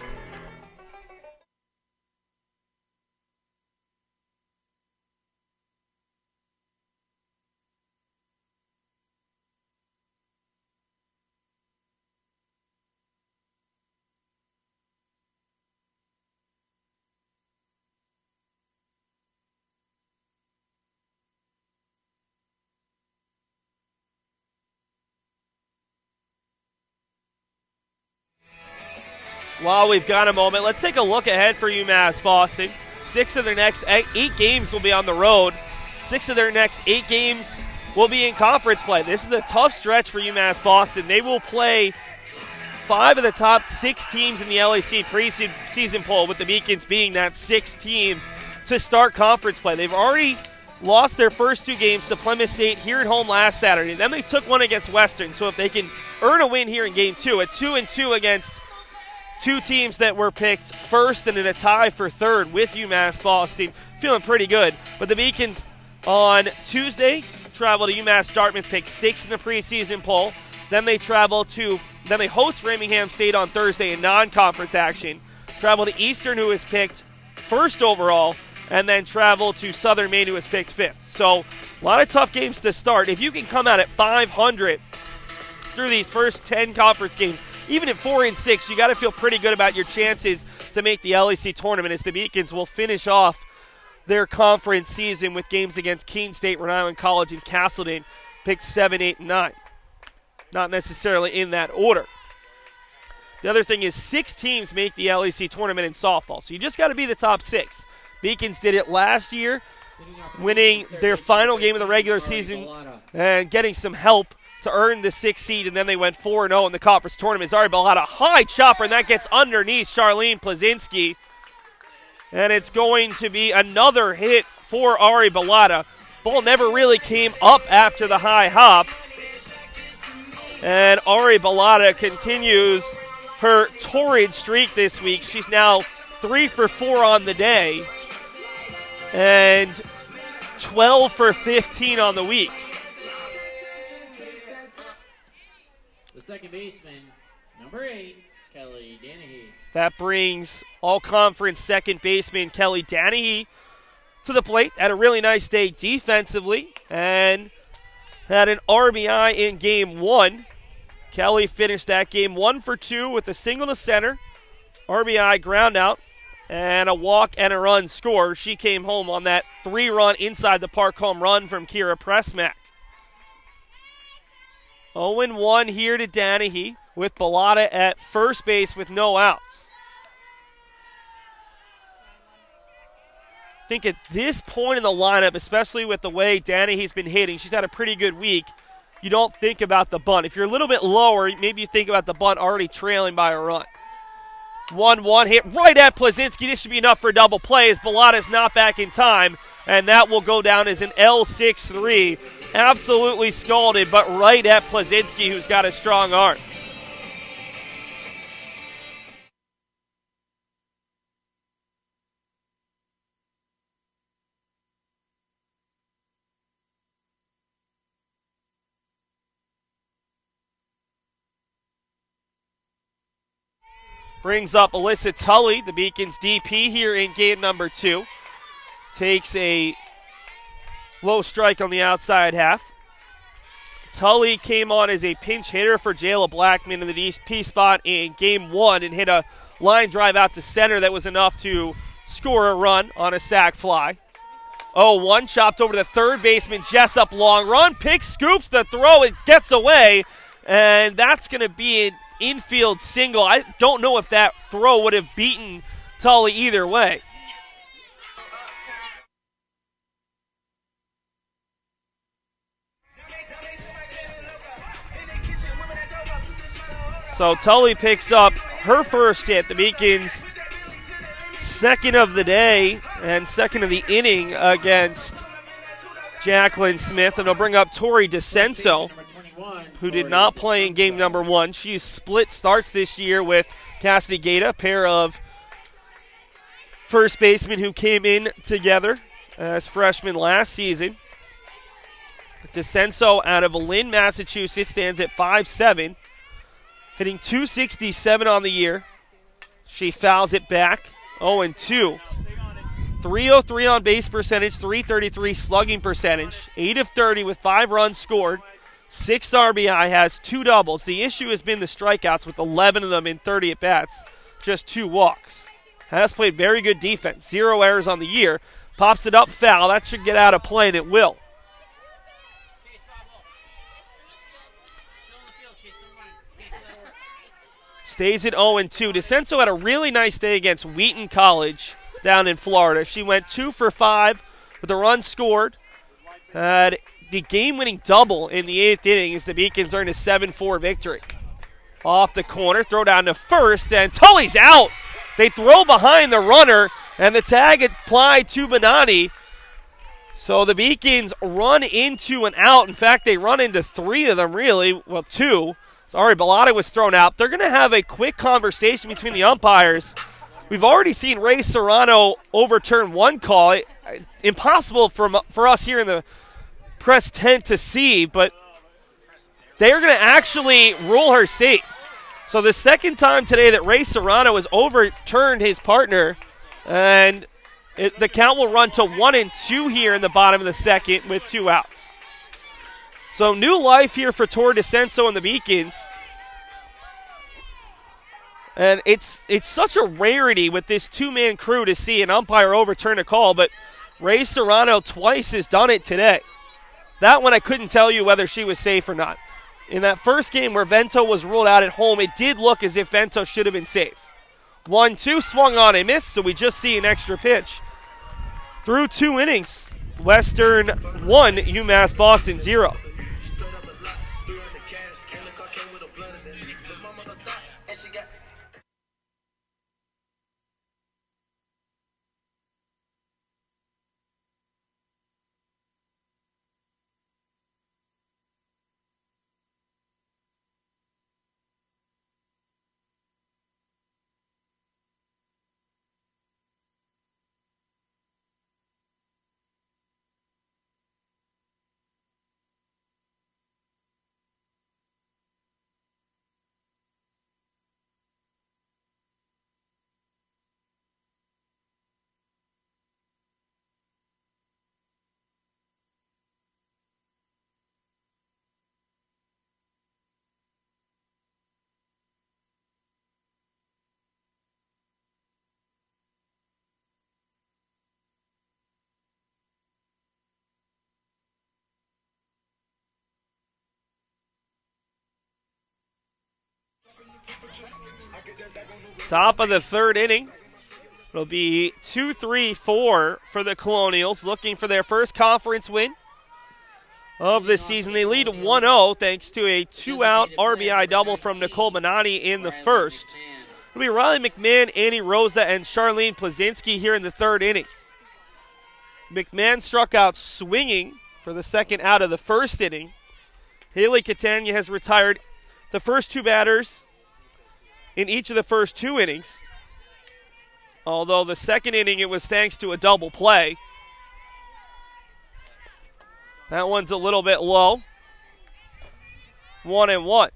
While we've got a moment, let's take a look ahead for UMass Boston. 6 of their next 8 games will be on the road. 6 of their next 8 games will be in conference play. This is a tough stretch for UMass Boston. They will play 5 of the top 6 teams in the LAC preseason poll, with the Beacons being that 6th team to start conference play. They've already lost their first 2 games to Plymouth State here at home last Saturday. Then they took one against Western. So if they can earn a win here in Game 2, a 2-2 against 2 teams that were picked first and in a tie for third with UMass Boston, feeling pretty good. But the Beacons on Tuesday travel to UMass Dartmouth, picked 6th in the preseason poll. Then they host Framingham State on Thursday in non-conference action. Travel to Eastern, who is picked first overall, and then travel to Southern Maine, who is picked 5th. So a lot of tough games to start. If you can come out at 500 through these first 10 conference games, even at 4-6, you got to feel pretty good about your chances to make the LAC tournament, as the Beacons will finish off their conference season with games against Keene State, Rhode Island College, and Castleton, picked 7, 8, and 9. Not necessarily in that order. The other thing is 6 teams make the LAC tournament in softball, so you just got to be the top 6. Beacons did it last year, winning their final game of the regular season and getting some help to earn the 6th seed, and then they went 4-0 in the conference tournament. Zari Bellata, high chopper, and that gets underneath Charlene Plazinski. And it's going to be another hit for Ari Bellata. Ball never really came up after the high hop. And Ari Bellata continues her torrid streak this week. She's now 3 for 4 on the day and 12 for 15 on the week. The second baseman, number 8, Kelly Danahy. That brings all-conference second baseman Kelly Danahy to the plate. Had a really nice day defensively and had an RBI in Game 1. Kelly finished that game 1 for 2 with a single to center, RBI ground out, and a walk and a run scored. She came home on that 3-run inside the park home run from Kira Pressmack. 0-1 here to Danahy with Bellotta at first base with no outs. I think at this point in the lineup, especially with the way Danahy's been hitting, she's had a pretty good week. You don't think about the bunt. If you're a little bit lower, maybe you think about the bunt already trailing by a run. 1-1 hit right at Plazinski. This should be enough for a double play as Bellotta's not back in time, and that will go down as an L6-3. Absolutely scalded, but right at Plazinski, who's got a strong arm. Brings up Alyssa Tully, the Beacons DP here in game number 2. Takes a low strike on the outside half. Tully came on as a pinch hitter for Jayla Blackman in the DP spot in game 1 and hit a line drive out to center that was enough to score a run on a sac fly. 0-1, chopped over to third baseman Jessup, long run, picks, scoops the throw, it gets away, and that's going to be an infield single. I don't know if that throw would have beaten Tully either way. So Tully picks up her first hit, the Beacons' second of the day and second of the inning against Jacqueline Smith, and they'll bring up Tori DeCenso, who did not play in game number 1. She's split starts this year with Cassidy Gata, a pair of first basemen who came in together as freshmen last season. DeCenso out of Lynn, Massachusetts, stands at 5'7", hitting .267 on the year. She fouls it back, 0-2. 303 on base percentage, 333 slugging percentage, 8 of 30 with 5 runs scored. 6 RBI, has 2 doubles. The issue has been the strikeouts with 11 of them in 30 at-bats, just 2 walks. Has played very good defense, 0 errors on the year. Pops it up foul. That should get out of play, and it will. Stays at 0-2. DeCenso had a really nice day against Wheaton College down in Florida. She went 2 for 5 with a run scored. Had the game-winning double in the 8th inning as the Beacons earned a 7-4 victory. Off the corner, throw down to first, and Tully's out. They throw behind the runner, and the tag applied to Benani. So the Beacons run into an out. In fact, they run into 3 of them, really. Well, 2. Sorry, Bellotta was thrown out. They're going to have a quick conversation between the umpires. We've already seen Ray Serrano overturn one call. Impossible for us here in the press tent to see, but they're going to actually rule her safe. So the second time today that Ray Serrano has overturned his partner, and the count will run to 1-2 here in the bottom of the second with 2 outs. So new life here for Tor DeCenso and the Beacons. And it's such a rarity with this 2-man crew to see an umpire overturn a call, but Ray Serrano twice has done it today. That one I couldn't tell you whether she was safe or not. In that first game where Vento was ruled out at home, it did look as if Vento should have been safe. 1-2, swung on and missed, so we just see an extra pitch. Through 2 innings, Western 1, UMass Boston 0. Top of the third inning. It'll be 2-3-4 for the Colonials, looking for their first conference win of the season. They lead 1-0 thanks to a two-out RBI double from Nicole Bonatti in the first. It'll be Riley McMahon, Annie Rosa, and Charlene Plazinski here in the third inning. McMahon struck out swinging for the second out of the first inning. Haley Catania has retired the first two batters in each of the first two innings. Although the second inning, it was thanks to a double play. That one's a little bit low. 1-1.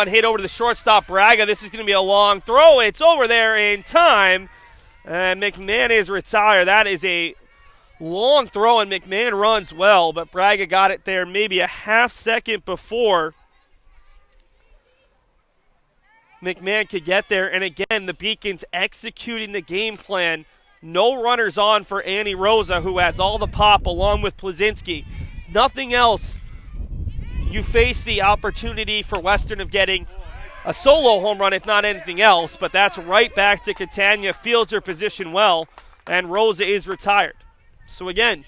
Hit over to the shortstop, Braga. This is going to be a long throw. It's over there in time. And McMahon is retired. That is a long throw, and McMahon runs well, but Braga got it there maybe a half second before McMahon could get there. And again, the Beacons executing the game plan. No runners on for Annie Rosa, who has all the pop along with Plazinski. Nothing else. You face the opportunity for Western of getting a solo home run, if not anything else, but that's right back to Catania. Fields her position well, and Rosa is retired. So again,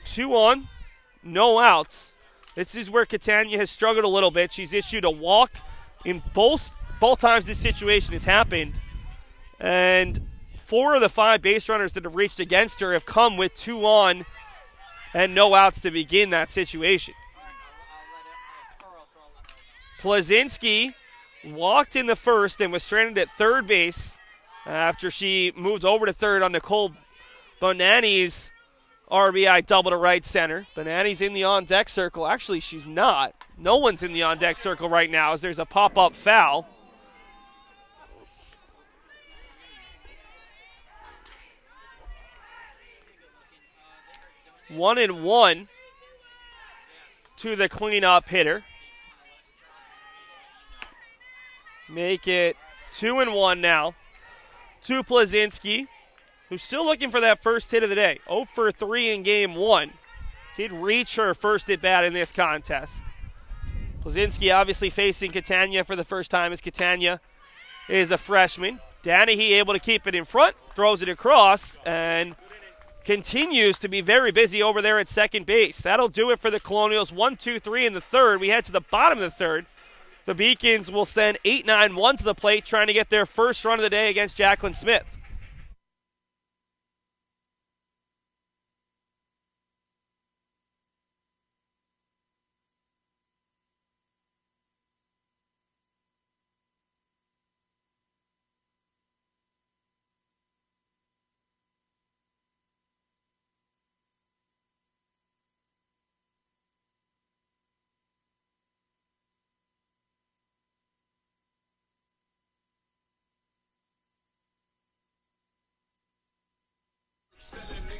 2 on, no outs. This is where Catania has struggled a little bit. She's issued a walk in both times this situation has happened. And 4 of the 5 base runners that have reached against her have come with 2 on and no outs to begin that situation. Plazinski walked in the first and was stranded at third base after she moved over to third on Nicole Bonanni's RBI double to right center. Bonanni's in the on-deck circle. Actually, she's not. No one's in the on-deck circle right now as there's a pop-up foul. One and one to the cleanup hitter. Make it 2-1 now to Plazinski, who's still looking for that first hit of the day. 0 for 3 in game 1. Did reach her first at bat in this contest. Plazinski obviously facing Catania for the first time as Catania is a freshman. Danahy able to keep it in front, throws it across, and continues to be very busy over there at second base. That'll do it for the Colonials. 1-2-3 in the third. We head to the bottom of the third. The Beacons will send 8-9-1 to the plate, trying to get their first run of the day against Jacqueline Smith.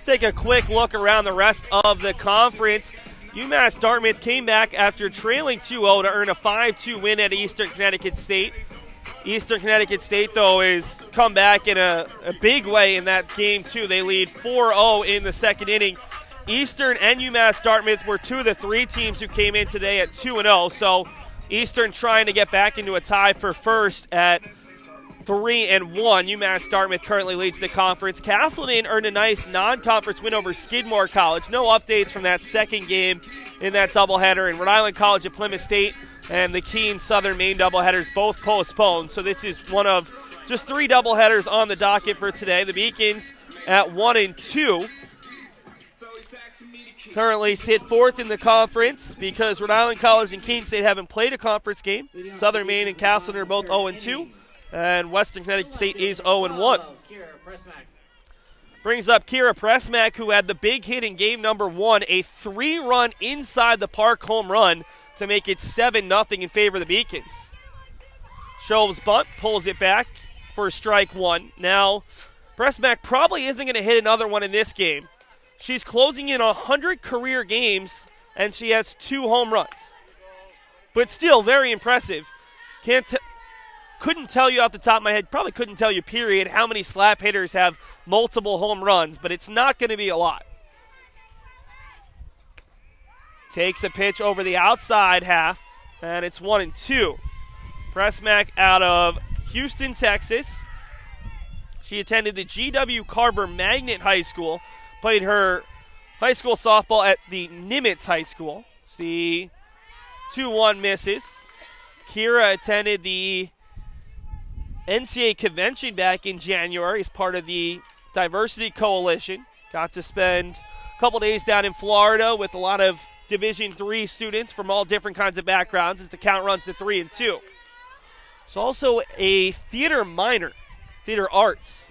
Take a quick look around the rest of the conference. UMass Dartmouth came back after trailing 2-0 to earn a 5-2 win at Eastern Connecticut State. Eastern Connecticut State, though, is come back in a big way in that game, too. They lead 4-0 in the second inning. Eastern and UMass Dartmouth were 2 of the 3 teams who came in today at 2-0. So Eastern trying to get back into a tie for first at 3-1. UMass Dartmouth currently leads the conference. Castleton earned a nice non-conference win over Skidmore College. No updates from that second game in that doubleheader. And Rhode Island College at Plymouth State and the Keene Southern Maine doubleheaders both postponed. So this is one of just 3 doubleheaders on the docket for today. The Beacons at 1-2. Currently sit 4th in the conference because Rhode Island College and Keene State haven't played a conference game. Southern Maine and Castleton are both 0-2. And Western Connecticut State is 0-1. Brings up Kira Pressmack, who had the big hit in game number 1, a 3-run inside the park home run to make it 7-0 in favor of the Beacons. Shoves bunt, pulls it back for strike 1. Now, Pressmack probably isn't going to hit another one in this game. She's closing in 100 career games, and she has 2 home runs. But still, very impressive. Couldn't tell you off the top of my head, probably couldn't tell you, period, how many slap hitters have multiple home runs, but it's not going to be a lot. Takes a pitch over the outside half, and it's 1-2. Pressmack out of Houston, Texas. She attended the G.W. Carver Magnet High School, played her high school softball at the Nimitz High School. The 2-1 misses. Kira attended the NCAA convention back in January as part of the Diversity Coalition. Got to spend a couple days down in Florida with a lot of Division III students from all different kinds of backgrounds as the count runs to 3-2. She's also a theater minor, theater arts.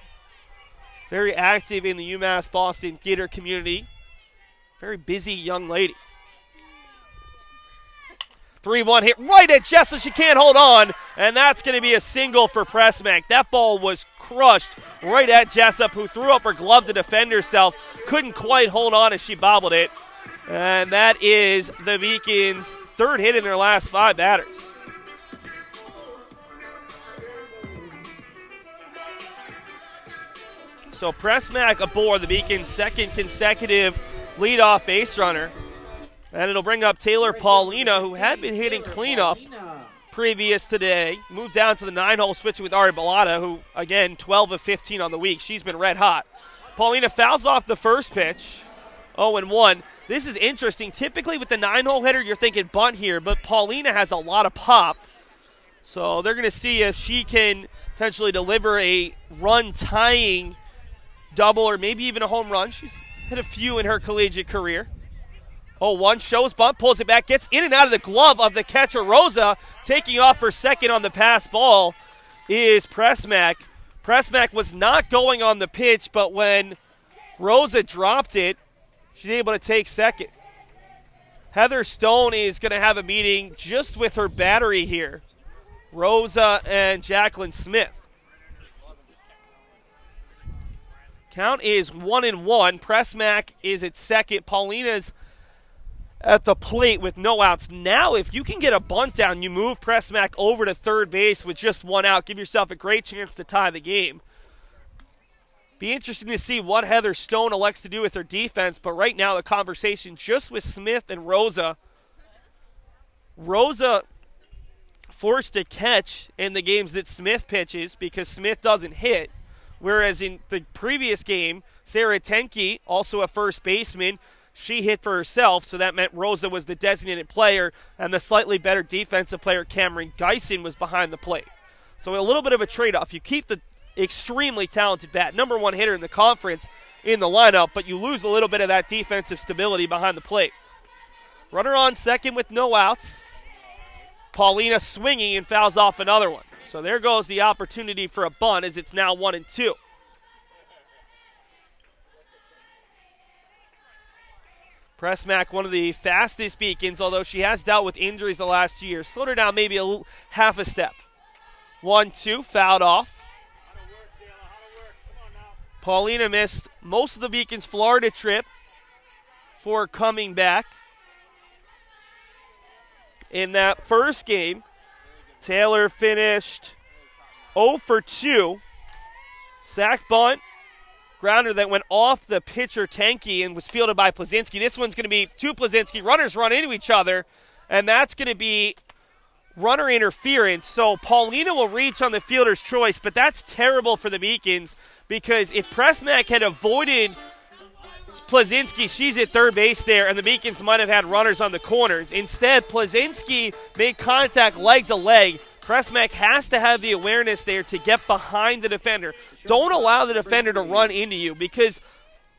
Very active in the UMass Boston theater community. Very busy young lady. 3-1 hit right at Jessup. She can't hold on, and that's going to be a single for Pressmack. That ball was crushed right at Jessup, who threw up her glove to defend herself. Couldn't quite hold on as she bobbled it. And that is the Beacons' third hit in their last 5 batters. So Pressmack aboard, the Beacons' second consecutive leadoff base runner. And it'll bring up Taylor Paulina, who had been hitting cleanup previous today. Moved down to the 9-hole, switching with Ari Bellata, who, again, 12 of 15 on the week. She's been red hot. Paulina fouls off the first pitch, 0-1. This is interesting. Typically with the 9-hole hitter, you're thinking bunt here, but Paulina has a lot of pop. So they're going to see if she can potentially deliver a run-tying double or maybe even a home run. She's hit a few in her collegiate career. 0-1, shows bunt, pulls it back, gets in and out of the glove of the catcher, Rosa. Taking off for second on the pass ball is Pressmack. Pressmack was not going on the pitch, but when Rosa dropped it, she's able to take second. Heather Stone is going to have a meeting just with her battery here. Rosa and Jacqueline Smith. Count is 1-1. Pressmack is at second. Paulina's at the plate with no outs. Now, if you can get a bunt down, you move Pressmack over to third base with just 1 out. Give yourself a great chance to tie the game. Be interesting to see what Heather Stone elects to do with her defense, but right now the conversation just with Smith and Rosa. Rosa forced to catch in the games that Smith pitches because Smith doesn't hit, whereas in the previous game, Sarah Tenke, also a first baseman, she hit for herself, so that meant Rosa was the designated player, and the slightly better defensive player, Cameron Geisen, was behind the plate. So a little bit of a trade-off. You keep the extremely talented bat, number 1 hitter in the conference in the lineup, but you lose a little bit of that defensive stability behind the plate. Runner on second with no outs. Paulina swinging and fouls off another one. So there goes the opportunity for a bunt as it's now 1-2. Pressmack, one of the fastest Beacons, although she has dealt with injuries the last 2 years. Slowed her down maybe half a step. 1-2, fouled off. Paulina missed most of the Beacons' Florida trip for coming back. In that first game, Taylor finished 0 for 2. Sack bunt. Grounder that went off the pitcher, Tenke, and was fielded by Plazinski. This one's going to be to Plazinski. Runners run into each other, and that's going to be runner interference. So Paulina will reach on the fielder's choice, but that's terrible for the Beacons because if Pressmack had avoided Plazinski, she's at third base there, and the Beacons might have had runners on the corners. Instead, Plazinski made contact leg to leg. Pressmack has to have the awareness there to get behind the defender. Don't allow the defender to run into you because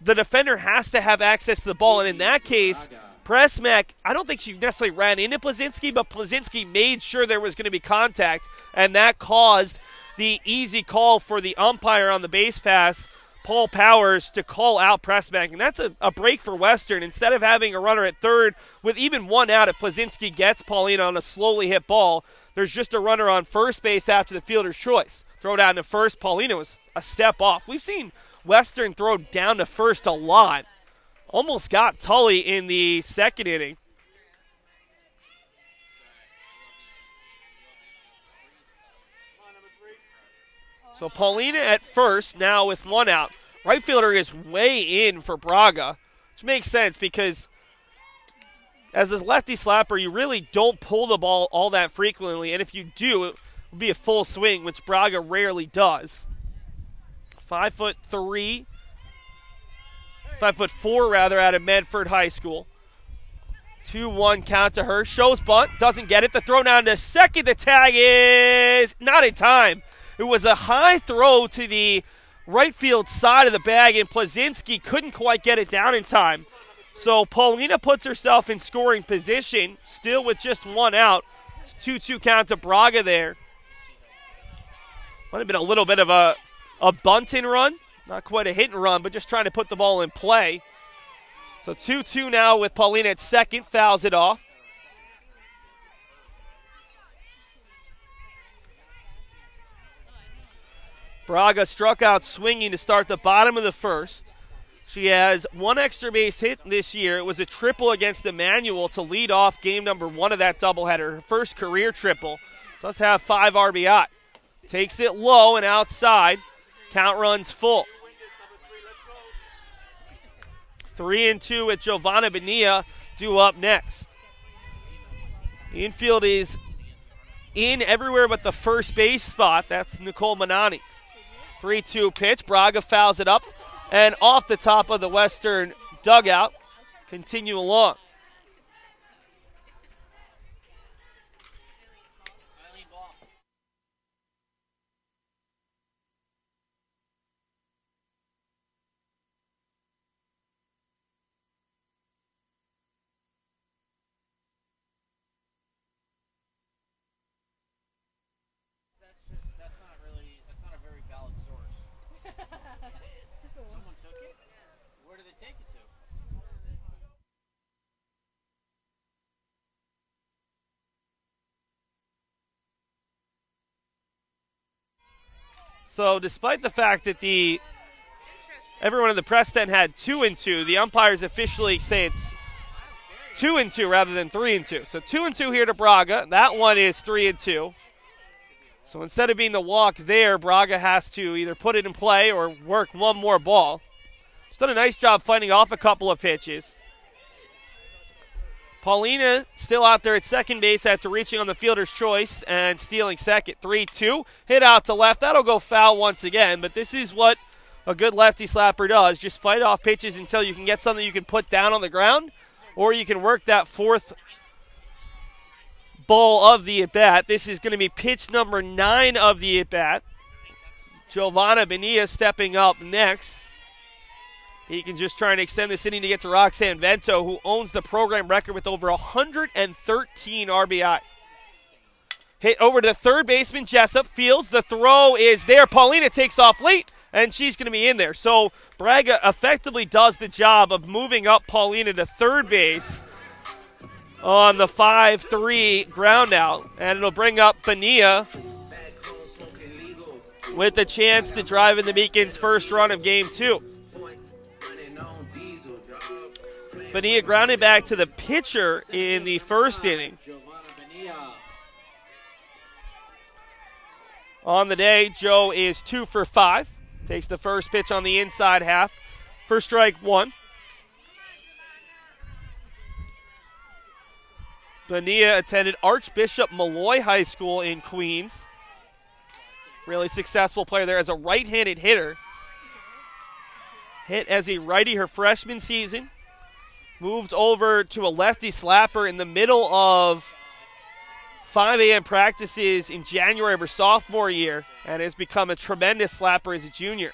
the defender has to have access to the ball. And in that case, Pressmack, I don't think she necessarily ran into Plazinski, but Plazinski made sure there was going to be contact, and that caused the easy call for the umpire on the base pass, Paul Powers, to call out Pressmack. And that's a break for Western. Instead of having a runner at third with even 1 out, if Plazinski gets Paulina on a slowly hit ball, there's just a runner on first base after the fielder's choice. Throw down to first. Paulina was a step off. We've seen Western throw down to first a lot. Almost got Tully in the second inning. So Paulina at first, now with one out. Right fielder is way in for Braga, which makes sense because as a lefty slapper, you really don't pull the ball all that frequently, and if you do, it will be a full swing, which Braga rarely does. 5'3", 5'4" rather, out of Medford High School. 2-1 count to her. Shows bunt, doesn't get it. The throw down to second. The tag is not in time. It was a high throw to the right field side of the bag, and Plazinski couldn't quite get it down in time. So Paulina puts herself in scoring position, still with just one out. It's 2-2 count to Braga there. Might have been a little bit of a bunt and run. Not quite a hit and run, but just trying to put the ball in play. So 2-2 now with Paulina at second, fouls it off. Braga struck out swinging to start the bottom of the first. She has one extra base hit this year. It was a triple against Emmanuel to lead off game number 1 of that doubleheader. Her first career triple. Does have 5 RBI. Takes it low and outside. Count runs full. 3-2 with Giovanna Bonilla due up next. The infield is in everywhere but the first base spot. That's Nicole Manani. 3-2 pitch. Braga fouls it up and off the top of the western dugout. Continue along. That's not a very valid source. Someone took it? Where did they take it to? So despite the fact that everyone in the press tent had 2-2, the umpires officially say it's 2-2 rather than 3-2. So 2-2 here to Braga. That one is 3-2. So instead of being the walk there, Braga has to either put it in play or work one more ball. She's done a nice job fighting off a couple of pitches. Paulina still out there at second base after reaching on the fielder's choice and stealing second. 3-2. Hit out to left. That'll go foul once again, but this is what a good lefty slapper does. Just fight off pitches until you can get something you can put down on the ground, or you can work that fourth ball of the at-bat. This is going to be pitch number 9 of the at-bat. Giovanna Bonilla stepping up next. He can just try and extend this inning to get to Roxanne Vento, who owns the program record with over 113 RBI. Hit over to the third baseman, Jessup. Fields. The throw is there. Paulina takes off late, and she's going to be in there. So Braga effectively does the job of moving up Paulina to third base on the 5-3 ground out, and it'll bring up Bonilla with a chance to drive in the Beacons' first run of Game 2. Bonilla grounded back to the pitcher in the first inning. On the day, Joe is 2 for 5. Takes the first pitch on the inside half for strike 1. Bonilla attended Archbishop Malloy High School in Queens. Really successful player there as a right-handed hitter. Hit as a righty her freshman season. Moved over to a lefty slapper in the middle of 5 a.m. practices in January of her sophomore year and has become a tremendous slapper as a junior.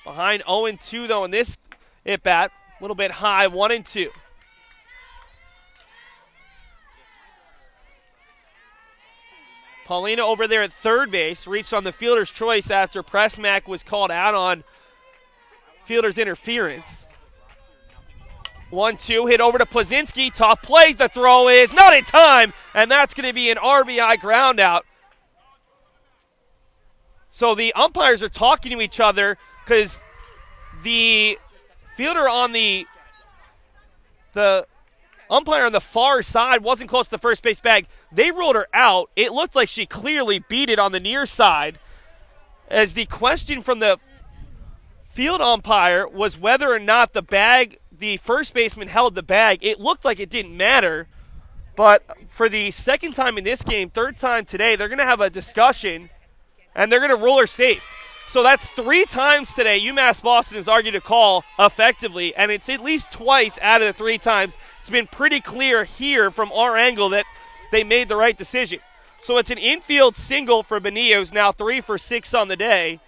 Behind 0-2 though in this at-bat. A little bit high, 1-2. Paulina over there at third base reached on the fielder's choice after Pressmack was called out on fielder's interference. 1-2, hit over to Plazinski. Tough play. The throw is not in time, and that's going to be an RBI ground out. So the umpires are talking to each other because the fielder on the umpire on the far side wasn't close to the first base bag. They ruled her out. It looked like she clearly beat it on the near side. as the question from the field umpire was whether or not the first baseman held the bag. It looked like it didn't matter, but for the second time in this game, third time today, they're going to have a discussion, and they're going to rule her safe. So that's 3 times today UMass Boston has argued a call effectively, and it's at least twice out of the 3 times. It's been pretty clear here from our angle that they made the right decision. So it's an infield single for Bonilla, who's now 3 for 6 on the day.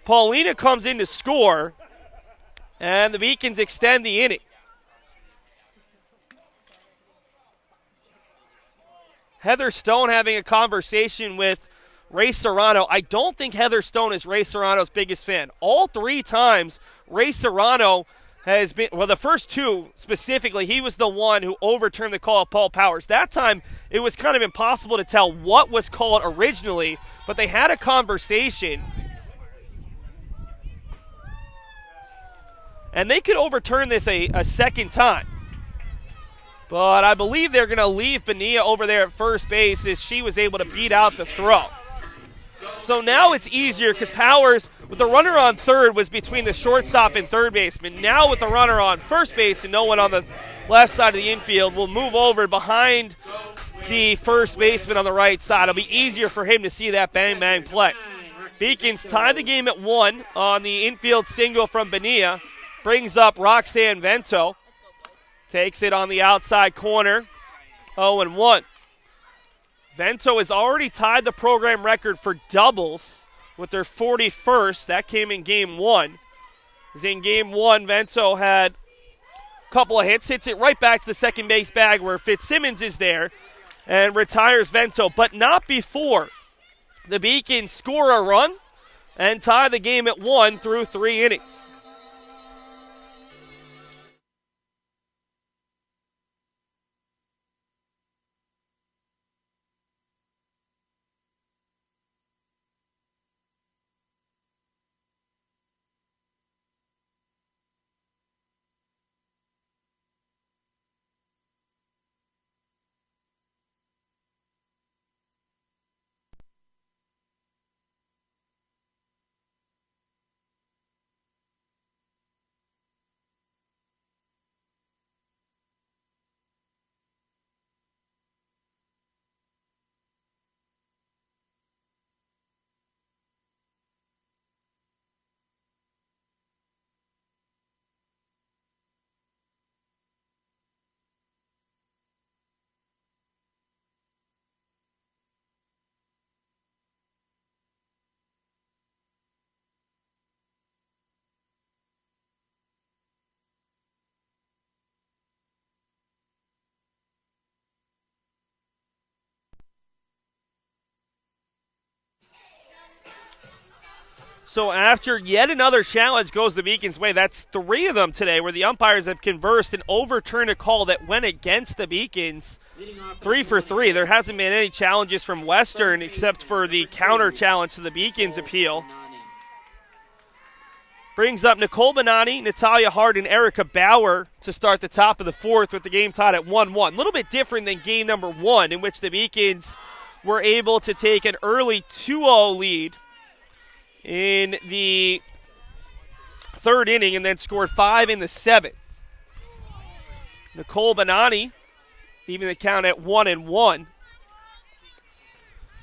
Paulina comes in to score, and the Beacons extend the inning. Heather Stone having a conversation with Ray Serrano. I don't think Heather Stone is Ray Serrano's biggest fan. All 3 times, Ray Serrano has been, well, the first 2 specifically, he was the one who overturned the call of Paul Powers. That time, it was kind of impossible to tell what was called originally, but they had a conversation. And they could overturn this a second time. But I believe they're going to leave Bonilla over there at first base as she was able to beat out the throw. So now it's easier because Powers, with the runner on third, was between the shortstop and third baseman. Now with the runner on first base and no one on the left side of the infield, will move over behind the first baseman on the right side. It'll be easier for him to see that bang-bang play. Beacons tie the game at 1 on the infield single from Bonilla. Brings up Roxanne Vento. Takes it on the outside corner. 0-1. Vento has already tied the program record for doubles with their 41st. That came in game 1. As in game 1, Vento had a couple of hits. Hits it right back to the second base bag where Fitzsimmons is there and retires Vento. But not before the Beacons score a run and tie the game at 1 through 3 innings. So after yet another challenge goes the Beacons' way, that's 3 of them today where the umpires have conversed and overturned a call that went against the Beacons. 3 for 3. There hasn't been any challenges from Western except for the counter challenge to the Beacons' appeal. Brings up Nicole Bonani, Natalia Hart, and Erica Bauer to start the top of the 4th with the game tied at 1-1. A little bit different than game number 1 in which the Beacons were able to take an early 2-0 lead in the 3rd inning and then scored 5 in the 7th. Nicole Bonani, even the count at 1-1.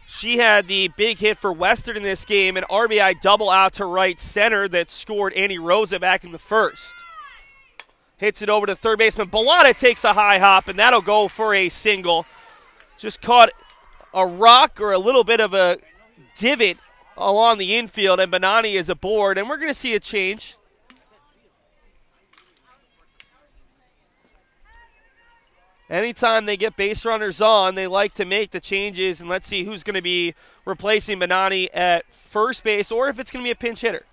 She had the big hit for Western in this game, an RBI double out to right center that scored Annie Rosa back in the 1st. Hits it over to third baseman. Balata takes a high hop, and that'll go for a single. Just caught a rock or a little bit of a divot along the infield, and Bonani is aboard, and we're going to see a change. Anytime they get base runners on, they like to make the changes, and let's see who's going to be replacing Bonani at first base, or if it's going to be a pinch hitter.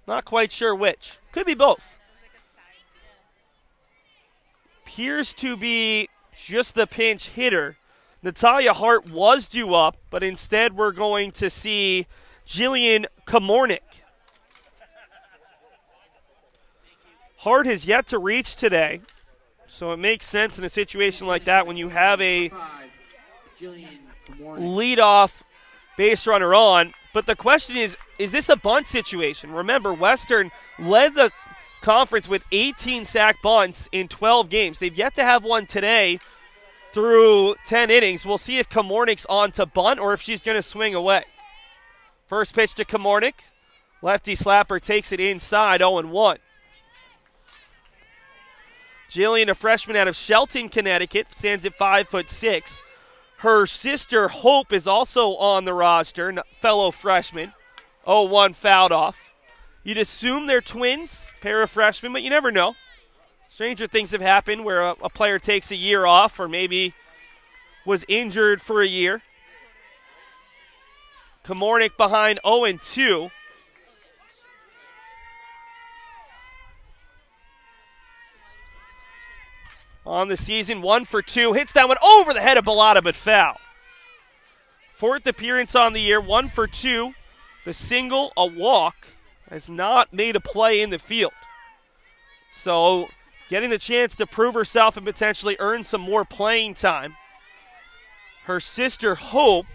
Not quite sure which. Could be both. Appears to be just the pinch hitter. Natalia Hart was due up, but instead we're going to see Jillian Komornick. Hart has yet to reach today, so it makes sense in a situation like that when you have a leadoff base runner on. But the question is this a bunt situation? Remember, Western led the conference with 18 sack bunts in 12 games. They've yet to have one today through 10 innings. We'll see if Komornik's on to bunt or if she's going to swing away. First pitch to Komornik. Lefty slapper takes it inside, 0-1. Jillian, a freshman out of Shelton, Connecticut, stands at 5'6". Her sister, Hope, is also on the roster, fellow freshman. 0-1 fouled off. You'd assume they're twins, pair of freshmen, but you never know. Stranger things have happened where a player takes a year off or maybe was injured for a year. Komornik behind 0-2. On the season, 1 for 2. Hits that one over the head of Bellotta, but foul. Fourth appearance on the year, 1 for 2. The single, a walk, has not made a play in the field. So, getting the chance to prove herself and potentially earn some more playing time. Her sister, Hope,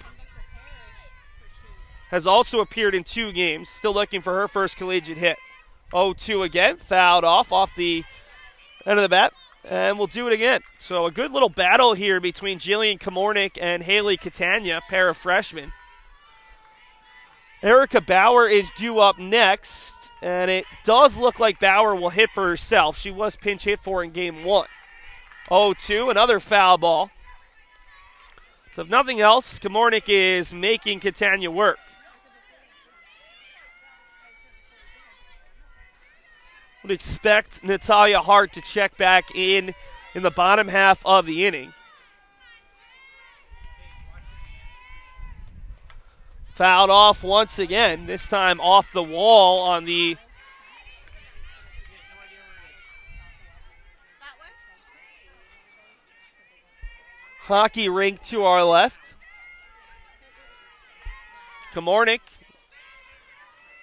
has also appeared in 2 games, still looking for her first collegiate hit. 0-2 again, fouled off the end of the bat. And we'll do it again. So a good little battle here between Jillian Komornik and Haley Catania, pair of freshmen. Erica Bauer is due up next, and it does look like Bauer will hit for herself. She was pinch hit for in game 1. 0-2, another foul ball. So if nothing else, Komornik is making Catania work. Would expect Natalia Hart to check back in the bottom half of the inning. Fouled off once again, this time off the wall on the hockey rink to our left. Komornik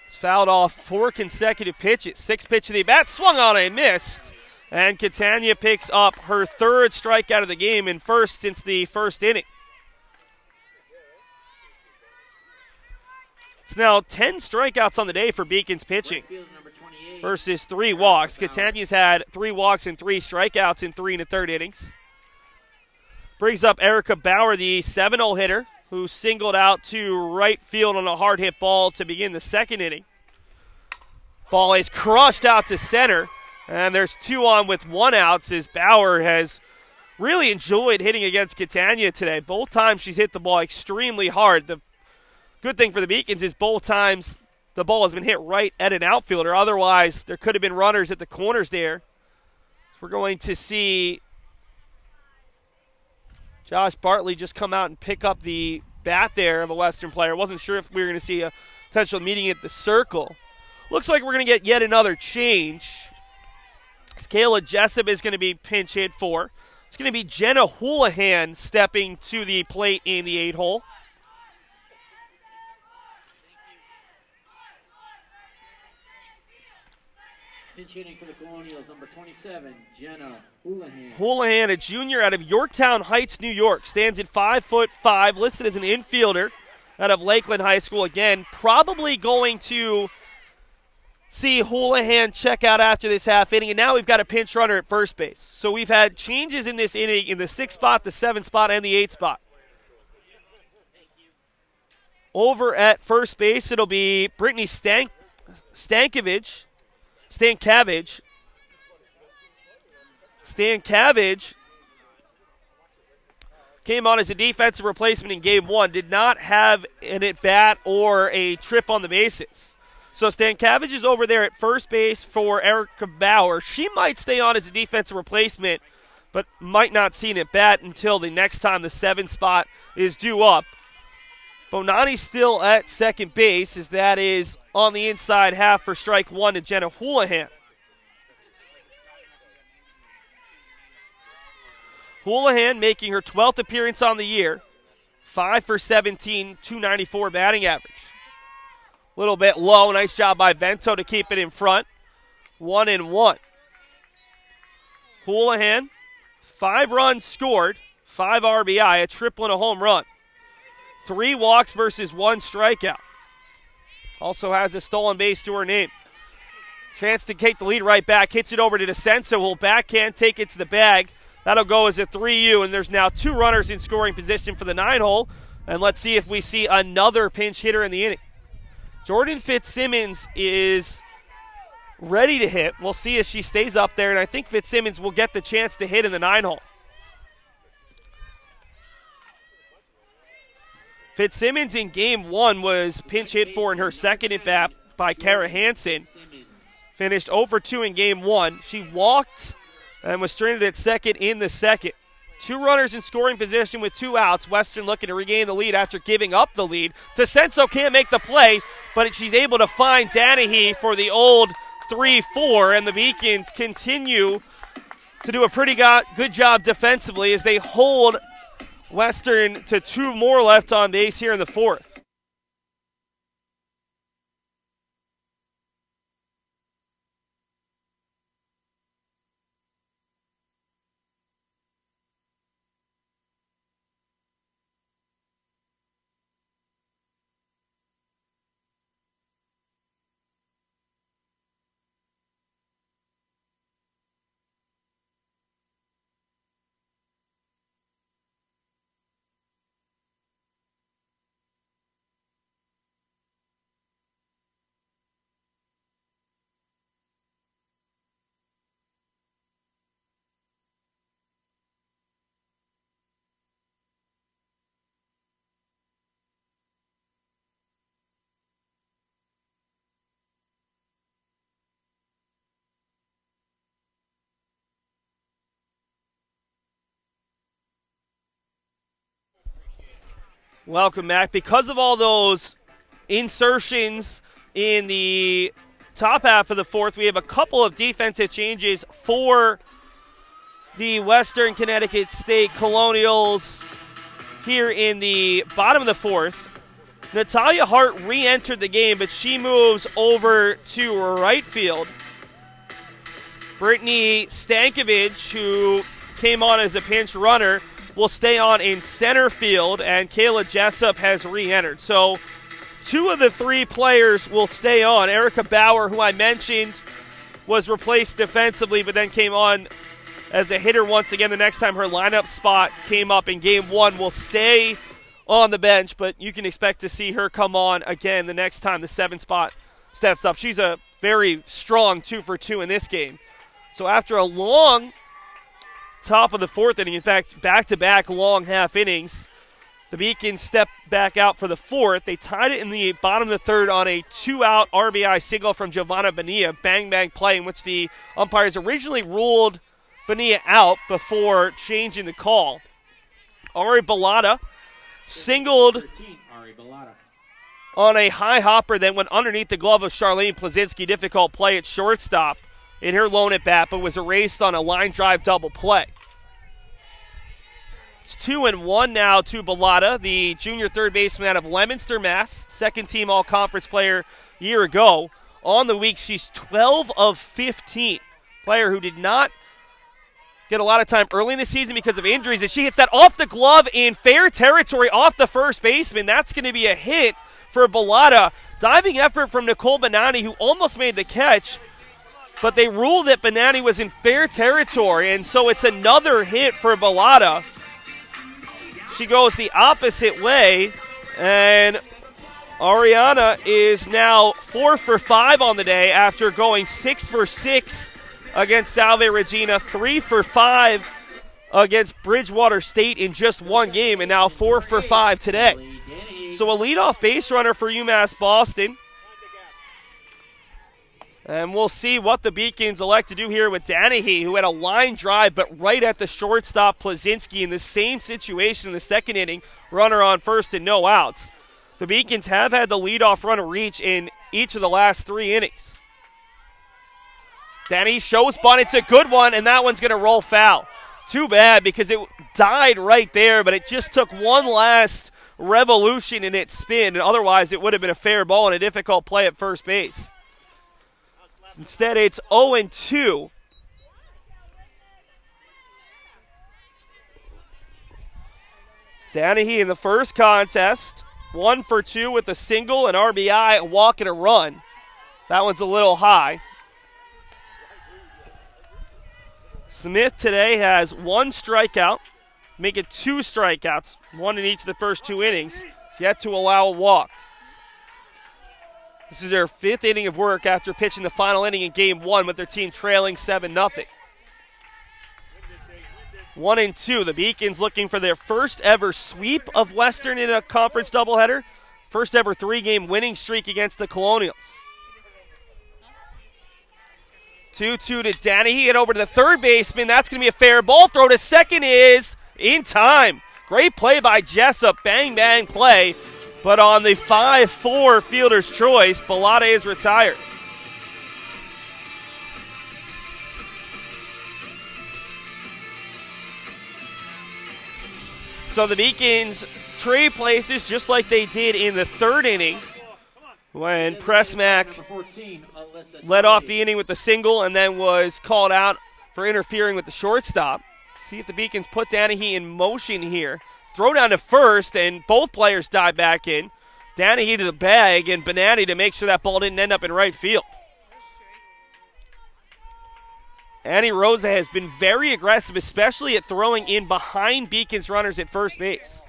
fouled off 4 consecutive pitches. 6th pitch of the bat, swung on and missed. And Catania picks up her 3rd strikeout of the game and first since the first inning. It's now 10 strikeouts on the day for Beacon's pitching versus 3 walks. Catania's had 3 walks and 3 strikeouts in 3 1/3 innings. Brings up Erica Bauer, the 7-0 hitter, who singled out to right field on a hard hit ball to begin the 2nd inning. Ball is crushed out to center, and there's 2 on with 1 out as Bauer has really enjoyed hitting against Catania today. Both times she's hit the ball extremely hard. The good thing for the Beacons is both times the ball has been hit right at an outfielder. Otherwise, there could have been runners at the corners there. So we're going to see Josh Bartley just come out and pick up the bat there of a Western player. Wasn't sure if we were going to see a potential meeting at the circle. Looks like we're going to get yet another change. Kayla Jessup is going to be pinch hit for. It's going to be Jenna Houlihan stepping to the plate in the 8-hole. Pinch hitting for the Colonials, number 27, Jenna Houlihan. Houlihan, a junior out of Yorktown Heights, New York, stands at 5'5", listed as an infielder out of Lakeland High School. Again, probably going to see Houlihan check out after this half inning, and now we've got a pinch runner at first base. So we've had changes in this inning in the 6th spot, the 7th spot, and the 8th spot. Over at first base, it'll be Brittany Stankiewicz. Came on as a defensive replacement in game 1. Did not have an at-bat or a trip on the bases. So Stankiewicz is over there at first base for Erica Bauer. She might stay on as a defensive replacement, but might not see an at-bat until the next time the 7th spot is due up. Bonani's still at second base, as that is on the inside half for strike 1 to Jenna Houlihan. Houlihan making her 12th appearance on the year. 5 for 17, 294 batting average. A little bit low. Nice job by Vento to keep it in front. 1-1. Houlihan, 5 runs scored, 5 RBI, a triple and a home run. 3 walks versus 1 strikeout. Also has a stolen base to her name. Chance to take the lead right back. Hits it over to DeCenso, who'll backhand, take it to the bag. That'll go as a 3U, and there's now 2 runners in scoring position for the 9-hole. And let's see if we see another pinch hitter in the inning. Jordan Fitzsimmons is ready to hit. We'll see if she stays up there, and I think Fitzsimmons will get the chance to hit in the 9-hole. Fitzsimmons in game 1 was pinch hit for in her second at bat by Kara Hansen. Finished 0 for 2 in game 1. She walked and was stranded at second in the second. 2 runners in scoring position with 2 outs. Western looking to regain the lead after giving up the lead. DeCenso can't make the play, but she's able to find Danahy for the old 3-4, and the Beacons continue to do a pretty good job defensively as they hold Western to 2 more left on base here in the 4th. Welcome back. Because of all those insertions in the top half of the 4th, we have a couple of defensive changes for the Western Connecticut State Colonials here in the bottom of the 4th. Natalia Hart re-entered the game, but she moves over to right field. Brittany Stankovic, who came on as a pinch runner, will stay on in center field, and Kayla Jessup has re-entered. So 2 of the 3 players will stay on. Erica Bauer, who I mentioned, was replaced defensively, but then came on as a hitter once again. The next time her lineup spot came up in game 1, will stay on the bench, but you can expect to see her come on again the next time the 7 spot steps up. She's a very strong 2 for 2 in this game. So after a long top of the 4th inning, in fact, back-to-back long half innings, the Beacons step back out for the 4th. They tied it in the bottom of the 3rd on a 2-out RBI single from Giovanna Bonilla, bang-bang play in which the umpires originally ruled Bonilla out before changing the call. Ari Bellata singled on a high hopper, then went underneath the glove of Charlene Plazinski. Difficult play at shortstop in her lone at bat, but was erased on a line drive double play. It's 2-1 now to Bellata, the junior third baseman out of Leominster, Mass. Second team all-conference player a year ago. On the week, she's 12 of 15. Player who did not get a lot of time early in the season because of injuries. And she hits that off the glove in fair territory off the first baseman. That's going to be a hit for Bellata. Diving effort from Nicole Benani, who almost made the catch, but they ruled that Benani was in fair territory, and so it's another hit for Bellata. She goes the opposite way, and Ariana is now 4 for 5 on the day after going 6 for 6 against Salve Regina, 3 for 5 against Bridgewater State in just one game, and now 4 for 5 today. So a leadoff base runner for UMass Boston. And we'll see what the Beacons elect to do here with Danahy, who had a line drive, but right at the shortstop, Plazinski, in the same situation in the second inning, runner on first and no outs. The Beacons have had the leadoff runner reach in each of the last 3 innings. Danahy shows bunt. It's a good one, and that one's going to roll foul. Too bad, because it died right there, but it just took one last revolution in its spin, and otherwise it would have been a fair ball and a difficult play at first base. Instead, it's 0-2. Danahy in the first contest 1 for 2 with a single, an RBI, a walk, and a run. That one's a little high. Smith today has 1 strikeout, make it 2 strikeouts, 1 in each of the first 2 innings. He's yet to allow a walk. This is their 5th inning of work after pitching the final inning in Game 1 with their team trailing 7-0. 1-2. The Beacons looking for their first ever sweep of Western in a conference doubleheader. First ever 3-game winning streak against the Colonials. 2-2 to Danny. Hit over to the third baseman. That's going to be a fair ball. Throw to second is in time. Great play by Jessup. Bang, bang play. But on the 5-4 fielder's choice, Bellotte is retired. So the Beacons trade places just like they did in the 3rd inning when Pressmack led off the inning with the single and then was called out for interfering with the shortstop. See if the Beacons put Danahy in motion here. Throw down to first, and both players dive back in. Danahy to the bag, and Benatti to make sure that ball didn't end up in right field. Annie Rosa has been very aggressive, especially at throwing in behind Beacons runners at first base.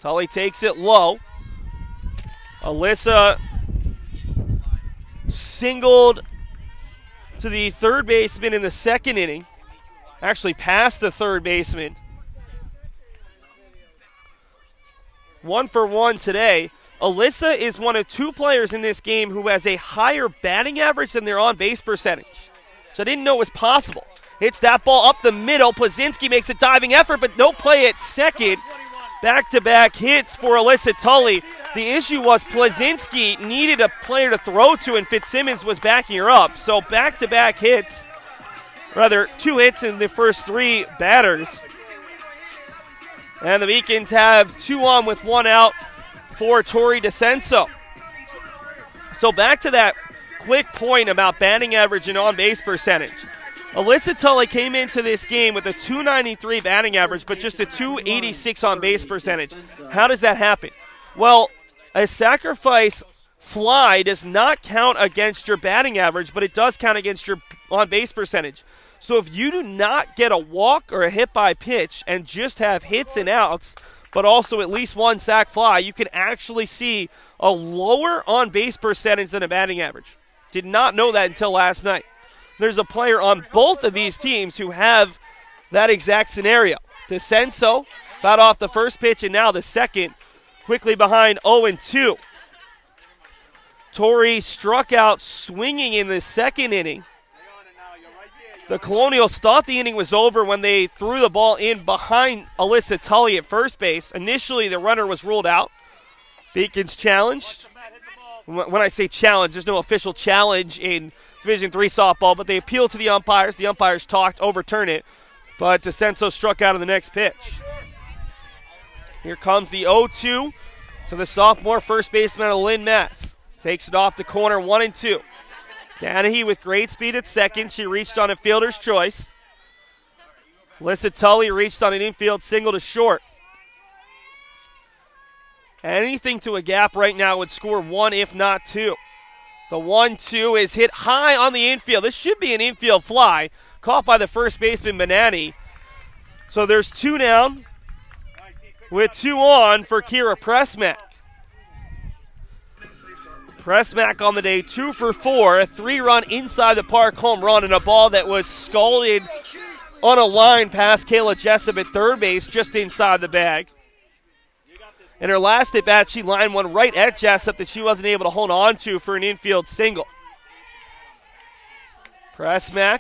Tully takes it low. Alyssa singled to the third baseman in the 2nd inning. Actually past the third baseman. 1 for 1 today. Alyssa is one of 2 players in this game who has a higher batting average than their on-base percentage. So I didn't know it was possible. Hits that ball up the middle. Plazinski makes a diving effort, but no play at second. Back-to-back hits for Alyssa Tully. The issue was Plazinski needed a player to throw to, and Fitzsimmons was backing her up. So back-to-back hits, rather 2 hits in the first 3 batters. And the Beacons have 2 on with 1 out for Tori DeCenso. So back to that quick point about batting average and on-base percentage. Alyssa Tully came into this game with a .293 batting average, but just a .286 on-base percentage. How does that happen? Well, a sacrifice fly does not count against your batting average, but it does count against your on-base percentage. So if you do not get a walk or a hit by pitch and just have hits and outs, but also at least 1 sac fly, you can actually see a lower on-base percentage than a batting average. Did not know that until last night. There's a player on both of these teams who have that exact scenario. DeCenso fouled off the first pitch and now the second, quickly behind 0-2. Tori struck out swinging in the 2nd inning. The Colonials thought the inning was over when they threw the ball in behind Alyssa Tully at first base. Initially, the runner was ruled out. Beacons challenged. When I say challenge, there's no official challenge in Division III softball, but they appealed to the umpires. The umpires talked, overturned it, but DeCenso struck out on the next pitch. Here comes the 0-2 to the sophomore first baseman of Lynn Mass. Takes it off the corner, 1-2. Danahy with great speed at second. She reached on a fielder's choice. Alyssa Tully reached on an infield single to short. Anything to a gap right now would score 1, if not 2. The 1-2 is hit high on the infield. This should be an infield fly. Caught by the first baseman, Benatti. So there's 2 down with 2 on for Kira Pressmack. Pressmack on the day, 2 for 4. A 3-run inside the park home run and a ball that was scalded on a line past Kayla Jessup at third base just inside the bag. In her last at bat, she lined one right at Jessup that she wasn't able to hold on to for an infield single. Pressmack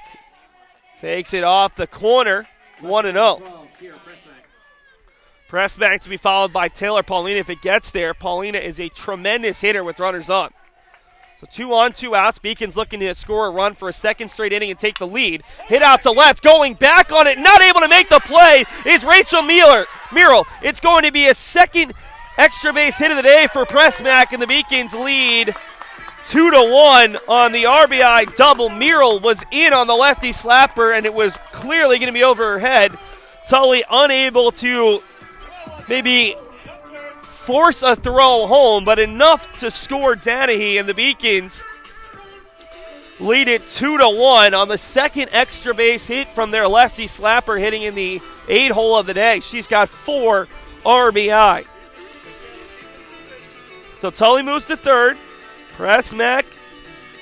takes it off the corner, 1-0. Pressmack to be followed by Taylor Paulina if it gets there. Paulina is a tremendous hitter with runners on. So 2 on, 2 outs. Beacons looking to score a run for a second straight inning and take the lead. Hit out to left, going back on it, not able to make the play is Rachel Murrell. It's going to be a second extra base hit of the day for Pressmack, and the Beacons lead 2-1 on the RBI double. Murrell was in on the lefty slapper, and it was clearly going to be over her head. Tully unable to maybe force a throw home, but enough to score Danahy, and the Beacons lead it 2-1 on the second extra base hit from their lefty slapper hitting in the 8-hole of the day. She's got 4 RBI. So Tully moves to third. Pressmack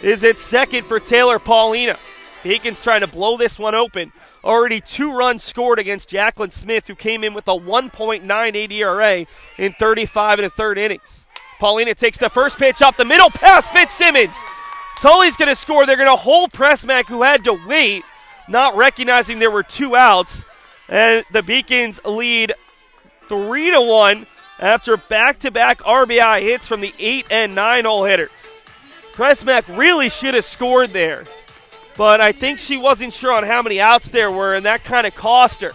is at second for Taylor Paulina. Beacons trying to blow this one open. Already 2 runs scored against Jacqueline Smith, who came in with a 1.98 ERA in 35 1/3 innings. Paulina takes the first pitch off the middle, pass Fitzsimmons. Tully's going to score. They're going to hold Pressmack, who had to wait, not recognizing there were 2 outs. And the Beacons lead 3-1 after back-to-back RBI hits from the 8 and 9-hole hitters. Pressmack really should have scored there, but I think she wasn't sure on how many outs there were, and that kind of cost her.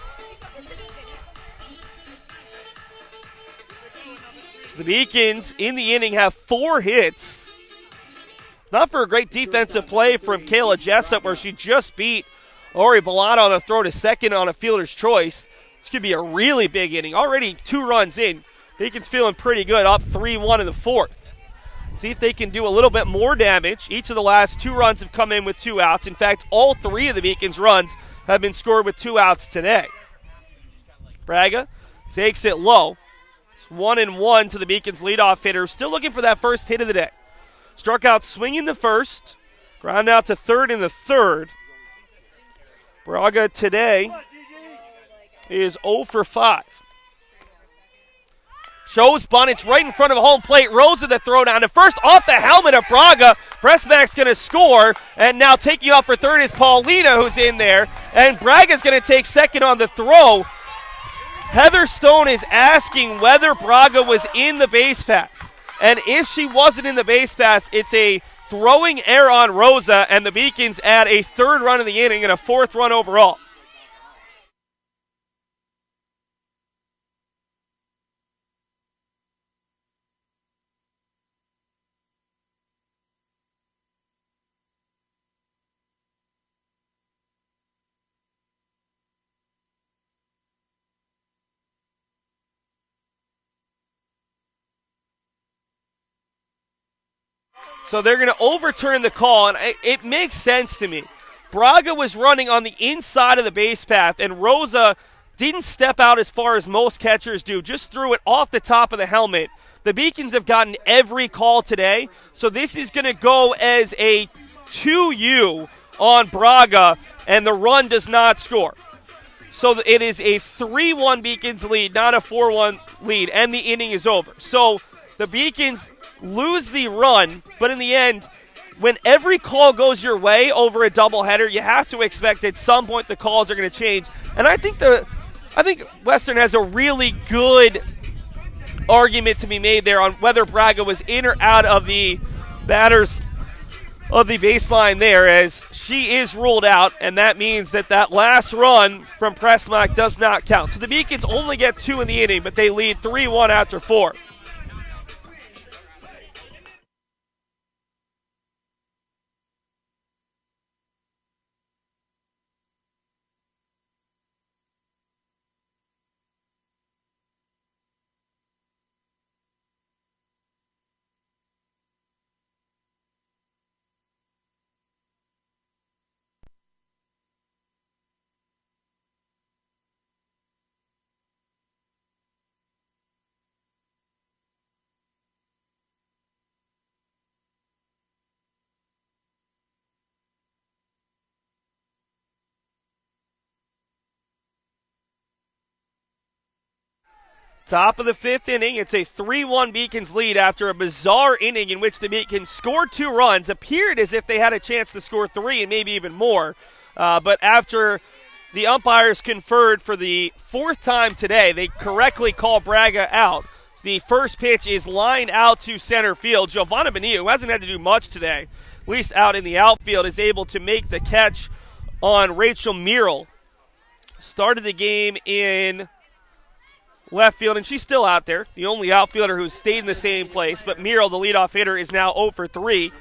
The Beacons in the inning have 4 hits. Not for a great defensive play from Kayla Jessup, where she just beat Ori Bellata on a throw to second on a fielder's choice. This could be a really big inning. Already 2 runs in. Beacons feeling pretty good, up 3-1 in the 4th. See if they can do a little bit more damage. Each of the last 2 runs have come in with 2 outs. In fact, all 3 of the Beacons' runs have been scored with 2 outs today. Braga takes it low. It's 1-1 to the Beacons' leadoff hitter. Still looking for that first hit of the day. Struck out swinging the first. Ground out to third in the 3rd. Braga today is 0 for 5. Shows bunt. It's right in front of home plate. Rosa the throw down to first off the helmet of Braga. Pressmack's going to score. And now taking off for third is Paulina, who's in there. And Braga's going to take second on the throw. Heather Stone is asking whether Braga was in the base pass. And if she wasn't in the base pass, it's a throwing error on Rosa, and the Beacons add a 3rd run in the inning and a 4th run overall. So they're going to overturn the call, and it makes sense to me. Braga was running on the inside of the base path, and Rosa didn't step out as far as most catchers do, just threw it off the top of the helmet. The Beacons have gotten every call today, so this is going to go as a 2U on Braga, and the run does not score. So it is a 3-1 Beacons lead, not a 4-1 lead, and the inning is over. So the Beacons lose the run, but in the end, when every call goes your way over a doubleheader, you have to expect at some point the calls are going to change. And I think Western has a really good argument to be made there on whether Braga was in or out of the batters of the baseline there, as she is ruled out, and that means that last run from Pressmack does not count. So the Beacons only get 2 in the inning, but they lead 3-1 after 4. Top of the 5th inning. It's a 3-1 Beacons lead after a bizarre inning in which the Beacons scored 2 runs. Appeared as if they had a chance to score 3 and maybe even more. But after the umpires conferred for the 4th time today, they correctly call Braga out. The first pitch is lined out to center field. Giovanna Bonilla, who hasn't had to do much today, at least out in the outfield, is able to make the catch on Rachel Merrill. Started the game in left field, and she's still out there, the only outfielder who's stayed in the same place. But Merrill, the leadoff hitter, is now 0 for 3.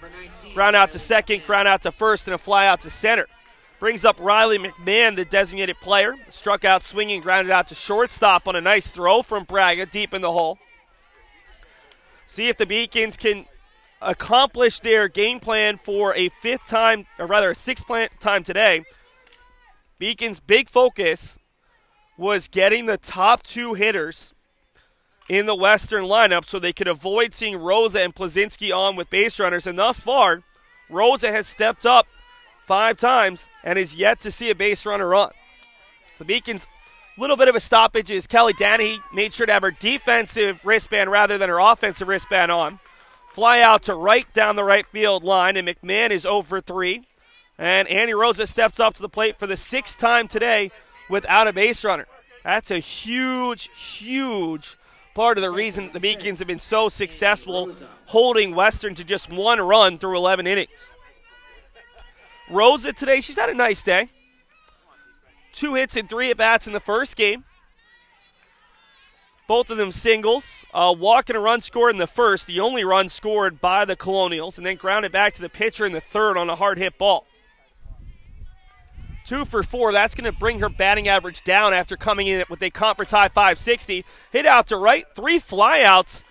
Ground out to second, ground out to first, and a fly out to center. Brings up Riley McMahon, the designated player. Struck out swinging, grounded out to shortstop on a nice throw from Braga deep in the hole. See if the Beacons can accomplish their game plan for a sixth time today. Beacon's big focus was getting the top 2 hitters in the Western lineup so they could avoid seeing Rosa and Plazinski on with base runners. And thus far, Rosa has stepped up 5 times and is yet to see a base runner on. So Beacon's little bit of a stoppage is Kelly Danahy made sure to have her defensive wristband rather than her offensive wristband on. Fly out to right down the right field line, and McMahon is 0 for 3. And Annie Rosa steps up to the plate for the 6th time today without a base runner. That's a huge, huge part of the reason the Beacons have been so successful holding Western to just 1 run through 11 innings. Rosa today, she's had a nice day. 2 hits and 3 at-bats in the first game. Both of them singles. A walk and a run scored in the first, the only run scored by the Colonials, and then grounded back to the pitcher in the third on a hard hit ball. 2 for 4. That's going to bring her batting average down after coming in with a conference high 560. Hit out to right. 3 flyouts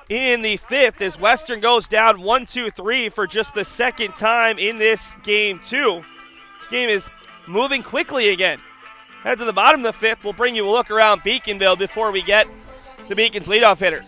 in the 5th as Western goes down 1-2-3 for just the 2nd time in this game, too. This game is moving quickly again. Head to the bottom of the 5th. We'll bring you a look around Beaconville before we get the Beacon's leadoff hitter.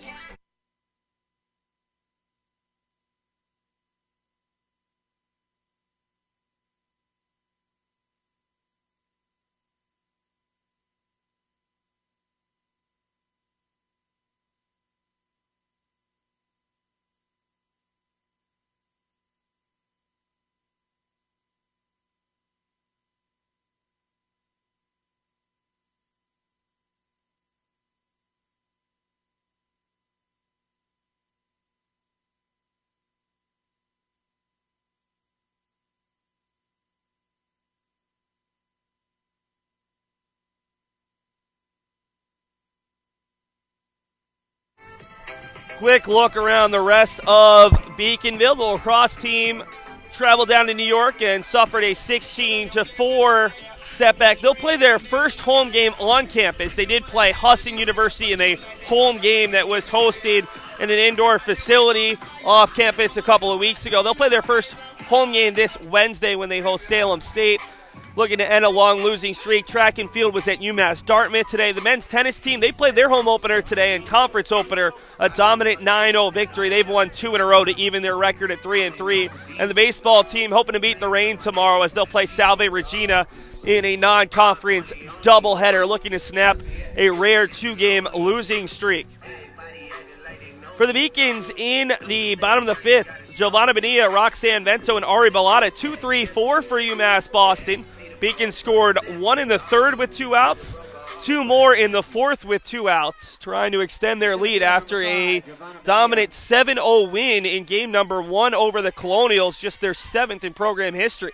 Quick look around the rest of Beaconville. The lacrosse team traveled down to New York and suffered a 16-4 setback. They'll play their first home game on campus. They did play Husson University in a home game that was hosted in an indoor facility off campus a couple of weeks ago. They'll play their first home game this Wednesday when they host Salem State. Looking to end a long losing streak. Track and field was at UMass Dartmouth today. The men's tennis team, they played their home opener today and conference opener, a dominant 9-0 victory. They've won 2 in a row to even their record at 3-3. And the baseball team hoping to beat the Rain tomorrow as they'll play Salve Regina in a non-conference doubleheader, looking to snap a rare 2-game losing streak. For the Beacons in the bottom of the 5th, Giovanna Bonilla, Roxanne Vento, and Ari Bellata, 2-3-4 for UMass Boston. Beacons scored 1 in the 3rd with 2 outs, 2 more in the 4th with 2 outs, trying to extend their lead after a dominant 7-0 win in game number 1 over the Colonials, just their 7th in program history.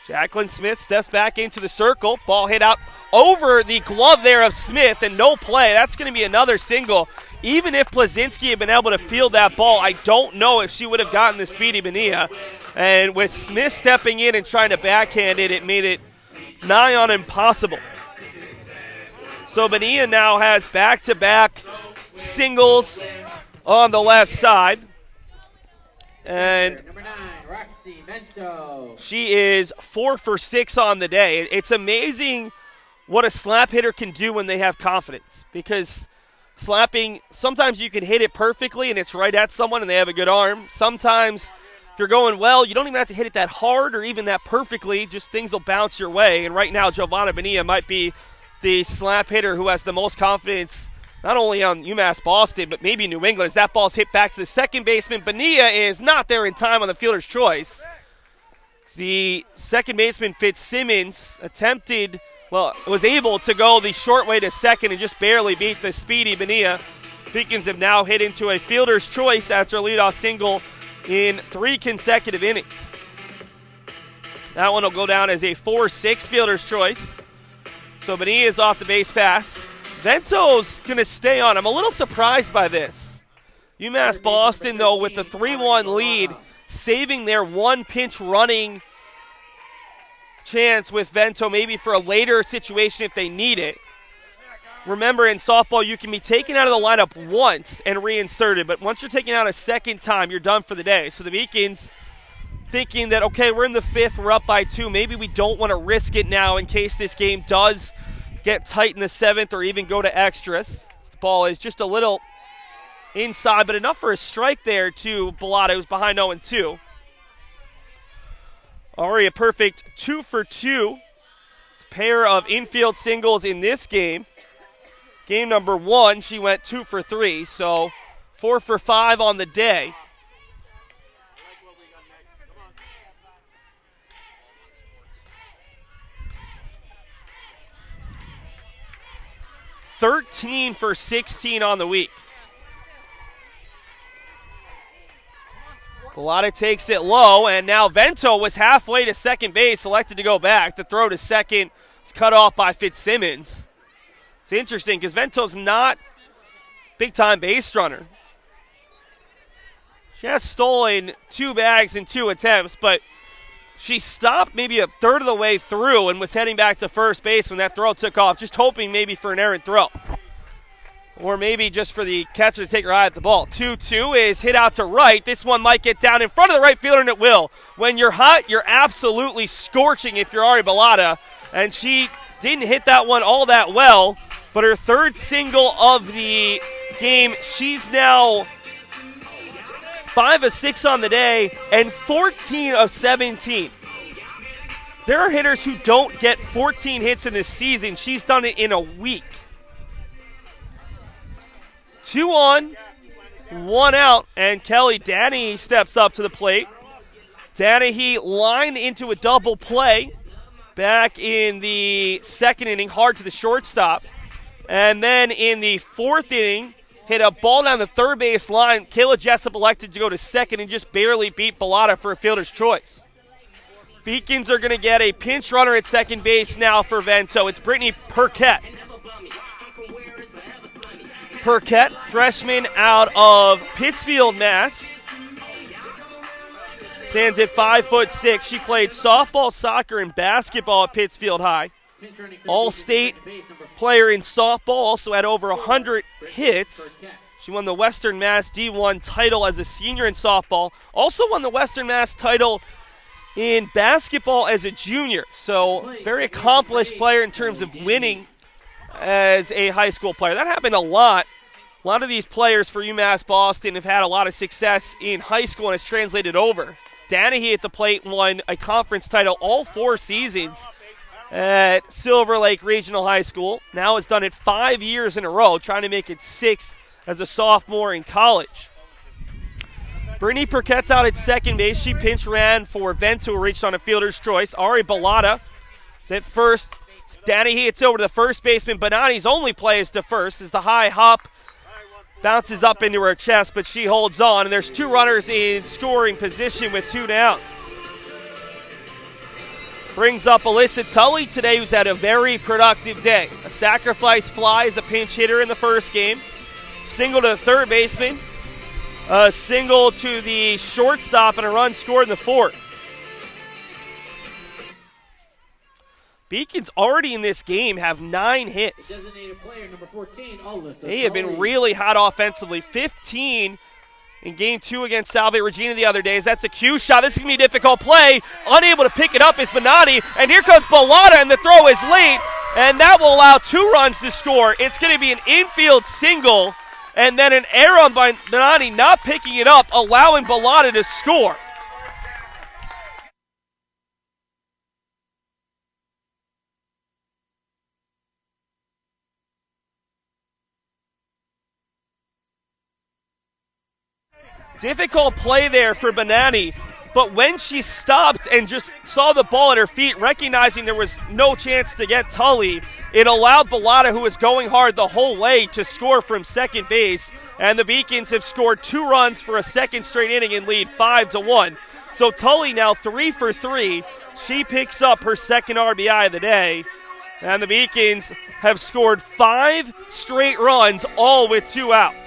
Jacqueline Smith steps back into the circle. Ball hit out over the glove there of Smith and no play. That's going to be another single. Even if Plazinski had been able to field that ball, I don't know if she would have gotten the speedy Bonilla. And with Smith stepping in and trying to backhand it, it made it nigh on impossible. So Bonilla now has back-to-back singles on the left side. And Number 9, Roxy Vento. She is 4 for 6 on the day. It's amazing what a slap hitter can do when they have confidence, because slapping, sometimes you can hit it perfectly and it's right at someone and they have a good arm. Sometimes if you're going well, you don't even have to hit it that hard or even that perfectly, just things will bounce your way. And right now, Giovanna Bonilla might be the slap hitter who has the most confidence, not only on UMass Boston, but maybe New England, as that ball's hit back to the second baseman. Bonilla is not there in time on the fielder's choice. The second baseman, Fitzsimmons, was able to go the short way to second and just barely beat the speedy Bonilla. Beacons have now hit into a fielder's choice after a leadoff single in 3 consecutive innings. That one will go down as a 4-6 fielder's choice. So Bonilla is off the base pass. Vento's going to stay on. I'm a little surprised by this. UMass Boston, though, with the 3-1 lead, saving their one pinch running chance with Vento maybe for a later situation if they need it. Remember, in softball, you can be taken out of the lineup once and reinserted, but once you're taken out a second time, you're done for the day. So the Beacons thinking that, okay, we're in the 5th, we're up by 2. Maybe we don't want to risk it now in case this game does get tight in the 7th or even go to extras. The ball is just a little inside, but enough for a strike there to Bellata, who's behind 0-2. Already a perfect 2 for 2. Pair of infield singles in this game. Game number 1, she went 2 for 3, so 4 for 5 on the day. $13 for 16 on the week. Bellata takes it low, and now Vento was halfway to second base, elected to go back. The throw to second is cut off by Fitzsimmons. It's interesting because Vento's not big-time base runner. She has stolen 2 bags in 2 attempts, but she stopped maybe a third of the way through and was heading back to first base when that throw took off, just hoping maybe for an errant throw. Or maybe just for the catcher to take her eye at the ball. 2-2 is hit out to right. This one might get down in front of the right fielder, and it will. When you're hot, you're absolutely scorching if you're Ari Bellata. And she didn't hit that one all that well, but her 3rd single of the game, she's now 5 of 6 on the day and 14 of 17. There are hitters who don't get 14 hits in this season. She's done it in a week. 2 on, 1 out, and Kelly Danahy steps up to the plate. Danahy lined into a double play back in the 2nd inning, hard to the shortstop. And then in the 4th inning, hit a ball down the 3rd base line. Kayla Jessup elected to go to second and just barely beat Bellata for a fielder's choice. Beacons are going to get a pinch runner at second base now for Vento. It's Brittany Perquette. Perquette, freshman out of Pittsfield, Mass. Stands at 5'6". She played softball, soccer, and basketball at Pittsfield High. All-state player in softball, also had over 100 hits. She won the Western Mass D1 title as a senior in softball. Also won the Western Mass title in basketball as a junior. So very accomplished player in terms of winning as a high school player. That happened a lot. A lot of these players for UMass Boston have had a lot of success in high school and it's translated over. Danahy at the plate won a conference title all 4 seasons at Silver Lake Regional High School. Now has done it 5 years in a row, trying to make it 6 as a sophomore in college. Brittany Perquette's out at second base. She pinch ran for Vento, who reached on a fielder's choice. Ari Bellata is at first. Danahy hits over to the first baseman. Bonani's only play is to first as the high hop bounces up into her chest, but she holds on. And there's 2 runners in scoring position with 2 down. Brings up Alyssa Tully today, who's had a very productive day. A sacrifice fly as a pinch hitter in the first game. Single to the third baseman. A single to the shortstop and a run scored in the 4th. Beacons already in this game have 9 hits. Designated player number 14, Alyssa They have been Tully. really hot offensively. 15 in Game 2 against Salve Regina the other days. That's a cue shot. This is going to be a difficult play. Unable to pick it up is Bonani. And here comes Bellata, and the throw is late. And that will allow 2 runs to score. It's going to be an infield single. And then an error on Bonani not picking it up, allowing Bellata to score. Difficult play there for Bonani, but when she stopped and just saw the ball at her feet, recognizing there was no chance to get Tully, it allowed Bellata, who was going hard the whole way, to score from second base. And the Beacons have scored 2 runs for a second straight inning and lead 5-1. So Tully now 3 for 3. She picks up her second RBI of the day. And the Beacons have scored 5 straight runs, all with 2 outs.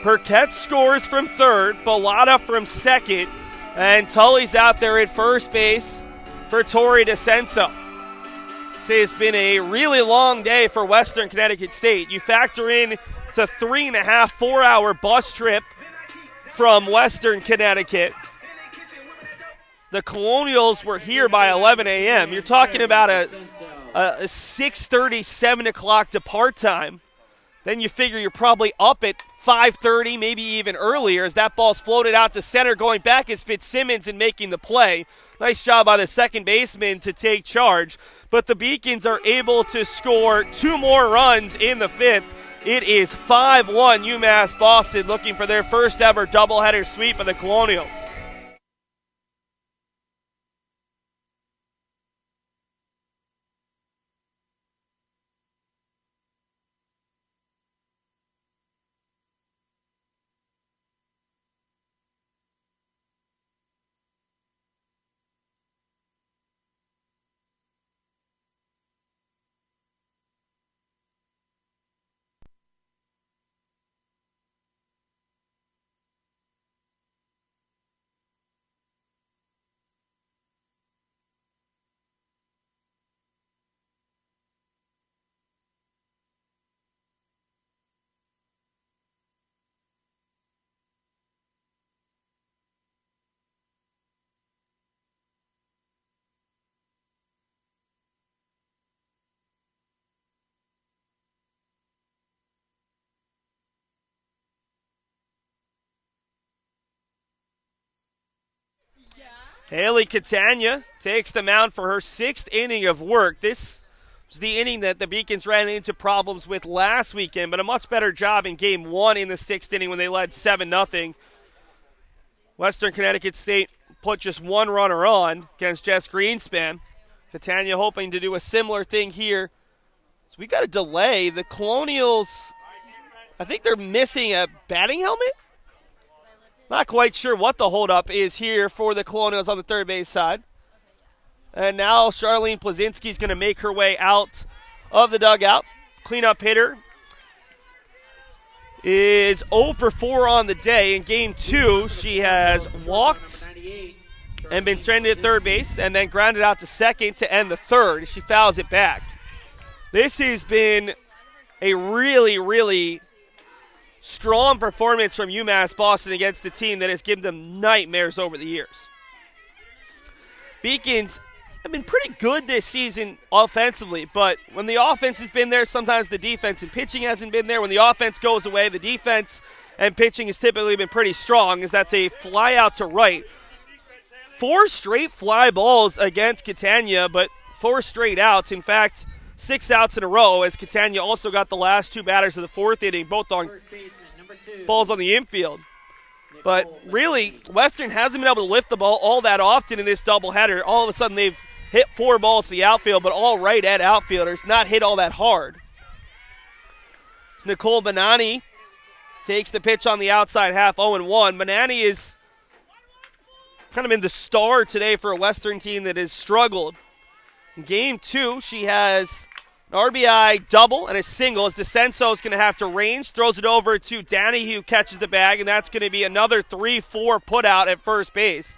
Perquette scores from third, Bellata from second, And Tully's out there at first base for Tori DeCenso. This has been a really long day for Western Connecticut State. You factor in it's a 3.5, 4-hour bus trip from Western Connecticut. The Colonials were here by 11 a.m. You're talking about a 6:30, 7 o'clock depart time. Then you figure you're probably up at 5:30, maybe even earlier, as that ball's floated out to center. Going back is Fitzsimmons and making the play. Nice job by the second baseman to take charge. But the Beacons are able to score 2 more runs in the 5th. It is 5-1 UMass Boston, looking for their first ever doubleheader sweep of the Colonials. Haley Catania takes the mound for her 6th inning of work. This was the inning that the Beacons ran into problems with last weekend, but a much better job in Game 1 in the 6th inning when they led 7-0. Western Connecticut State put just 1 runner on against Jess Greenspan. Catania hoping to do a similar thing here. So we got a delay. The Colonials, I think they're missing a batting helmet? Not quite sure what the holdup is here for the Colonials on the third base side. And now Charlene Plazinski is going to make her way out of the dugout. Cleanup hitter is 0 for 4 on the day. In Game 2, she has walked and been stranded at third base and then grounded out to second to end the third. She fouls it back. This has been a really, really strong performance from UMass Boston against the team that has given them nightmares over the years. Beacons have been pretty good this season offensively, but when the offense has been there, sometimes the defense and pitching hasn't been there. When the offense goes away, the defense and pitching has typically been pretty strong, as that's a fly out to right. 4 straight fly balls against Catania, but 4 straight outs. In fact, 6 outs in a row, as Catania also got the last 2 batters of the 4th inning, both on balls on the infield. But really, Western hasn't been able to lift the ball all that often in this doubleheader. All of a sudden, they've hit 4 balls to the outfield, but all right at outfielders, not hit all that hard. Nicole Benani takes the pitch on the outside half, 0-1. Benani is kind of been the star today for a Western team that has struggled. In Game 2, she has an RBI double and a single, as DeCenso is going to have to range, throws it over to Danny, who catches the bag, and that's going to be another 3-4 put out at first base.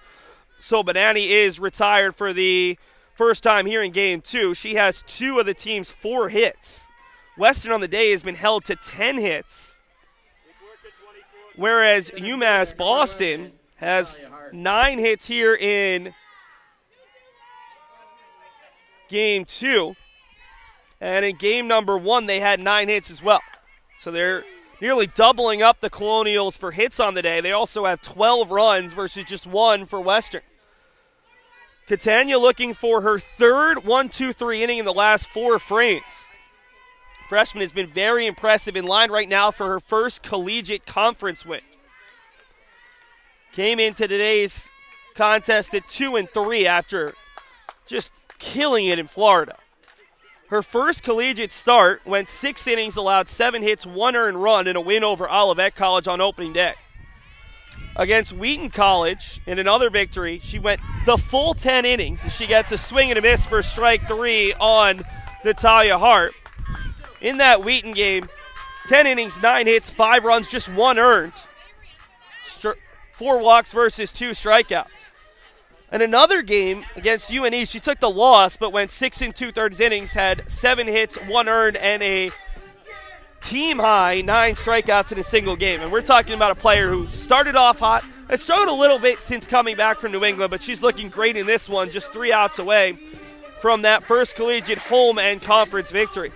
So Benani is retired for the first time here in Game 2. She has 2 of the team's 4 hits. Western on the day has been held to 10 hits, whereas UMass Boston has 9 hits here in Game 2. And in game number 1, they had 9 hits as well. So they're nearly doubling up the Colonials for hits on the day. They also have 12 runs versus just 1 for Western. Catania looking for her 3rd 1-2-3 inning in the last 4 frames. Freshman has been very impressive, in line right now for her first collegiate conference win. Came into today's contest at 2-3 after just killing it in Florida. Her first collegiate start went 6 innings, allowed 7 hits, 1 earned run, in a win over Olivet College on opening day. Against Wheaton College, in another victory, she went the full 10 innings. She gets a swing and a miss for strike 3 on Natalia Hart. In that Wheaton game, 10 innings, 9 hits, 5 runs, just 1 earned. 4 walks versus 2 strikeouts. In another game against UNE, she took the loss, but went 6 2/3 innings, had 7 hits, 1 earned, and a team-high 9 strikeouts in a single game. And we're talking about a player who started off hot, has struggled a little bit since coming back from New England, but she's looking great in this one, just 3 outs away from that first collegiate home and conference victory.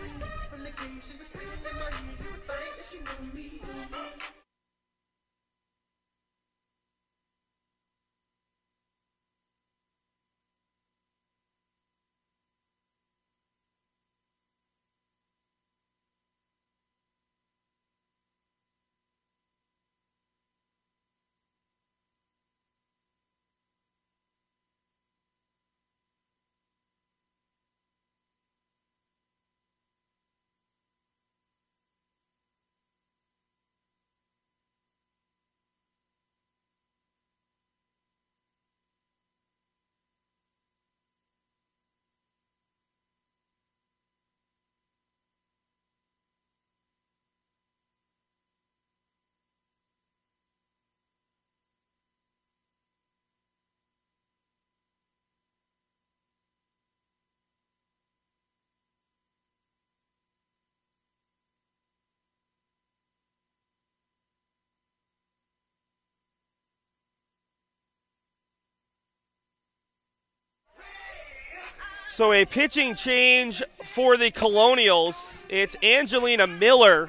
So a pitching change for the Colonials. It's Angelina Miller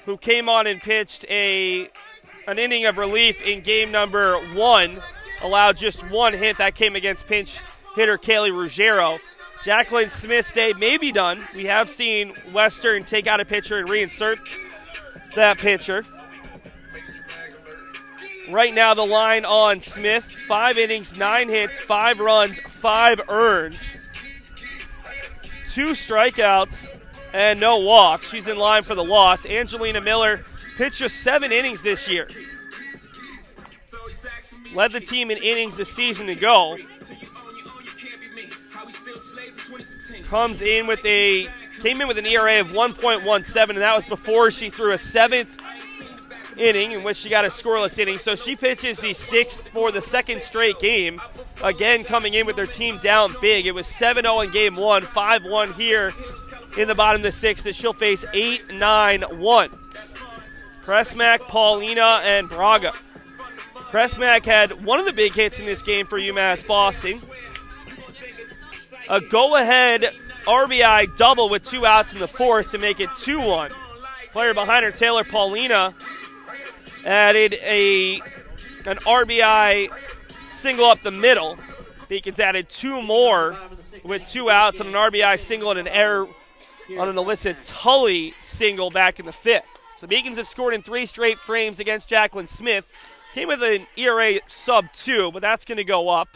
who came on and pitched an inning of relief in game number 1. Allowed just 1 hit. That came against pinch hitter Kaylee Ruggiero. Jacqueline Smith's day may be done. We have seen Western take out a pitcher and reinsert that pitcher. Right now the line on Smith, 5 innings, 9 hits, 5 runs, 5 earned. 2 strikeouts and no walks. She's in line for the loss. Angelina Miller pitched just 7 innings this year. Led the team in innings this season to go. Came in with an ERA of 1.17, and that was before she threw a 7th inning in which she got a scoreless inning. So she pitches the 6th for the 2nd straight game. Again, coming in with their team down big. It was 7-0 in game 1, 5-1 here in the bottom of the 6th, that she'll face 8-9-1. Pressmack, Paulina, and Braga. Pressmack had one of the big hits in this game for UMass Boston. A go-ahead RBI double with 2 outs in the 4th to make it 2-1. Player behind her, Taylor Paulina, added an RBI single up the middle. Beacons added 2 more with 2 outs on an RBI single and an error on an Alyssa Tully single back in the 5th. So Beacons have scored in 3 straight frames against Jacqueline Smith. Came with an ERA sub 2, but that's going to go up.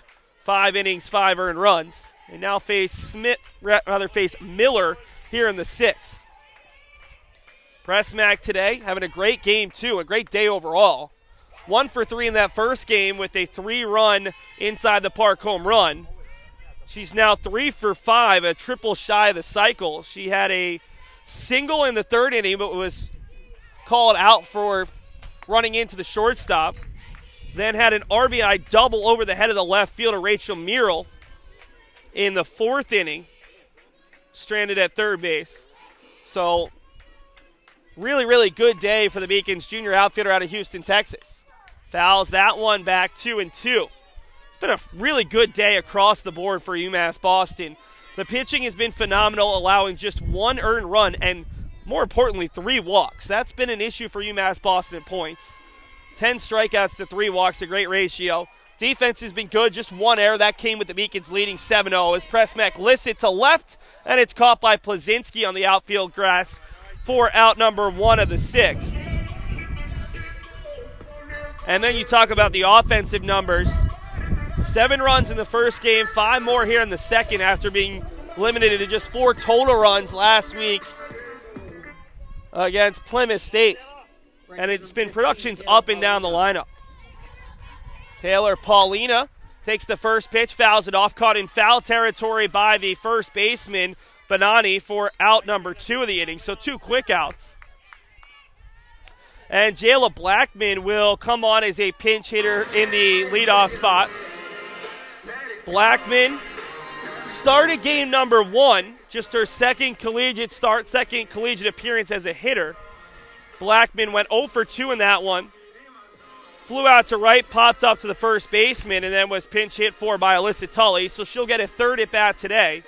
5 innings, 5 earned runs. They now face Miller here in the 6th. Pressmack today having a great game too, a great day overall. 1 for 3 in that first game with a 3-run inside the park home run. She's now 3 for 5, a triple shy of the cycle. She had a single in the 3rd inning, but was called out for running into the shortstop. Then had an RBI double over the head of the left fielder, Rachel Murrell, in the 4th inning, stranded at 3rd base. So, really, really good day for the Beacons junior outfielder out of Houston, Texas. Fouls that one back 2-2. It's been a really good day across the board for UMass Boston. The pitching has been phenomenal, allowing just 1 earned run and, more importantly, 3 walks. That's been an issue for UMass Boston at points. 10 strikeouts to 3 walks, a great ratio. Defense has been good, just 1 error. That came with the Beacons leading 7-0 as Pressmack lifts it to left, and it's caught by Plazinski on the outfield grass for out number 1 of the 6th. And then you talk about the offensive numbers. 7 runs in the first game, 5 more here in the second after being limited to just 4 total runs last week against Plymouth State. And it's been productions up and down the lineup. Taylor Paulina takes the first pitch, fouls it off, caught in foul territory by the first baseman, Bonani, for out number 2 of the inning. So 2 quick outs. And Jayla Blackman will come on as a pinch hitter in the leadoff spot. Blackman started game number 1, just her second collegiate start, second collegiate appearance as a hitter. Blackman went 0 for 2 in that one. Flew out to right, popped up to the first baseman, and then was pinch hit for by Alyssa Tully, so she'll get a third at bat today.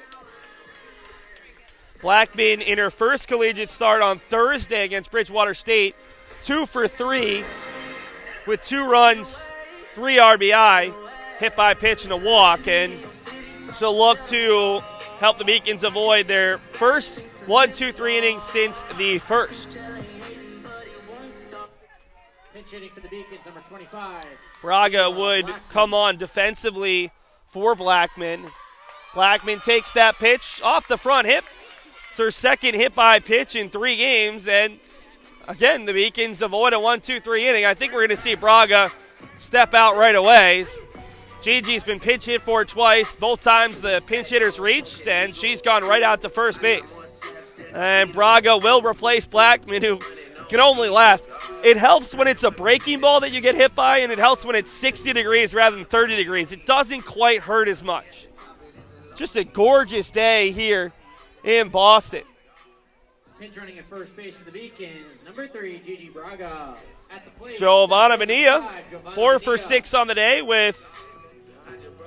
Blackman in her first collegiate start on Thursday against Bridgewater State, 2 for 3 with 2 runs, 3 RBI, hit by pitch and a walk, and she'll look to help the Beacons avoid their first 1-2-3 innings since the first. Pinch hitting for the Beacons, number 25. Braga would come on defensively for Blackman. Blackman takes that pitch off the front hip. It's her second hit by pitch in 3 games, and again, the Beacons avoid a 1-2-3 inning. I think we're going to see Braga step out right away. Gigi's been pinch hit for twice. Both times the pinch hitters reached, and she's gone right out to first base. And Braga will replace Blackman, who can only laugh. It helps when it's a breaking ball that you get hit by, and it helps when it's 60 degrees rather than 30 degrees. It doesn't quite hurt as much. Just a gorgeous day here in Boston. Pinch running at first base for the Beacons, number 3, Gigi Braga. At the plate, Giovanna Bonilla, 4 for Bonilla. 6 on the day with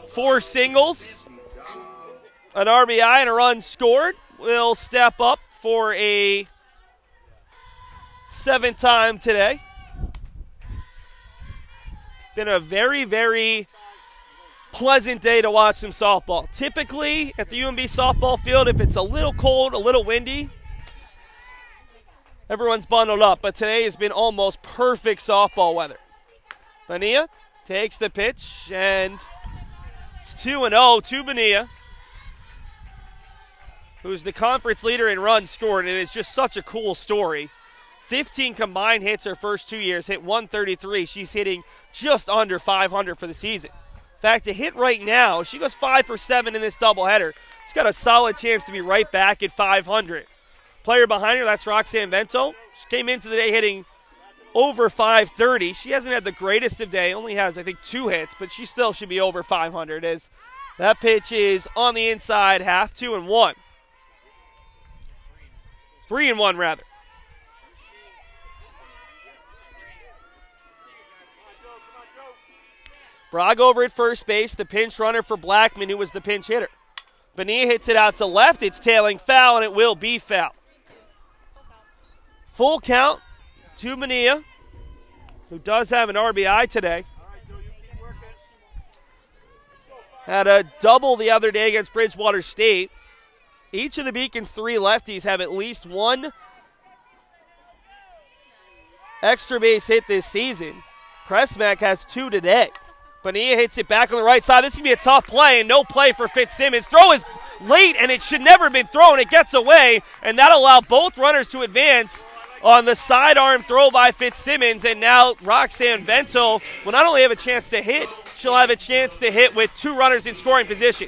4 singles, an RBI, and a run scored. Will step up for a 7th time today. Been a very, very pleasant day to watch some softball. Typically at the UMB softball field, if it's a little cold, a little windy, everyone's bundled up. But today has been almost perfect softball weather. Bonilla takes the pitch, and it's 2-0 to Bonilla, who's the conference leader in runs scored, and it's just such a cool story. 15 combined hits her first 2 years, hit 133. She's hitting just under 500 for the season. In fact, to hit right now, she goes 5 for 7 in this doubleheader. She's got a solid chance to be right back at 500. Player behind her, that's Roxanne Vento. She came into the day hitting over 530. She hasn't had the greatest of day, only has, I think, 2 hits, but she still should be over 500 as that pitch is on the inside half, 2-1. 3-1, rather. Braga over at first base, the pinch runner for Blackman, who was the pinch hitter. Bonilla hits it out to left. It's tailing foul, and it will be foul. Full count to Bonilla, who does have an RBI today. Had a double the other day against Bridgewater State. Each of the Beacons' 3 lefties have at least 1 extra base hit this season. Pressmack has 2 today. Bonilla hits it back on the right side. This is going to be a tough play, and no play for Fitzsimmons. Throw is late, and it should never have been thrown. It gets away, and that'll allow both runners to advance on the sidearm throw by Fitzsimmons. And now Roxanne Vento will not only have a chance to hit, she'll have a chance to hit with 2 runners in scoring position.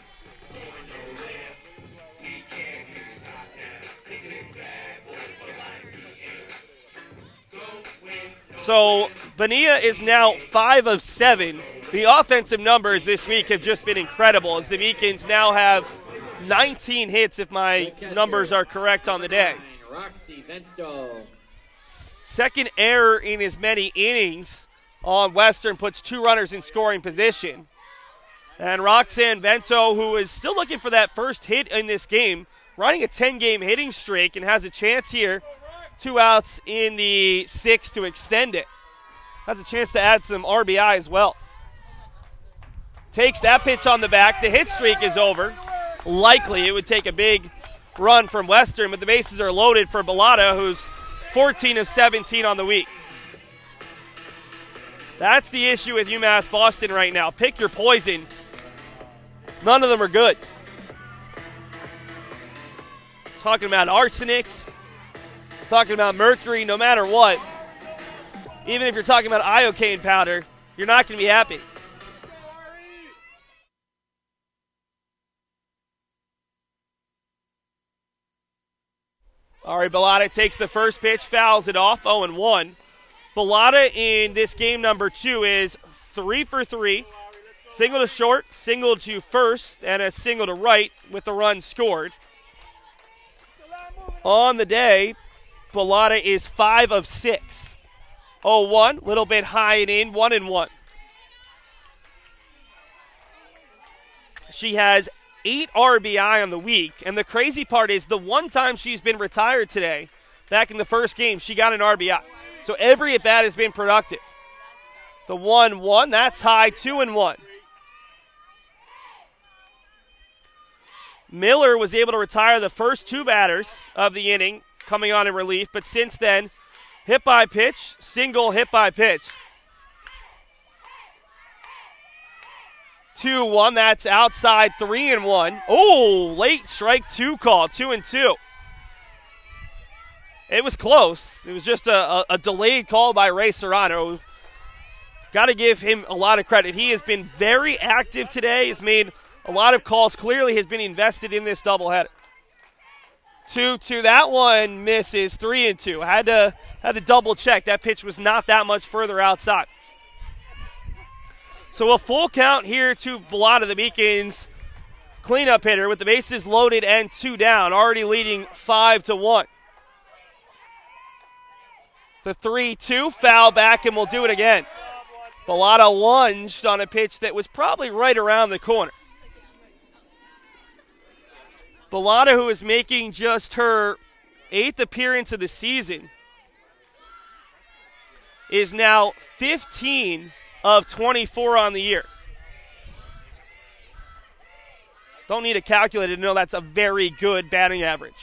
So Bonilla is now 5 of 7. The offensive numbers this week have just been incredible, as the Beacons now have 19 hits, if my numbers are correct on the day. Roxy Vento. Second error in as many innings on Western puts 2 runners in scoring position. And Roxanne Vento, who is still looking for that first hit in this game, running a 10-game hitting streak and has a chance here. 2 outs in the 6th to extend it. Has a chance to add some RBI as well. Takes that pitch on the back. The hit streak is over. Likely it would take a big run from Western, but the bases are loaded for Bellata, who's 14 of 17 on the week. That's the issue with UMass Boston right now. Pick your poison. None of them are good. Talking about arsenic, talking about mercury, no matter what. Even if you're talking about iocane powder, you're not going to be happy. All right, Bellata takes the first pitch, fouls it off, 0-1. Bellata in this game number 2 is 3 for 3, Single to short, single to first, and a single to right with the run scored. On the day, Bellotta is 5 of 6. 0-1, little bit high and in, 1-1. She has 8 RBI on the week, and the crazy part is the one time she's been retired today, back in the first game, she got an RBI. So every at-bat has been productive. The 1-1, that's high, 2-1. Miller was able to retire the first 2 batters of the inning coming on in relief, but since then, hit by pitch, single hit by pitch. 2-1, that's outside, 3-1. Oh, late strike 2 call, 2-2. It was close. It was just a delayed call by Ray Serrano. Got to give him a lot of credit. He has been very active today. He's made a lot of calls. Clearly has been invested in this doubleheader. 2-2. That one misses. 3-2. Had to double check. That pitch was not that much further outside. So a full count here to Bellotta, the Beacons cleanup hitter with the bases loaded and 2 down, already leading 5-1. The 3-2 foul back, and we'll do it again. Bellotta lunged on a pitch that was probably right around the corner. Bellotta, who is making just her 8th appearance of the season, is now 15 of 24 on the year. Don't need a calculator to know that's a very good batting average.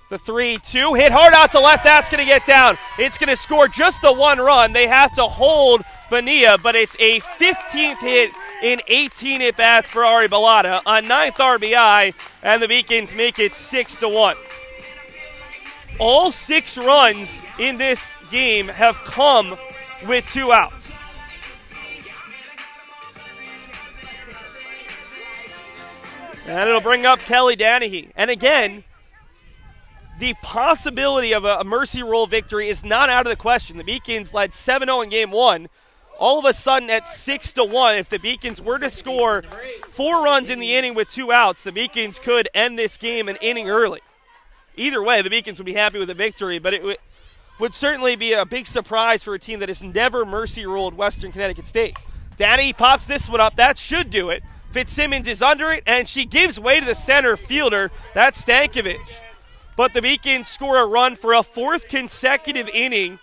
The 3-2, hit hard out to left, that's going to get down. It's going to score just the 1 run. They have to hold Bonilla, but it's a 15th hit in 18 at-bats for Ari Bellotta, a 9th RBI, and the Beacons make it 6-1. All 6 runs in this game have come with 2 outs. And it'll bring up Kelly Danahy. And again, the possibility of a mercy rule victory is not out of the question. The Beacons led 7-0 in game 1. All of a sudden at 6-1, if the Beacons were to score 4 runs in the inning with 2 outs, the Beacons could end this game an inning early. Either way, the Beacons would be happy with the victory, but it would certainly be a big surprise for a team that has never mercy ruled Western Connecticut State. Danahy pops this one up. That should do it. Fitzsimmons is under it, and she gives way to the center fielder. That's Stankovic. But the Beacons score a run for a 4th consecutive inning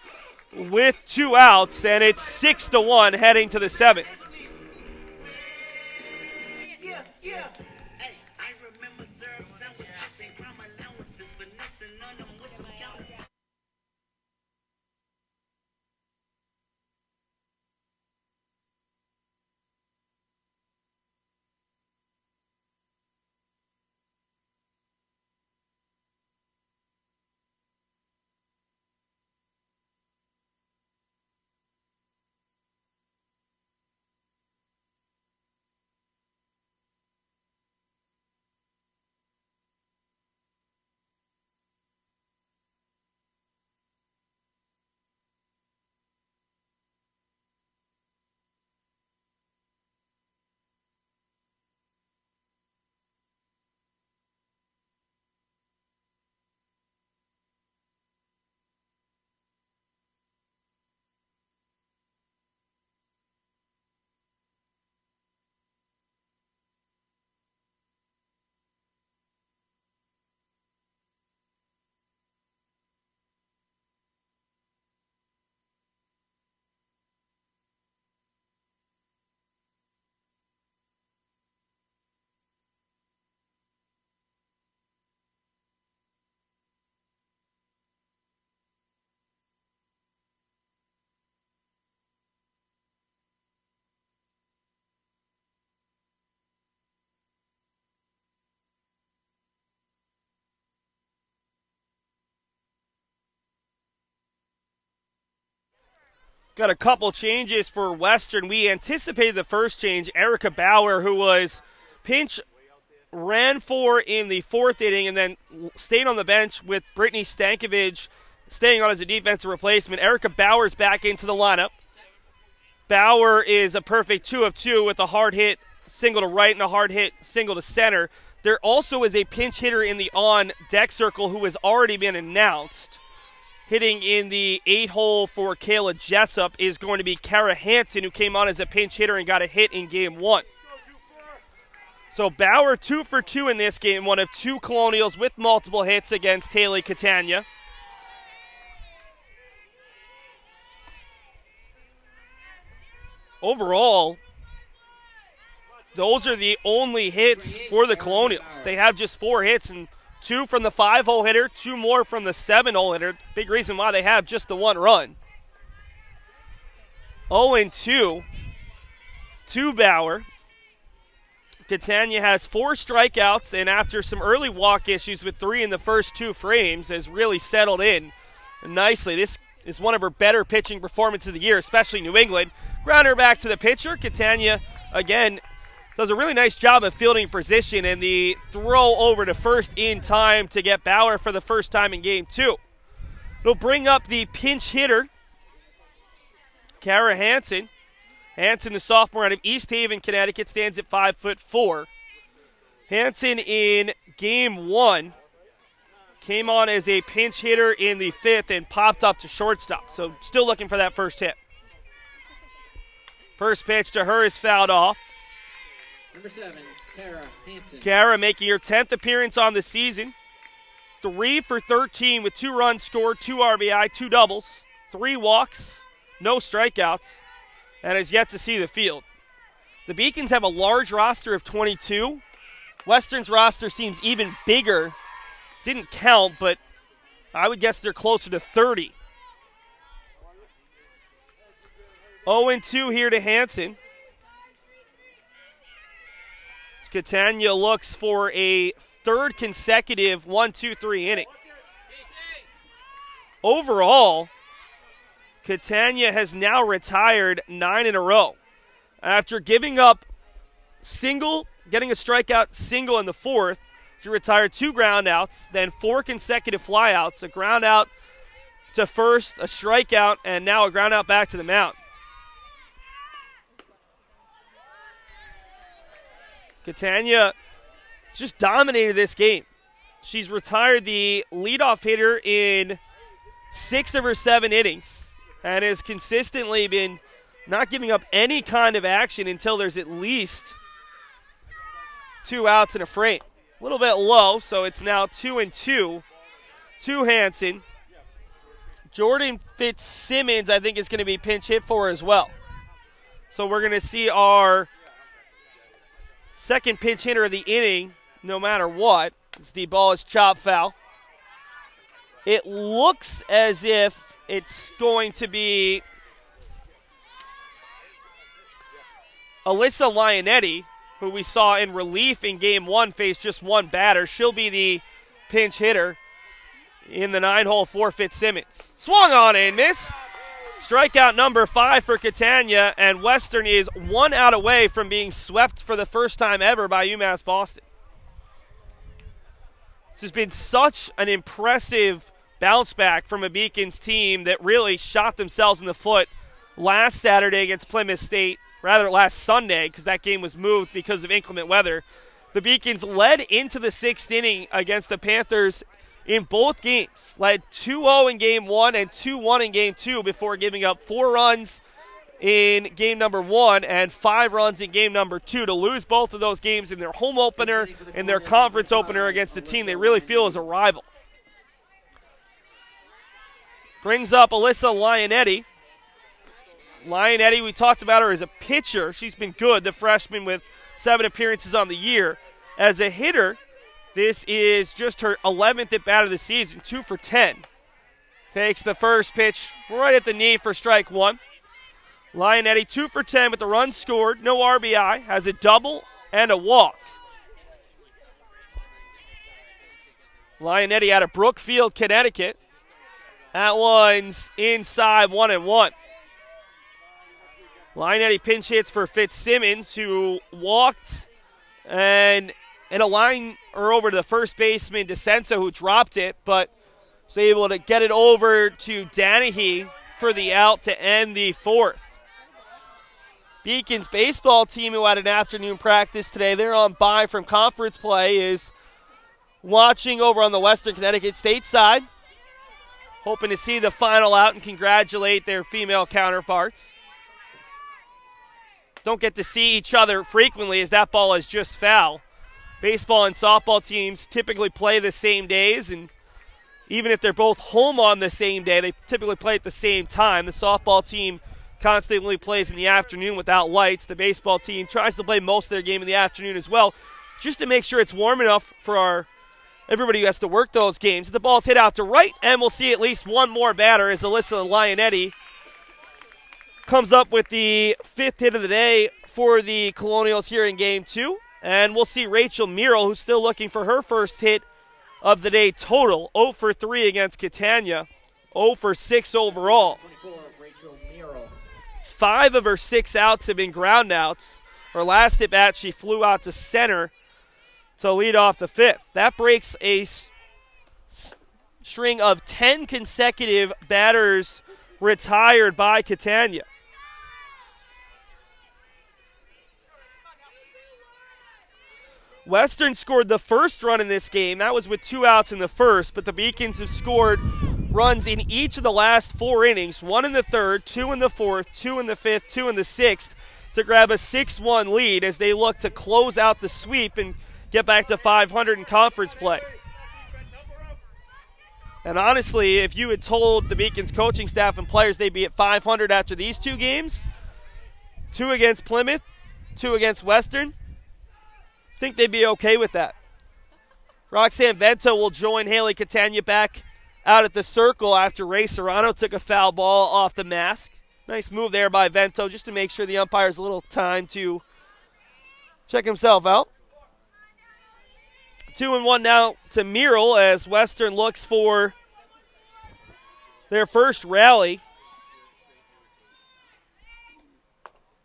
with 2 outs, and it's 6-1 heading to the 7th. Got a couple changes for Western. We anticipated the first change. Erica Bauer, who was pinch ran for in the 4th inning and then stayed on the bench with Brittany Stankovic staying on as a defensive replacement. Erica Bauer's back into the lineup. Bauer is a perfect 2 of 2 with a hard hit single to right and a hard hit single to center. There also is a pinch hitter in the on-deck circle who has already been announced. Hitting in the 8-hole for Kayla Jessup is going to be Kara Hansen, who came on as a pinch hitter and got a hit in Game 1. So Bauer 2 for 2 in this game, one of 2 Colonials with multiple hits against Haley Catania. Overall, those are the only hits for the Colonials. They have just 4 hits, and 2 from the 5-hole hitter, 2 more from the 7-hole hitter. Big reason why they have just the 1 run. 0-2 to Bauer. Catania has 4 strikeouts, and after some early walk issues with 3 in the first 2 frames, has really settled in nicely. This is one of her better pitching performances of the year, especially New England. Grounder back to the pitcher. Catania, again, does a really nice job of fielding position, and the throw over to first in time to get Bauer for the first time in Game 2. It'll bring up the pinch hitter, Kara Hansen. Hansen, the sophomore out of East Haven, Connecticut, stands at 5'4". Hansen in Game 1 came on as a pinch hitter in the 5th and popped up to shortstop. So still looking for that first hit. First pitch to her is fouled off. Number 7, Kara Hansen. Kara making her 10th appearance on the season. 3 for 13 with 2 runs scored, 2 RBI, 2 doubles, 3 walks, no strikeouts, and has yet to see the field. The Beacons have a large roster of 22. Western's roster seems even bigger. Didn't count, but I would guess they're closer to 30. 0-2 here to Hansen. Catania looks for a 3rd consecutive 1-2-3 inning. Overall, Catania has now retired 9 in a row. After giving up getting a strikeout single in the 4th, she retired 2 groundouts, then 4 consecutive flyouts, a groundout to first, a strikeout, and now a groundout back to the mound. Catania just dominated this game. She's retired the leadoff hitter in 6 of her 7 innings and has consistently been not giving up any kind of action until there's at least 2 outs in a frame. A little bit low, so it's now 2-2 to Hansen. Jordan Fitzsimmons, I think, is going to be pinch hit for her as well. So we're going to see our second pinch hitter of the inning, no matter what, as the ball is chopped foul. It looks as if it's going to be Alyssa Lionetti, who we saw in relief in Game 1, face just 1 batter. She'll be the pinch hitter in the 9-hole for Fitzsimmons. Swung on and missed. Strikeout number 5 for Catania, and Western is 1 out away from being swept for the first time ever by UMass Boston. This has been such an impressive bounce back from a Beacons team that really shot themselves in the foot last Saturday against Plymouth State, rather last Sunday, because that game was moved because of inclement weather. The Beacons led into the 6th inning against the Panthers in both games, led 2-0 in Game 1 and 2-1 in Game 2 before giving up 4 runs in Game number 1 and 5 runs in Game number 2 to lose both of those games in their home opener and their conference opener against a team they really feel is a rival. Brings up Alyssa Lionetti. Lionetti, we talked about her as a pitcher. She's been good, the freshman with 7 appearances on the year. As a hitter, this is just her 11th at bat of the season, 2 for 10. Takes the first pitch right at the knee for strike 1. Lionetti 2 for 10 with the run scored, no RBI, has a double and a walk. Lionetti out of Brookfield, Connecticut. That one's inside 1-1. Lionetti pinch hits for Fitzsimmons, who walked and a line or over to the first baseman, DeCenso, who dropped it, but was able to get it over to Danahy for the out to end the 4th. Beacons baseball team, who had an afternoon practice today, they're on bye from conference play, is watching over on the Western Connecticut State side, hoping to see the final out and congratulate their female counterparts. Don't get to see each other frequently, as that ball is just foul. Baseball and softball teams typically play the same days, and even if they're both home on the same day, they typically play at the same time. The softball team constantly plays in the afternoon without lights. The baseball team tries to play most of their game in the afternoon as well, just to make sure it's warm enough for everybody who has to work those games. The ball's hit out to right, and we'll see at least one more batter as Alyssa Lionetti comes up with the 5th hit of the day for the Colonials here in Game 2. And we'll see Rachel Merrill, who's still looking for her first hit of the day total. 0 for 3 against Catania. 0 for 6 overall. 5 of her 6 outs have been ground outs. Her last at bat, she flew out to center to lead off the 5th. That breaks a string of 10 consecutive batters retired by Catania. Western scored the first run in this game. That was with 2 outs in the first, but the Beacons have scored runs in each of the last 4 innings, 1 in the 3rd, 2 in the 4th, 2 in the 5th, 2 in the 6th, to grab a 6-1 lead as they look to close out the sweep and get back to 500 in conference play. And honestly, if you had told the Beacons coaching staff and players they'd be at 500 after these 2 games, 2 against Plymouth, 2 against Western, I think they'd be okay with that. Roxanne Vento will join Haley Catania back out at the circle after Ray Serrano took a foul ball off the mask. Nice move there by Vento just to make sure the umpire has a little time to check himself out. 2-1 now to Merrill as Western looks for their first rally.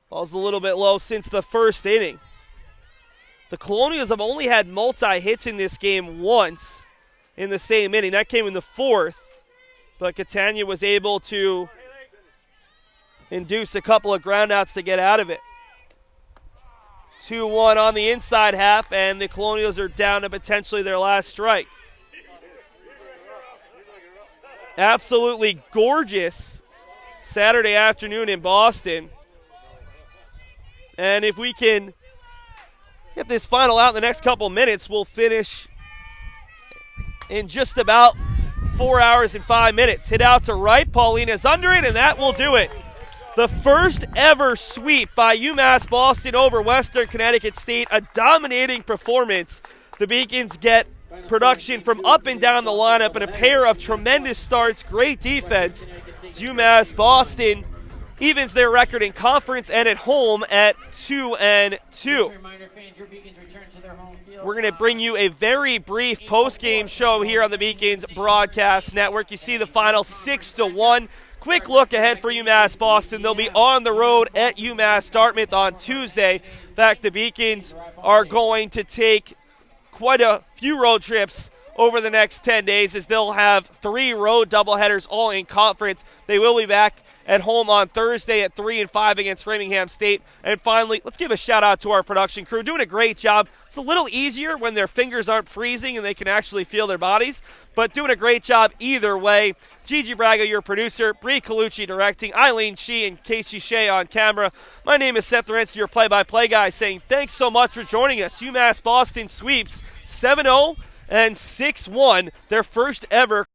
Ball's a little bit low since the first inning. The Colonials have only had multi-hits in this game once in the same inning. That came in the 4th, but Catania was able to induce a couple of groundouts to get out of it. 2-1 on the inside half, and the Colonials are down to potentially their last strike. Absolutely gorgeous Saturday afternoon in Boston. And if we can get this final out in the next couple minutes, we'll finish in just about 4 hours and 5 minutes. Hit out to right. Paulina's under it, and that will do it. The first ever sweep by UMass Boston over Western Connecticut State. A dominating performance. The Beacons get production from up and down the lineup and a pair of tremendous starts. Great defense. UMass Boston evens their record in conference and at home at 2-2. We're going to bring you a very brief post-game show here on the Beacons Broadcast Network. You see the final 6-1. Quick look ahead for UMass Boston. They'll be on the road at UMass Dartmouth on Tuesday. In fact, the Beacons are going to take quite a few road trips over the next 10 days as they'll have 3 road doubleheaders all in conference. They will be back at home on Thursday at 3 and 5 against Framingham State. And finally, let's give a shout out to our production crew. Doing a great job. It's a little easier when their fingers aren't freezing and they can actually feel their bodies, but doing a great job either way. Gigi Braga, your producer, Bree Colucci directing, Eileen Shee and Casey Shea on camera. My name is Seth Lorenski, your play-by-play guy, saying thanks so much for joining us. UMass Boston sweeps 7-0 and 6-1, their first ever